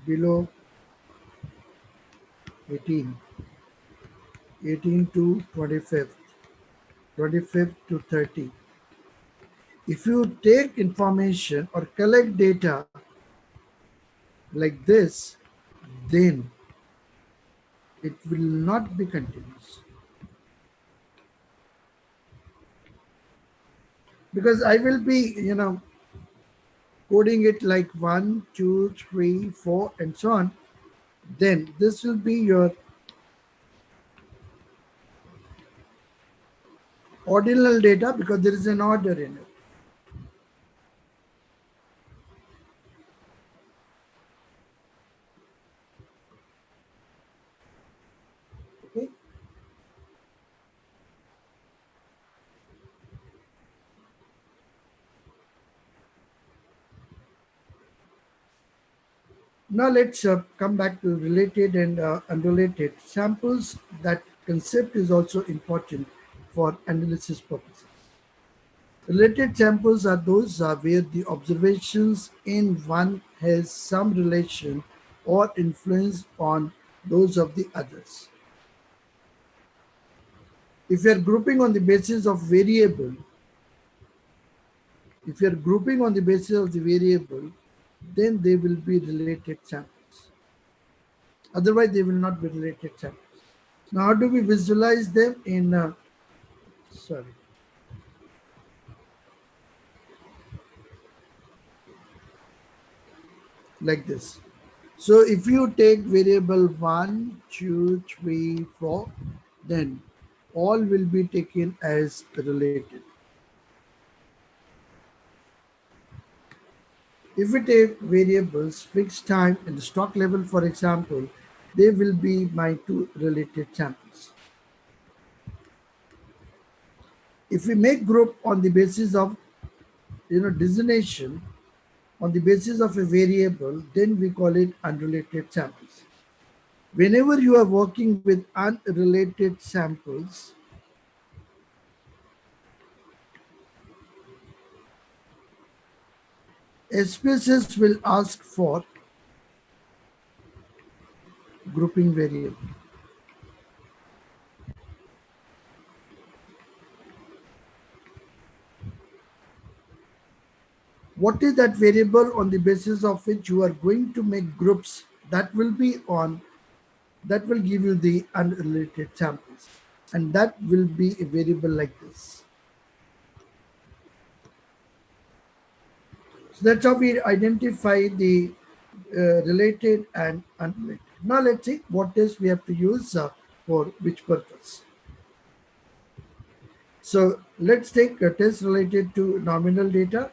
below 18, 18 to 25th, 25th to 30. If you take information or collect data like this, then it will not be continuous. Because I will be, coding it like 1, 2, 3, 4, and so on. Then this will be your ordinal data because there is an order in it. Okay. Now let's come back to related and unrelated samples. That concept is also important for analysis purposes. Related samples are those where the observations in one has some relation or influence on those of the others. If you are grouping on the basis of variable, then they will be related samples. Otherwise, they will not be related samples. Now, how do we visualize them in, like this. So if you take variable 1, 2, 3, 4, then all will be taken as related. If we take variables fixed time and stock level, for example, they will be my two related samples. If we make group on the basis of designation on the basis of a variable, then we call it unrelated samples. Whenever you are working with unrelated samples, SPSS will ask for grouping variable. What is that variable on the basis of which you are going to make groups? That will give you the unrelated samples, and that will be a variable like this. So that's how we identify the related and unrelated. Now let's see what test we have to use for which purpose. So let's take a test related to nominal data.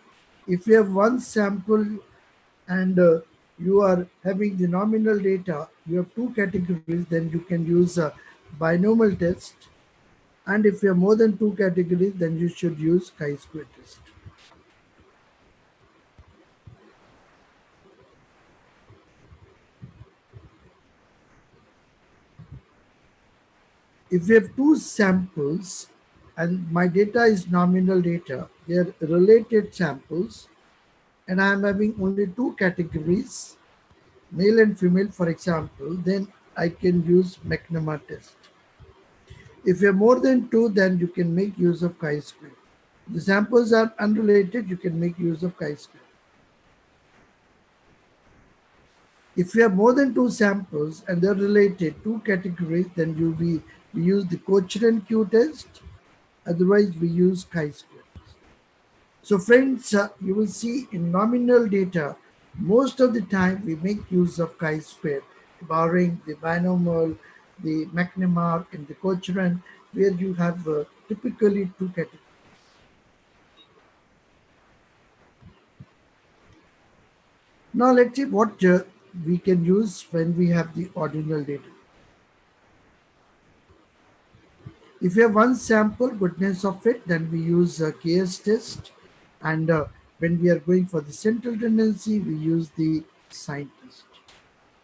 If you have one sample and you are having the nominal data, you have two categories, then you can use a binomial test. And if you have more than two categories, then you should use chi-square test. If we have two samples and my data is nominal data, they are related samples, and I am having only two categories, male and female, for example, then I can use McNamara test. If you have more than two, then you can make use of chi-square. The samples are unrelated, you can make use of chi-square. If you have more than two samples and they're related, two categories, then we use the Cochrane Q test. Otherwise, we use chi-square. So friends, you will see in nominal data, most of the time we make use of chi-square, barring the binomial, the McNamara, and the Cochrane, where you have typically two categories. Now let's see what we can use when we have the ordinal data. If you have one sample, goodness of it, then we use a KS test. And when we are going for the central tendency, we use the sign test.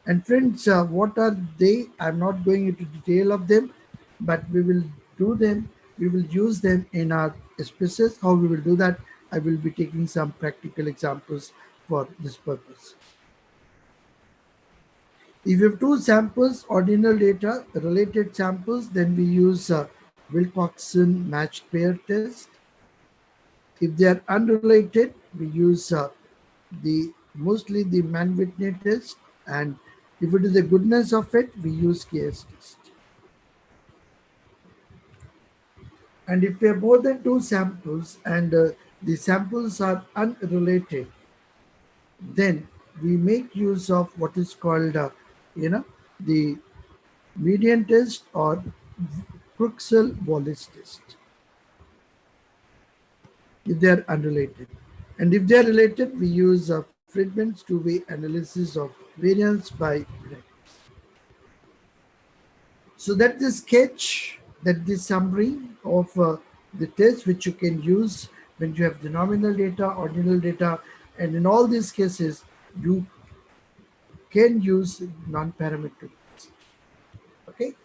And friends, what are they? I'm not going into detail of them, but we will do them. We will use them in our species. How we will do that? I will be taking some practical examples for this purpose. If you have two samples, ordinal data, related samples, then we use Wilcoxon matched pair test. If they are unrelated, we use mostly the Mann-Whitney test, and if it is the goodness of it, we use KS test. And if we have more than two samples and the samples are unrelated, then we make use of what is called, the median test or Cruxel-Wallis test, if they are unrelated. And if they are related, we use Friedman's two-way analysis of variance by Brett. So that's the sketch, that's the summary of the test which you can use when you have the nominal data, ordinal data, and in all these cases, you can use non-parametric test. Okay.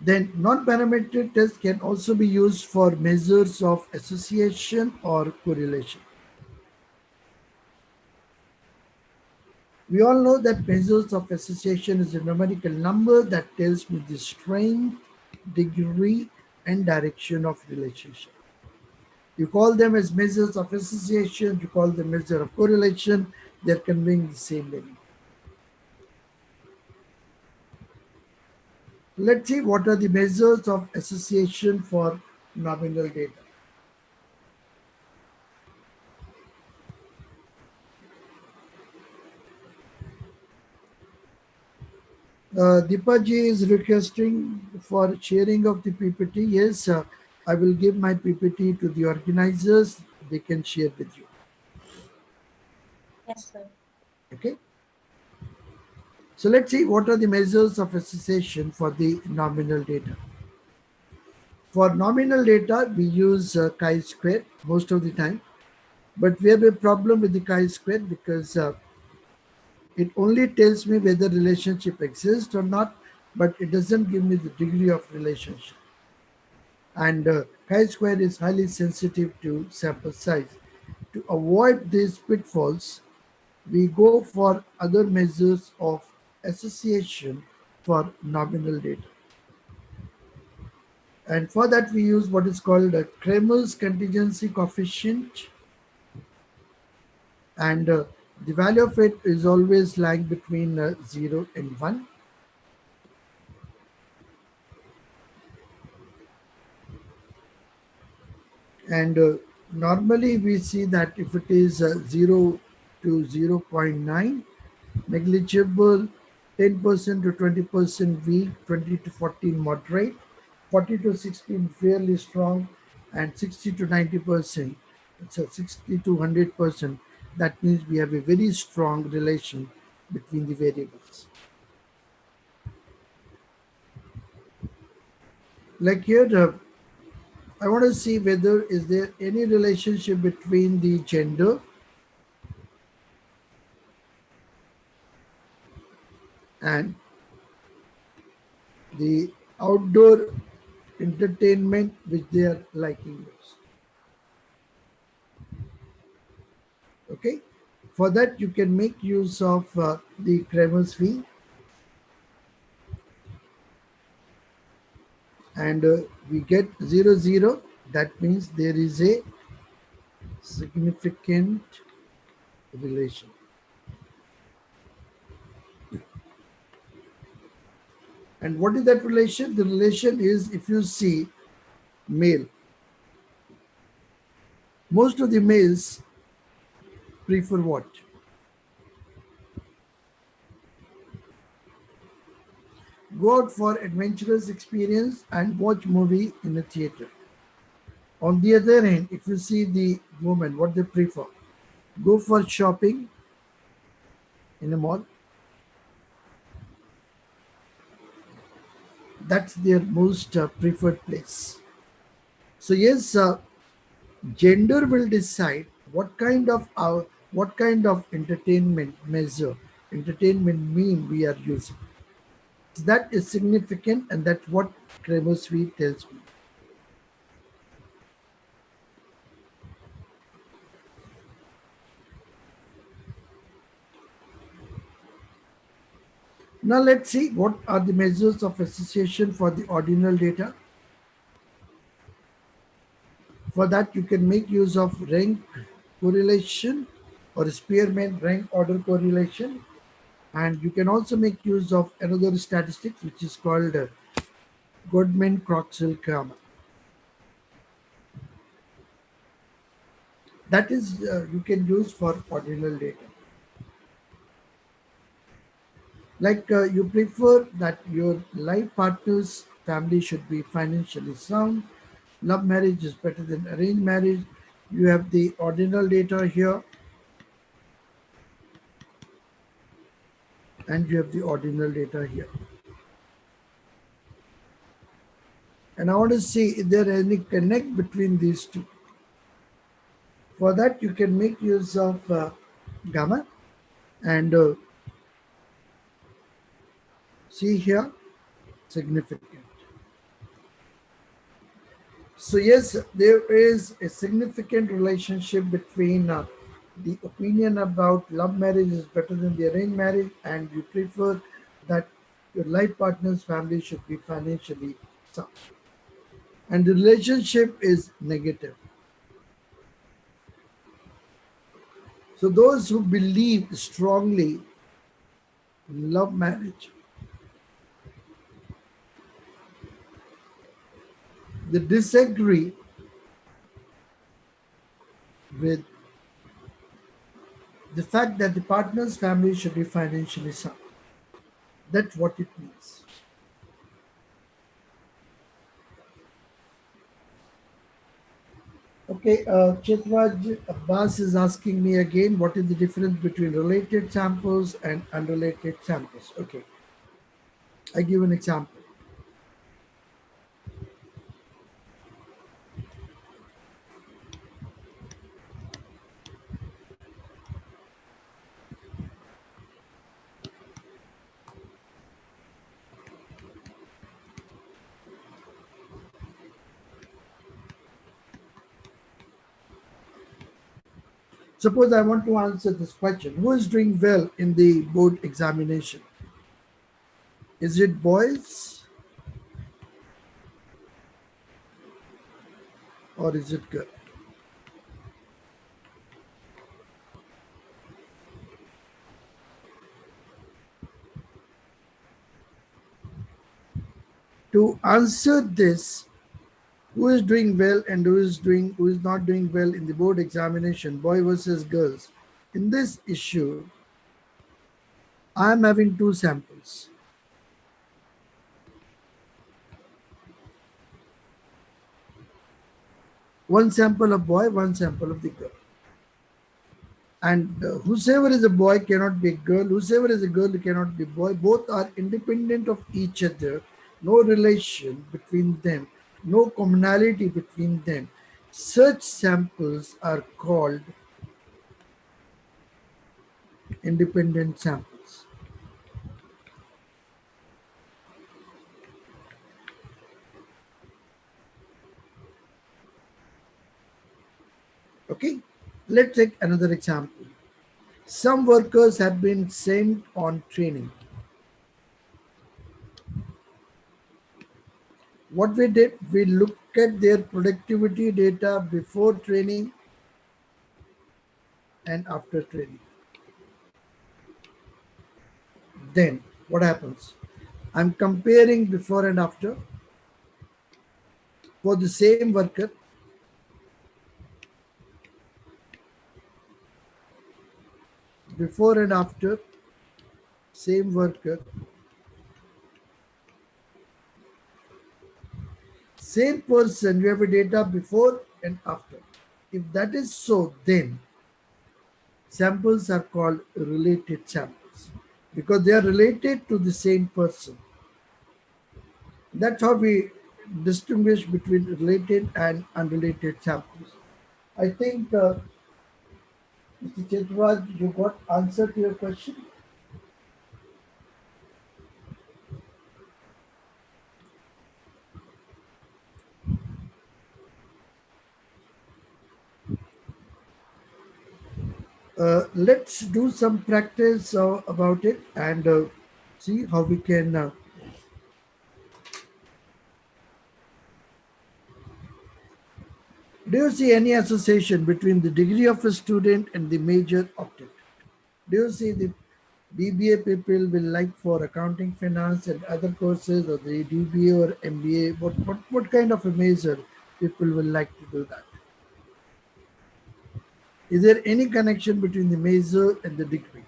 Then non-parametric test can also be used for measures of association or correlation. We all know that measures of association is a numerical number that tells me the strength, degree, and direction of relationship. You call them as measures of association, you call them measure of correlation, they're conveying the same meaning. Let's see what are the measures of association for nominal data. Deepaji is requesting for sharing of the PPT. Yes, I will give my PPT to the organizers. They can share with you. Yes, sir. Okay. So let's see what are the measures of association for the nominal data. For nominal data, we use chi-square most of the time, but we have a problem with the chi-square because it only tells me whether relationship exists or not, but it doesn't give me the degree of relationship. And chi-square is highly sensitive to sample size. To avoid these pitfalls, we go for other measures of association for nominal data. And for that, we use what is called a Kramers contingency coefficient. And the value of it is always lying between 0 and 1. And normally we see that if it is 0 to 0.9, negligible, 10% to 20% weak, 20 to 14 moderate, 40 to 16 fairly strong, and 60 to 90%, so 60 to 100%. That means we have a very strong relation between the variables. Like here, I want to see whether is there any relationship between the gender and the outdoor entertainment which they are liking most. Okay, for that you can make use of the Kramers fee, and we get 0 0. That means there is a significant relation. And what is that relation? The relation is, if you see male, most of the males prefer what? Go out for adventurous experience and watch movie in a theater. On the other hand, if you see the women, what they prefer, go for shopping in a mall. That's their most preferred place. So yes, gender will decide what kind of entertainment measure, entertainment mean we are using. So that is significant, and that's what Kramers fee tells me. Now let's see what are the measures of association for the ordinal data. For that, you can make use of rank correlation or Spearman rank order correlation, and you can also make use of another statistics which is called Goodman-Kroxel-Kramer. That is you can use for ordinal data. Like you prefer that your life partner's family should be financially sound. Love marriage is better than arranged marriage. You have the ordinal data here, and you have the ordinal data here. And I want to see if there is any connect between these two. For that, you can make use of gamma, and see here, significant. So yes, there is a significant relationship between the opinion about love marriage is better than the arranged marriage, and you prefer that your life partner's family should be financially sound. And the relationship is negative. So those who believe strongly in love marriage They disagree with the fact that the partner's family should be financially sound. That's what it means. Okay, Chetraj Abbas is asking me again, what is the difference between related samples and unrelated samples? Okay, I give an example. Suppose I want to answer this question. Who is doing well in the board examination? Is it boys or is it girl? To answer this, who is doing well and who is not doing well in the board examination, boy versus girls. In this issue, I am having two samples. One sample of boy, one sample of the girl. And whosoever is a boy cannot be a girl, whosoever is a girl cannot be a boy. Both are independent of each other, no relation between them, no commonality between them. Such samples are called independent samples. Okay, let's take another example. Some workers have been sent on training. What we did, we looked at their productivity data before training and after training. Then what happens? I'm comparing before and after for the same worker. Before and after, same worker. Same person, you have a data before and after. If that is so, then samples are called related samples because they are related to the same person. That's how we distinguish between related and unrelated samples. I think, Mr. Chetraj, you got answer to your question? Let's do some practice about it and see how we can. Do you see any association between the degree of a student and the major opted? Do you see the BBA people will like for accounting, finance, and other courses, or the DBA or MBA? What kind of a major people will like to do that? Is there any connection between the major and the degree?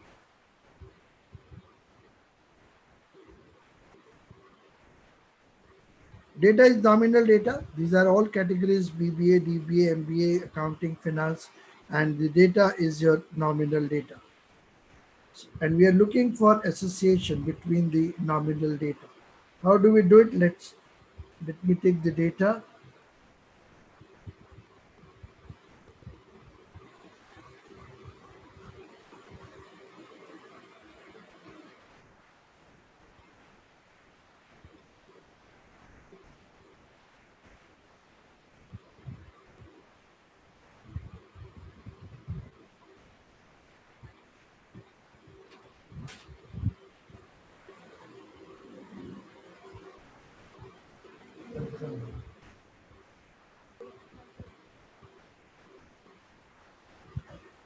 Data is nominal data. These are all categories: BBA, DBA, MBA, accounting, finance, and the data is your nominal data. And we are looking for association between the nominal data. How do we do it? Let me take the data.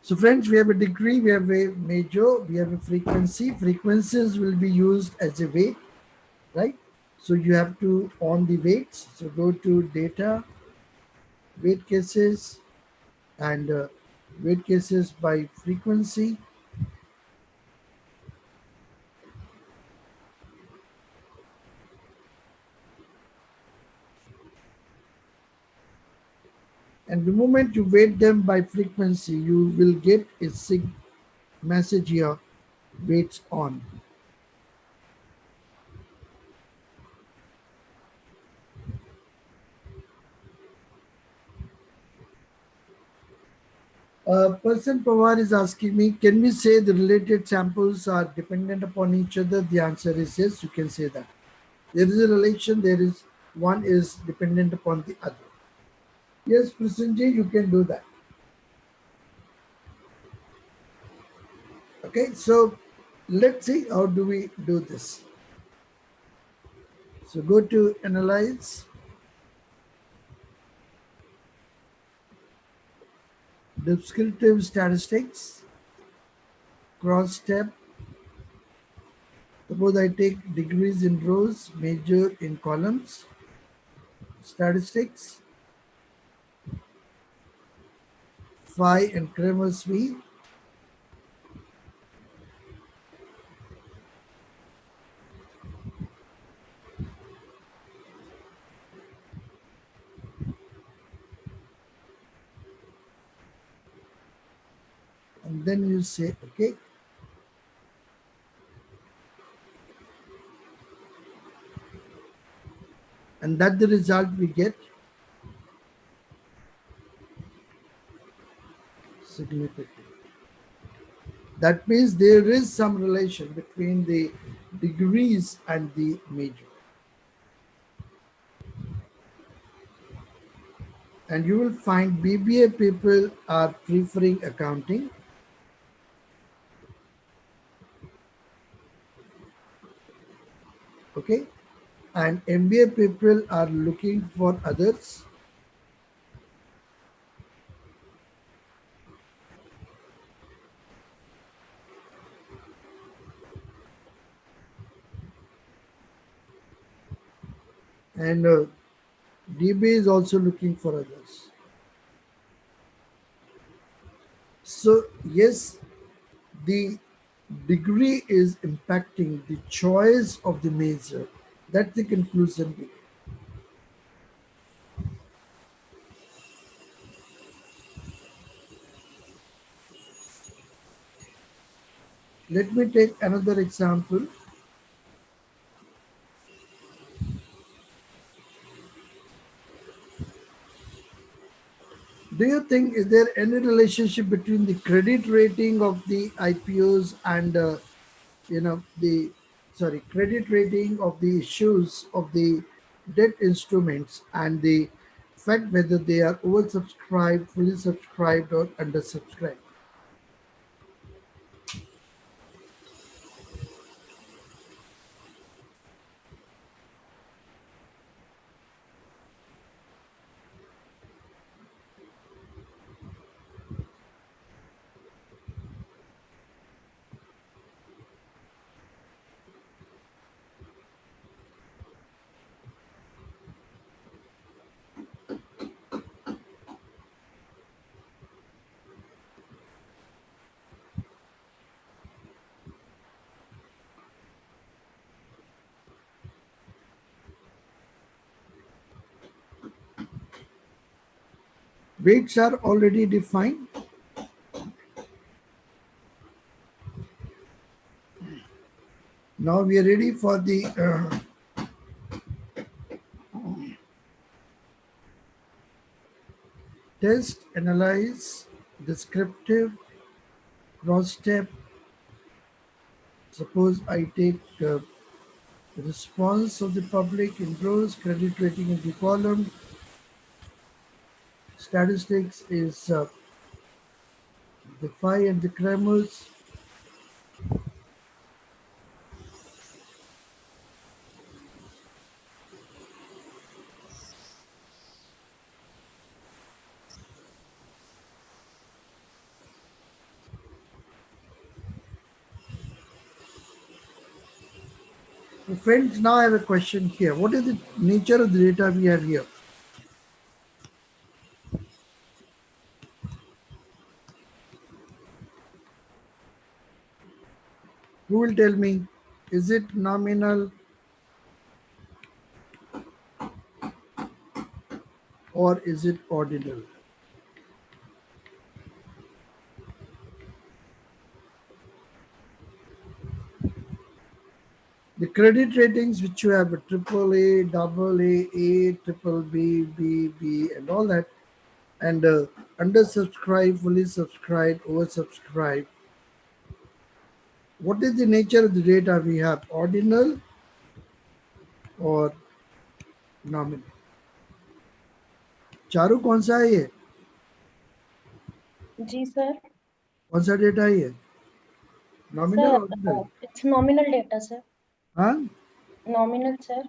So friends, we have a degree, we have a major, we have a frequency. Frequencies will be used as a weight, right? So you have to on the weights. So go to data, weight cases, and weight cases by frequency. And the moment you weight them by frequency, you will get a sig message here, weights on. Person Pawar is asking me, can we say the related samples are dependent upon each other? The answer is yes, you can say that. There is a relation, there is one is dependent upon the other. Yes, Prasenji, you can do that. Okay, so let's see how do we do this. So go to analyze, descriptive statistics, cross step. Suppose I take degrees in rows, major in columns, statistics, phi and Kramers V. And then you say, okay. And that's the result we get. Significant. That means there is some relation between the degrees and the major. And you will find BBA people are preferring accounting. Okay. And MBA people are looking for others. And DBA is also looking for others. So yes, the degree is impacting the choice of the major. That's the conclusion we get. Let me take another example. Do you think is there any relationship between the credit rating of the IPOs and the credit rating of the issues of the debt instruments and the fact whether they are oversubscribed, fully subscribed, or undersubscribed? Weights are already defined. Now we are ready for the test, analyze, descriptive, cross step. Suppose I take response of the public in rows, credit rating in the column, statistics is the phi and the Kramers. Friends, now I have a question here. What is the nature of the data we have here? Who will tell me? Is it nominal or is it ordinal? The credit ratings which you have, a triple A, double A, triple B, B, and all that, and undersubscribed, fully subscribed, oversubscribed. What is the nature of the data we have? Ordinal or nominal? Charu कौन सा है ये? जी sir. कौन सा data है ये? Nominal or ordinal? It's nominal data, sir. Huh? Nominal, sir.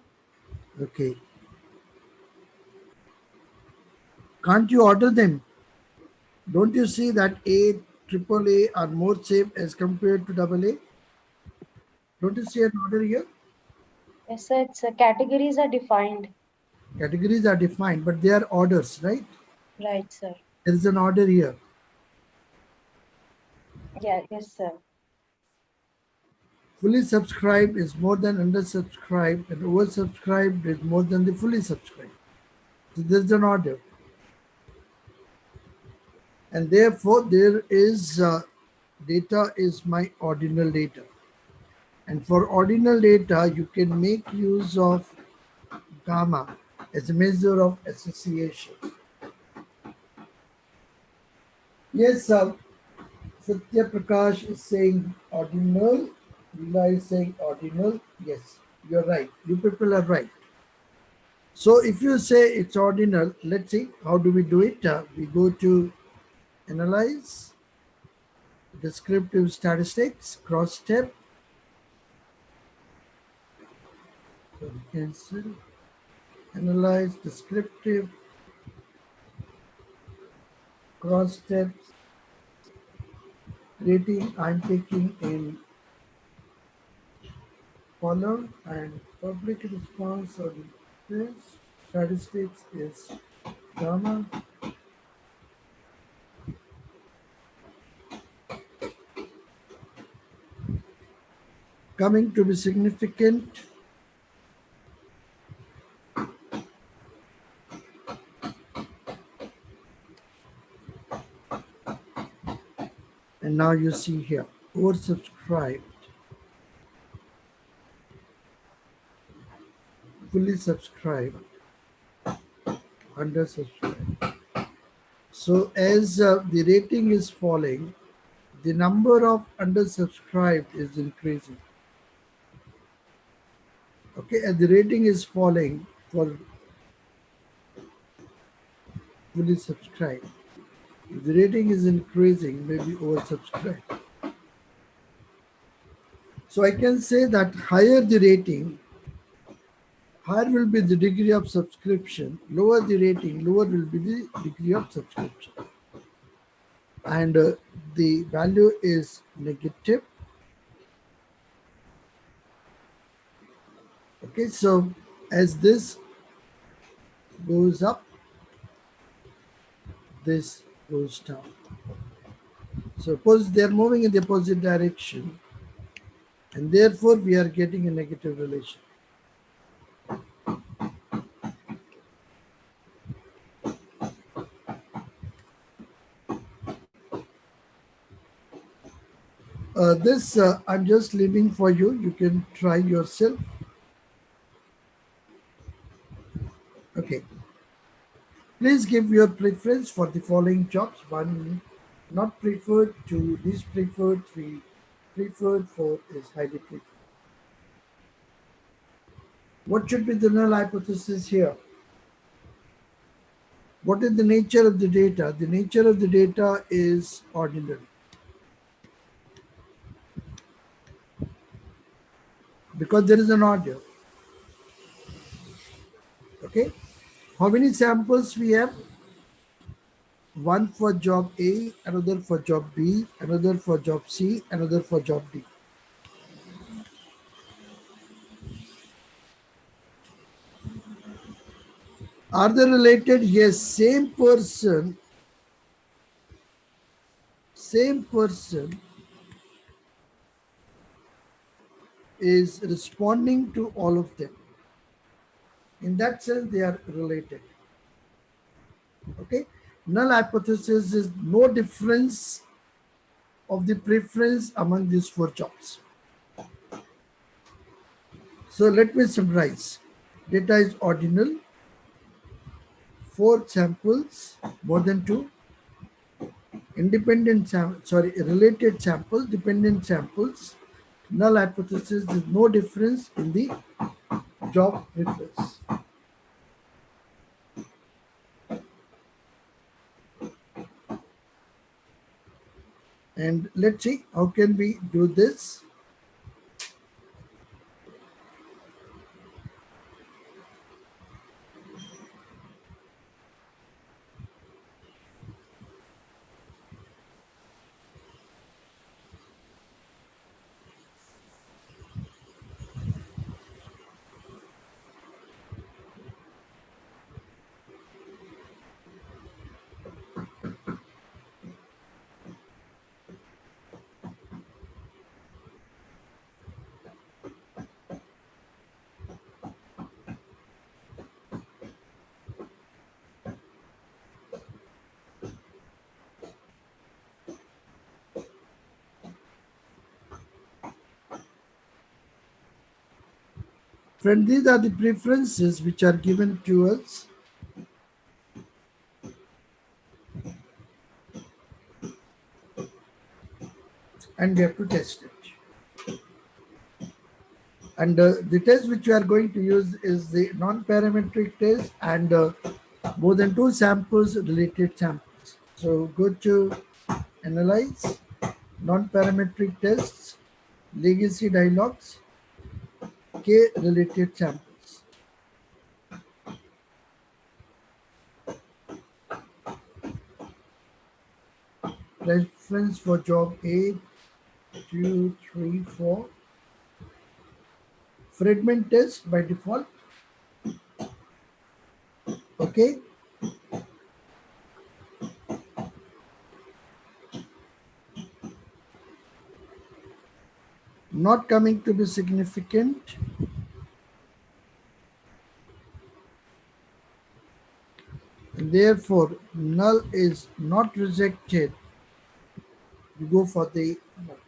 Okay. Can't you order them? Don't you see that A, triple A are more safe as compared to double A? Don't you see an order here? Yes, sir. It's categories are defined. Categories are defined, but they are orders, right? Right, sir. There is an order here. Yeah, yes, sir. Fully subscribed is more than undersubscribed, and oversubscribed is more than the fully subscribed. So there's an order. And therefore, there is data is my ordinal data. And for ordinal data, you can make use of gamma as a measure of association. Yes, Satya Prakash is saying ordinal. Leela is saying ordinal. Yes, you're right. You people are right. So if you say it's ordinal, let's see, how do we do it? We go to analyze, descriptive statistics, cross step. Cancel. Analyze, descriptive, cross steps, rating I'm taking in column and public response of this statistics is gamma. Coming to be significant, and now you see here, oversubscribed, fully subscribed, undersubscribed. So as the rating is falling, the number of undersubscribed is increasing. Okay, and the rating is falling for fully subscribed. If the rating is increasing, maybe oversubscribed. So I can say that higher the rating, higher will be the degree of subscription, lower the rating, lower will be the degree of subscription. And the value is negative. Okay, so as this goes up, this goes down. Suppose they are moving in the opposite direction, and therefore we are getting a negative relation. This I'm just leaving for you. You can try yourself. Okay. Please give your preference for the following jobs. 1 not preferred, 2 least preferred, 3 preferred, 4 is highly preferred. What should be the null hypothesis here? What is the nature of the data? The nature of the data is ordinal. Because there is an order. Okay. How many samples we have? One for job A, another for job B, another for job C, another for job D. Are they related? Yes, same person is responding to all of them. In that sense, they are related. Okay. Null hypothesis is no difference of the preference among these four jobs. So let me summarize. Data is ordinal, four samples, more than two, related samples, dependent samples. Null hypothesis is no difference in the job preference. And let's see how can we do this. Friend, these are the preferences which are given to us. And we have to test it. And the test which we are going to use is the non-parametric test and more than two samples, related samples. So go to analyze, non-parametric tests, legacy dialogues, K related samples. Reference for job 8, 2, 3, 4. Fragment test by default. Okay. Not coming to be significant. Therefore, null is not rejected. You go for the null.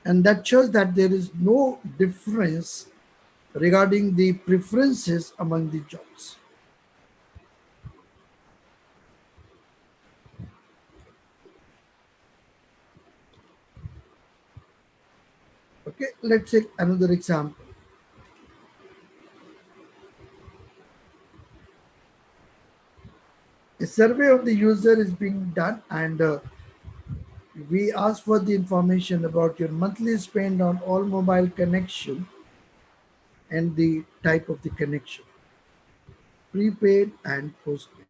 And that shows that there is no difference regarding the preferences among the jobs. Okay, let's take another example. A survey of the user is being done and we ask for the information about your monthly spend on all mobile connection and the type of the connection, prepaid and postpaid.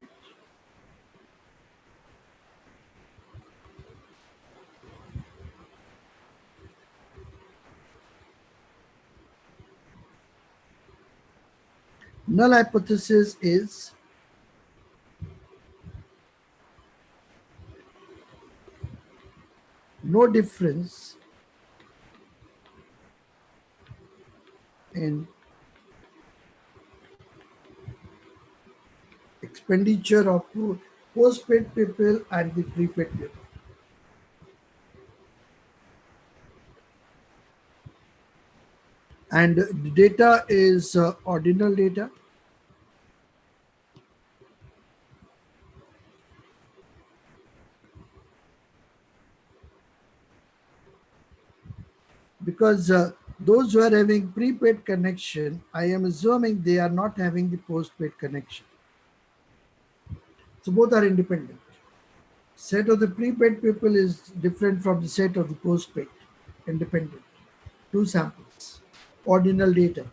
Null hypothesis is no difference in expenditure of postpaid people and the prepaid people. And the data is ordinal data. Because those who are having prepaid connection, I am assuming they are not having the postpaid connection. So both are independent. Set of the prepaid people is different from the set of the postpaid, independent. Two samples, ordinal data,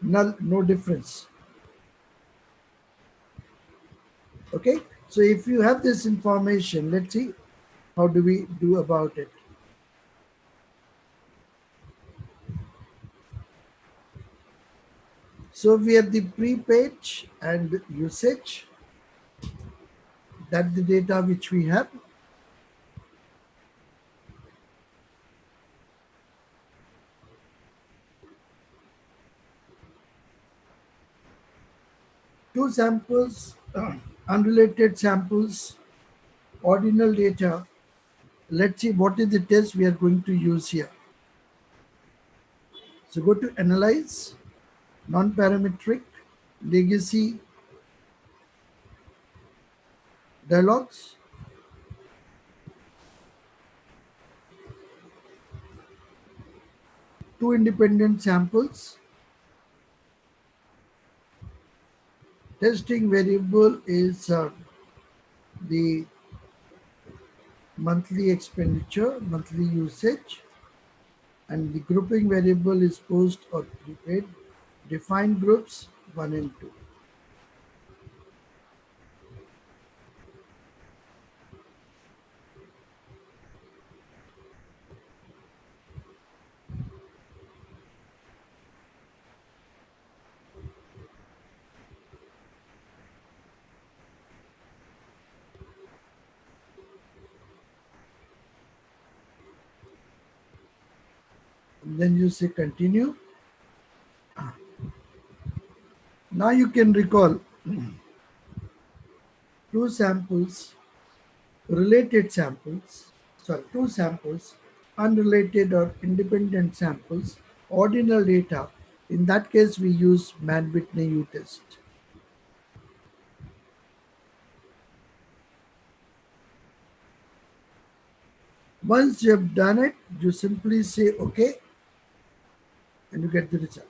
null, no difference. Okay, so if you have this information, let's see how do we do about it. So we have the pre-page and usage. That's the data which we have. Two samples, unrelated samples, ordinal data. Let's see what is the test we are going to use here. So go to Analyze, Non-Parametric, Legacy, Dialogues. Two independent samples. Testing variable is the monthly expenditure, monthly usage, and the grouping variable is post or prepaid. Define groups 1 and 2. And then you say continue. Now you can recall two samples, related samples, two samples, unrelated or independent samples, ordinal data. In that case, we use Mann-Whitney U-test. Once you have done it, you simply say OK, and you get the result.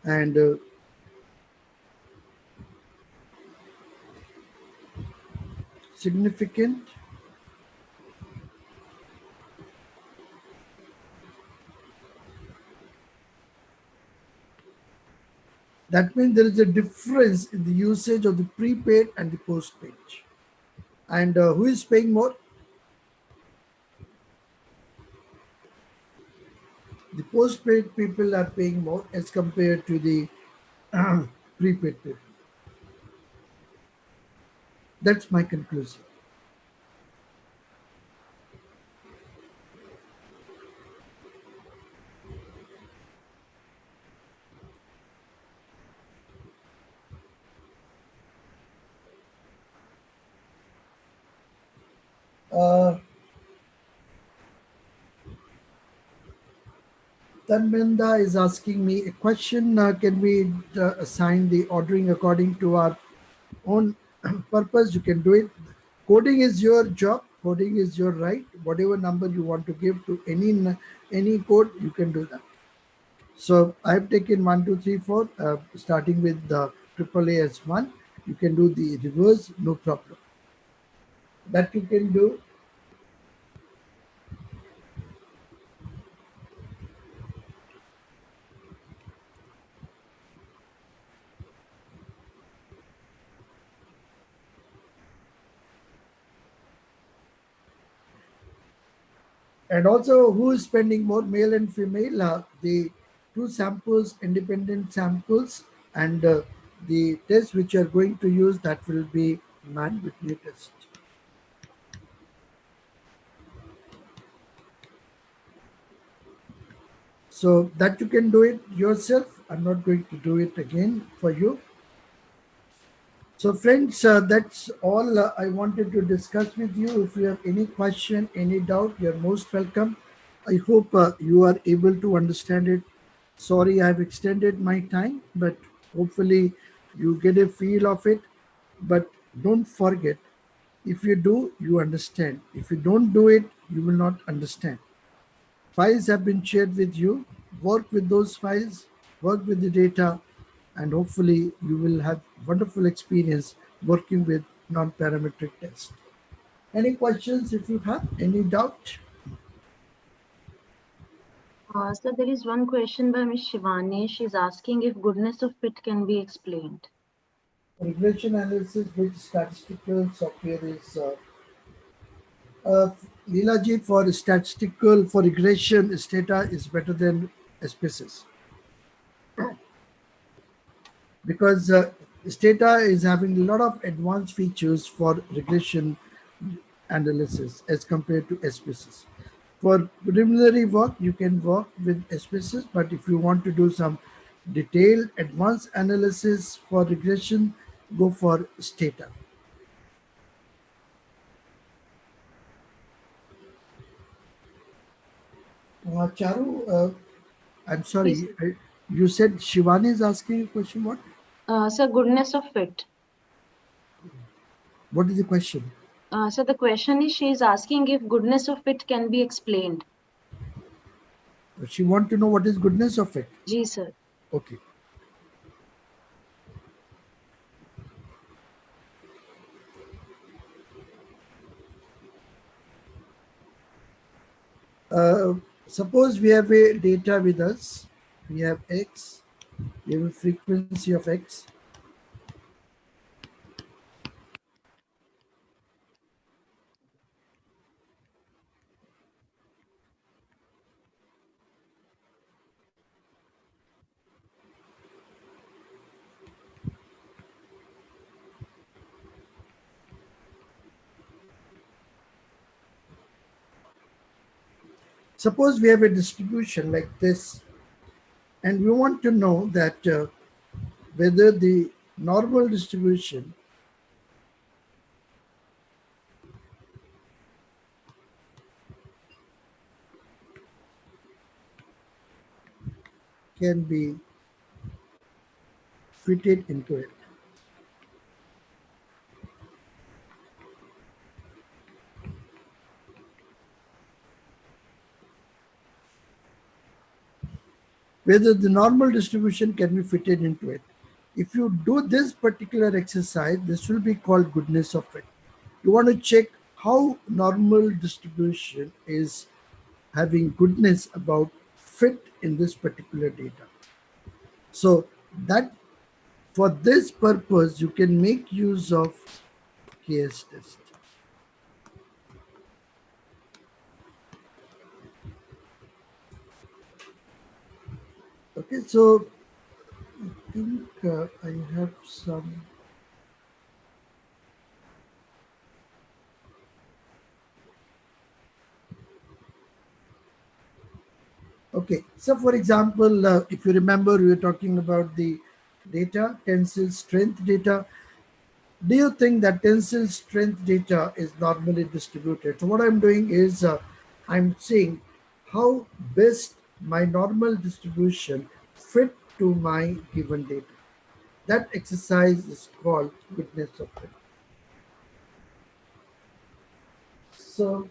And significant, that means there is a difference in the usage of the prepaid and the postpaid. And who is paying more? The postpaid people are paying more as compared to the prepaid people. That's my conclusion. Tanmenda is asking me a question. Can we assign the ordering according to our own purpose? You can do it. Coding is your job. Coding is your right. Whatever number you want to give to any code, you can do that. So I've taken 1, 2, 3, 4, starting with the AAA as 1. You can do the reverse, no problem. That you can do. And also, who is spending more, male and female? The two samples, independent samples, and the test which you are going to use, that will be Mann-Whitney test. So that you can do it yourself. I'm not going to do it again for you. So friends, that's all I wanted to discuss with you. If you have any question, any doubt, you're most welcome. I hope you are able to understand it. Sorry, I've extended my time, but hopefully you get a feel of it. But don't forget, if you do, you understand. If you don't do it, you will not understand. Files have been shared with you. Work with those files, work with the data, and hopefully you will have wonderful experience working with non-parametric tests. Any questions if you have, any doubt? So there is one question by Ms. Shivani. She's asking if goodness of fit can be explained. Regression analysis with statistical software is uh, Leelaji, for statistical, for regression, Stata is better than SPSS because Stata is having a lot of advanced features for regression analysis as compared to SPSS. For preliminary work, you can work with SPSS, but if you want to do some detailed advanced analysis for regression, go for Stata. Charu, I'm Please. sorry, you said Shivani is asking a question. What? Sir, goodness of fit. What is the question? So the question is, she is asking if goodness of fit can be explained. She want to know what is goodness of it. Ji, sir. Okay. Suppose we have a data with us. We have X. We have a frequency of X. Suppose we have a distribution like this, and we want to know that whether the normal distribution can be fitted into it. Whether the normal distribution can be fitted into it. If you do this particular exercise, this will be called goodness of fit. You want to check how normal distribution is having goodness about fit in this particular data. So that for this purpose, you can make use of KS test. Okay, so I think I have some. Okay, so for example, if you remember, we were talking about the data, tensile strength data. Do you think that tensile strength data is normally distributed? So what I'm doing is I'm seeing how best my normal distribution fit to my given data. That exercise is called goodness of fit. So,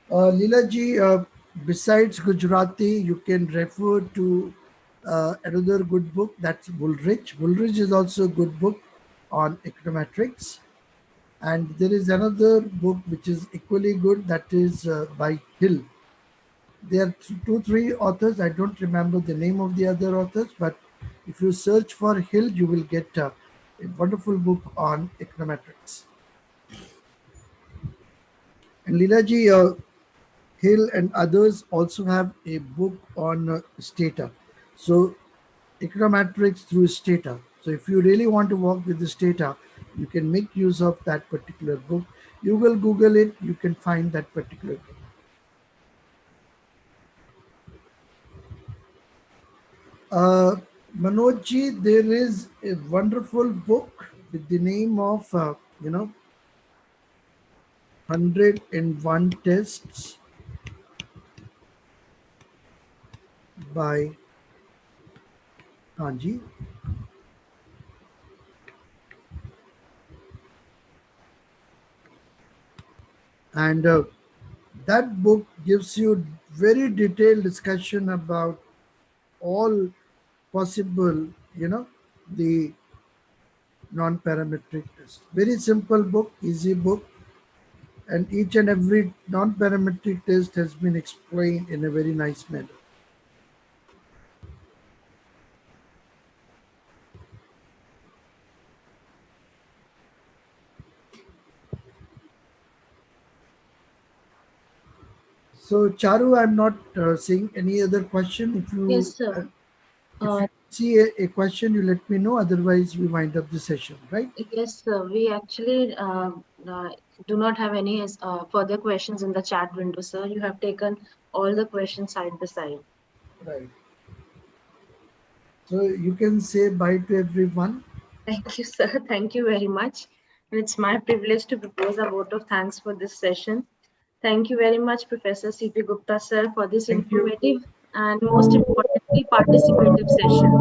Leela ji, besides Gujarati, you can refer to another good book, that's Woolridge. Woolridge is also a good book on econometrics. And there is another book which is equally good, that is by Hill. There are two, three authors. I don't remember the name of the other authors, but if you search for Hill, you will get a wonderful book on econometrics. And Leelaji, Hill and others also have a book on Stata. So econometrics through Stata. So if you really want to work with the Stata, you can make use of that particular book. You will Google it, you can find that particular book. Manoj ji, there is a wonderful book with the name of, 101 Tests by Kanji. And that book gives you very detailed discussion about all possible, the non-parametric test. Very simple book, easy book, and each and every non-parametric test has been explained in a very nice manner. So Charu, I'm not seeing any other question. If you Yes, sir. see a question, you let me know. Otherwise, we wind up the session, right? Yes, sir. We actually do not have any further questions in the chat window, sir. You have taken all the questions side by side. Right. So you can say bye to everyone. Thank you, sir. Thank you very much. And it's my privilege to propose a vote of thanks for this session. Thank you very much, Professor C.P. Gupta, sir, for this Thank you. informative and most importantly, participative session.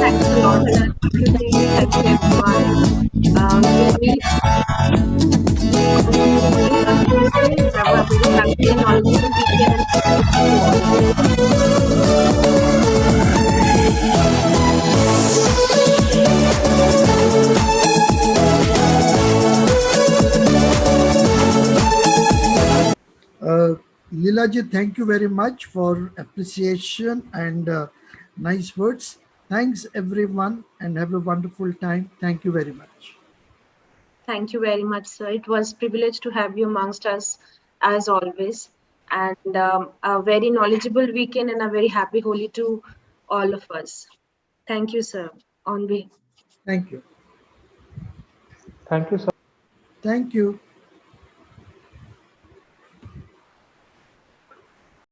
Thanks a lot, sir. Thank you, team. Thank you, everyone. We'll meet on Tuesday. Have a very happy and knowledgeable weekend and keep looking to all of you. Leelaji, thank you very much for appreciation and nice words. Thanks everyone and have a wonderful time. Thank you very much. Thank you very much, sir. It was a privilege to have you amongst us as always. And a very knowledgeable weekend and a very happy Holi to all of us. Thank you, sir. On behalf. Thank you. Thank you, sir. Thank you.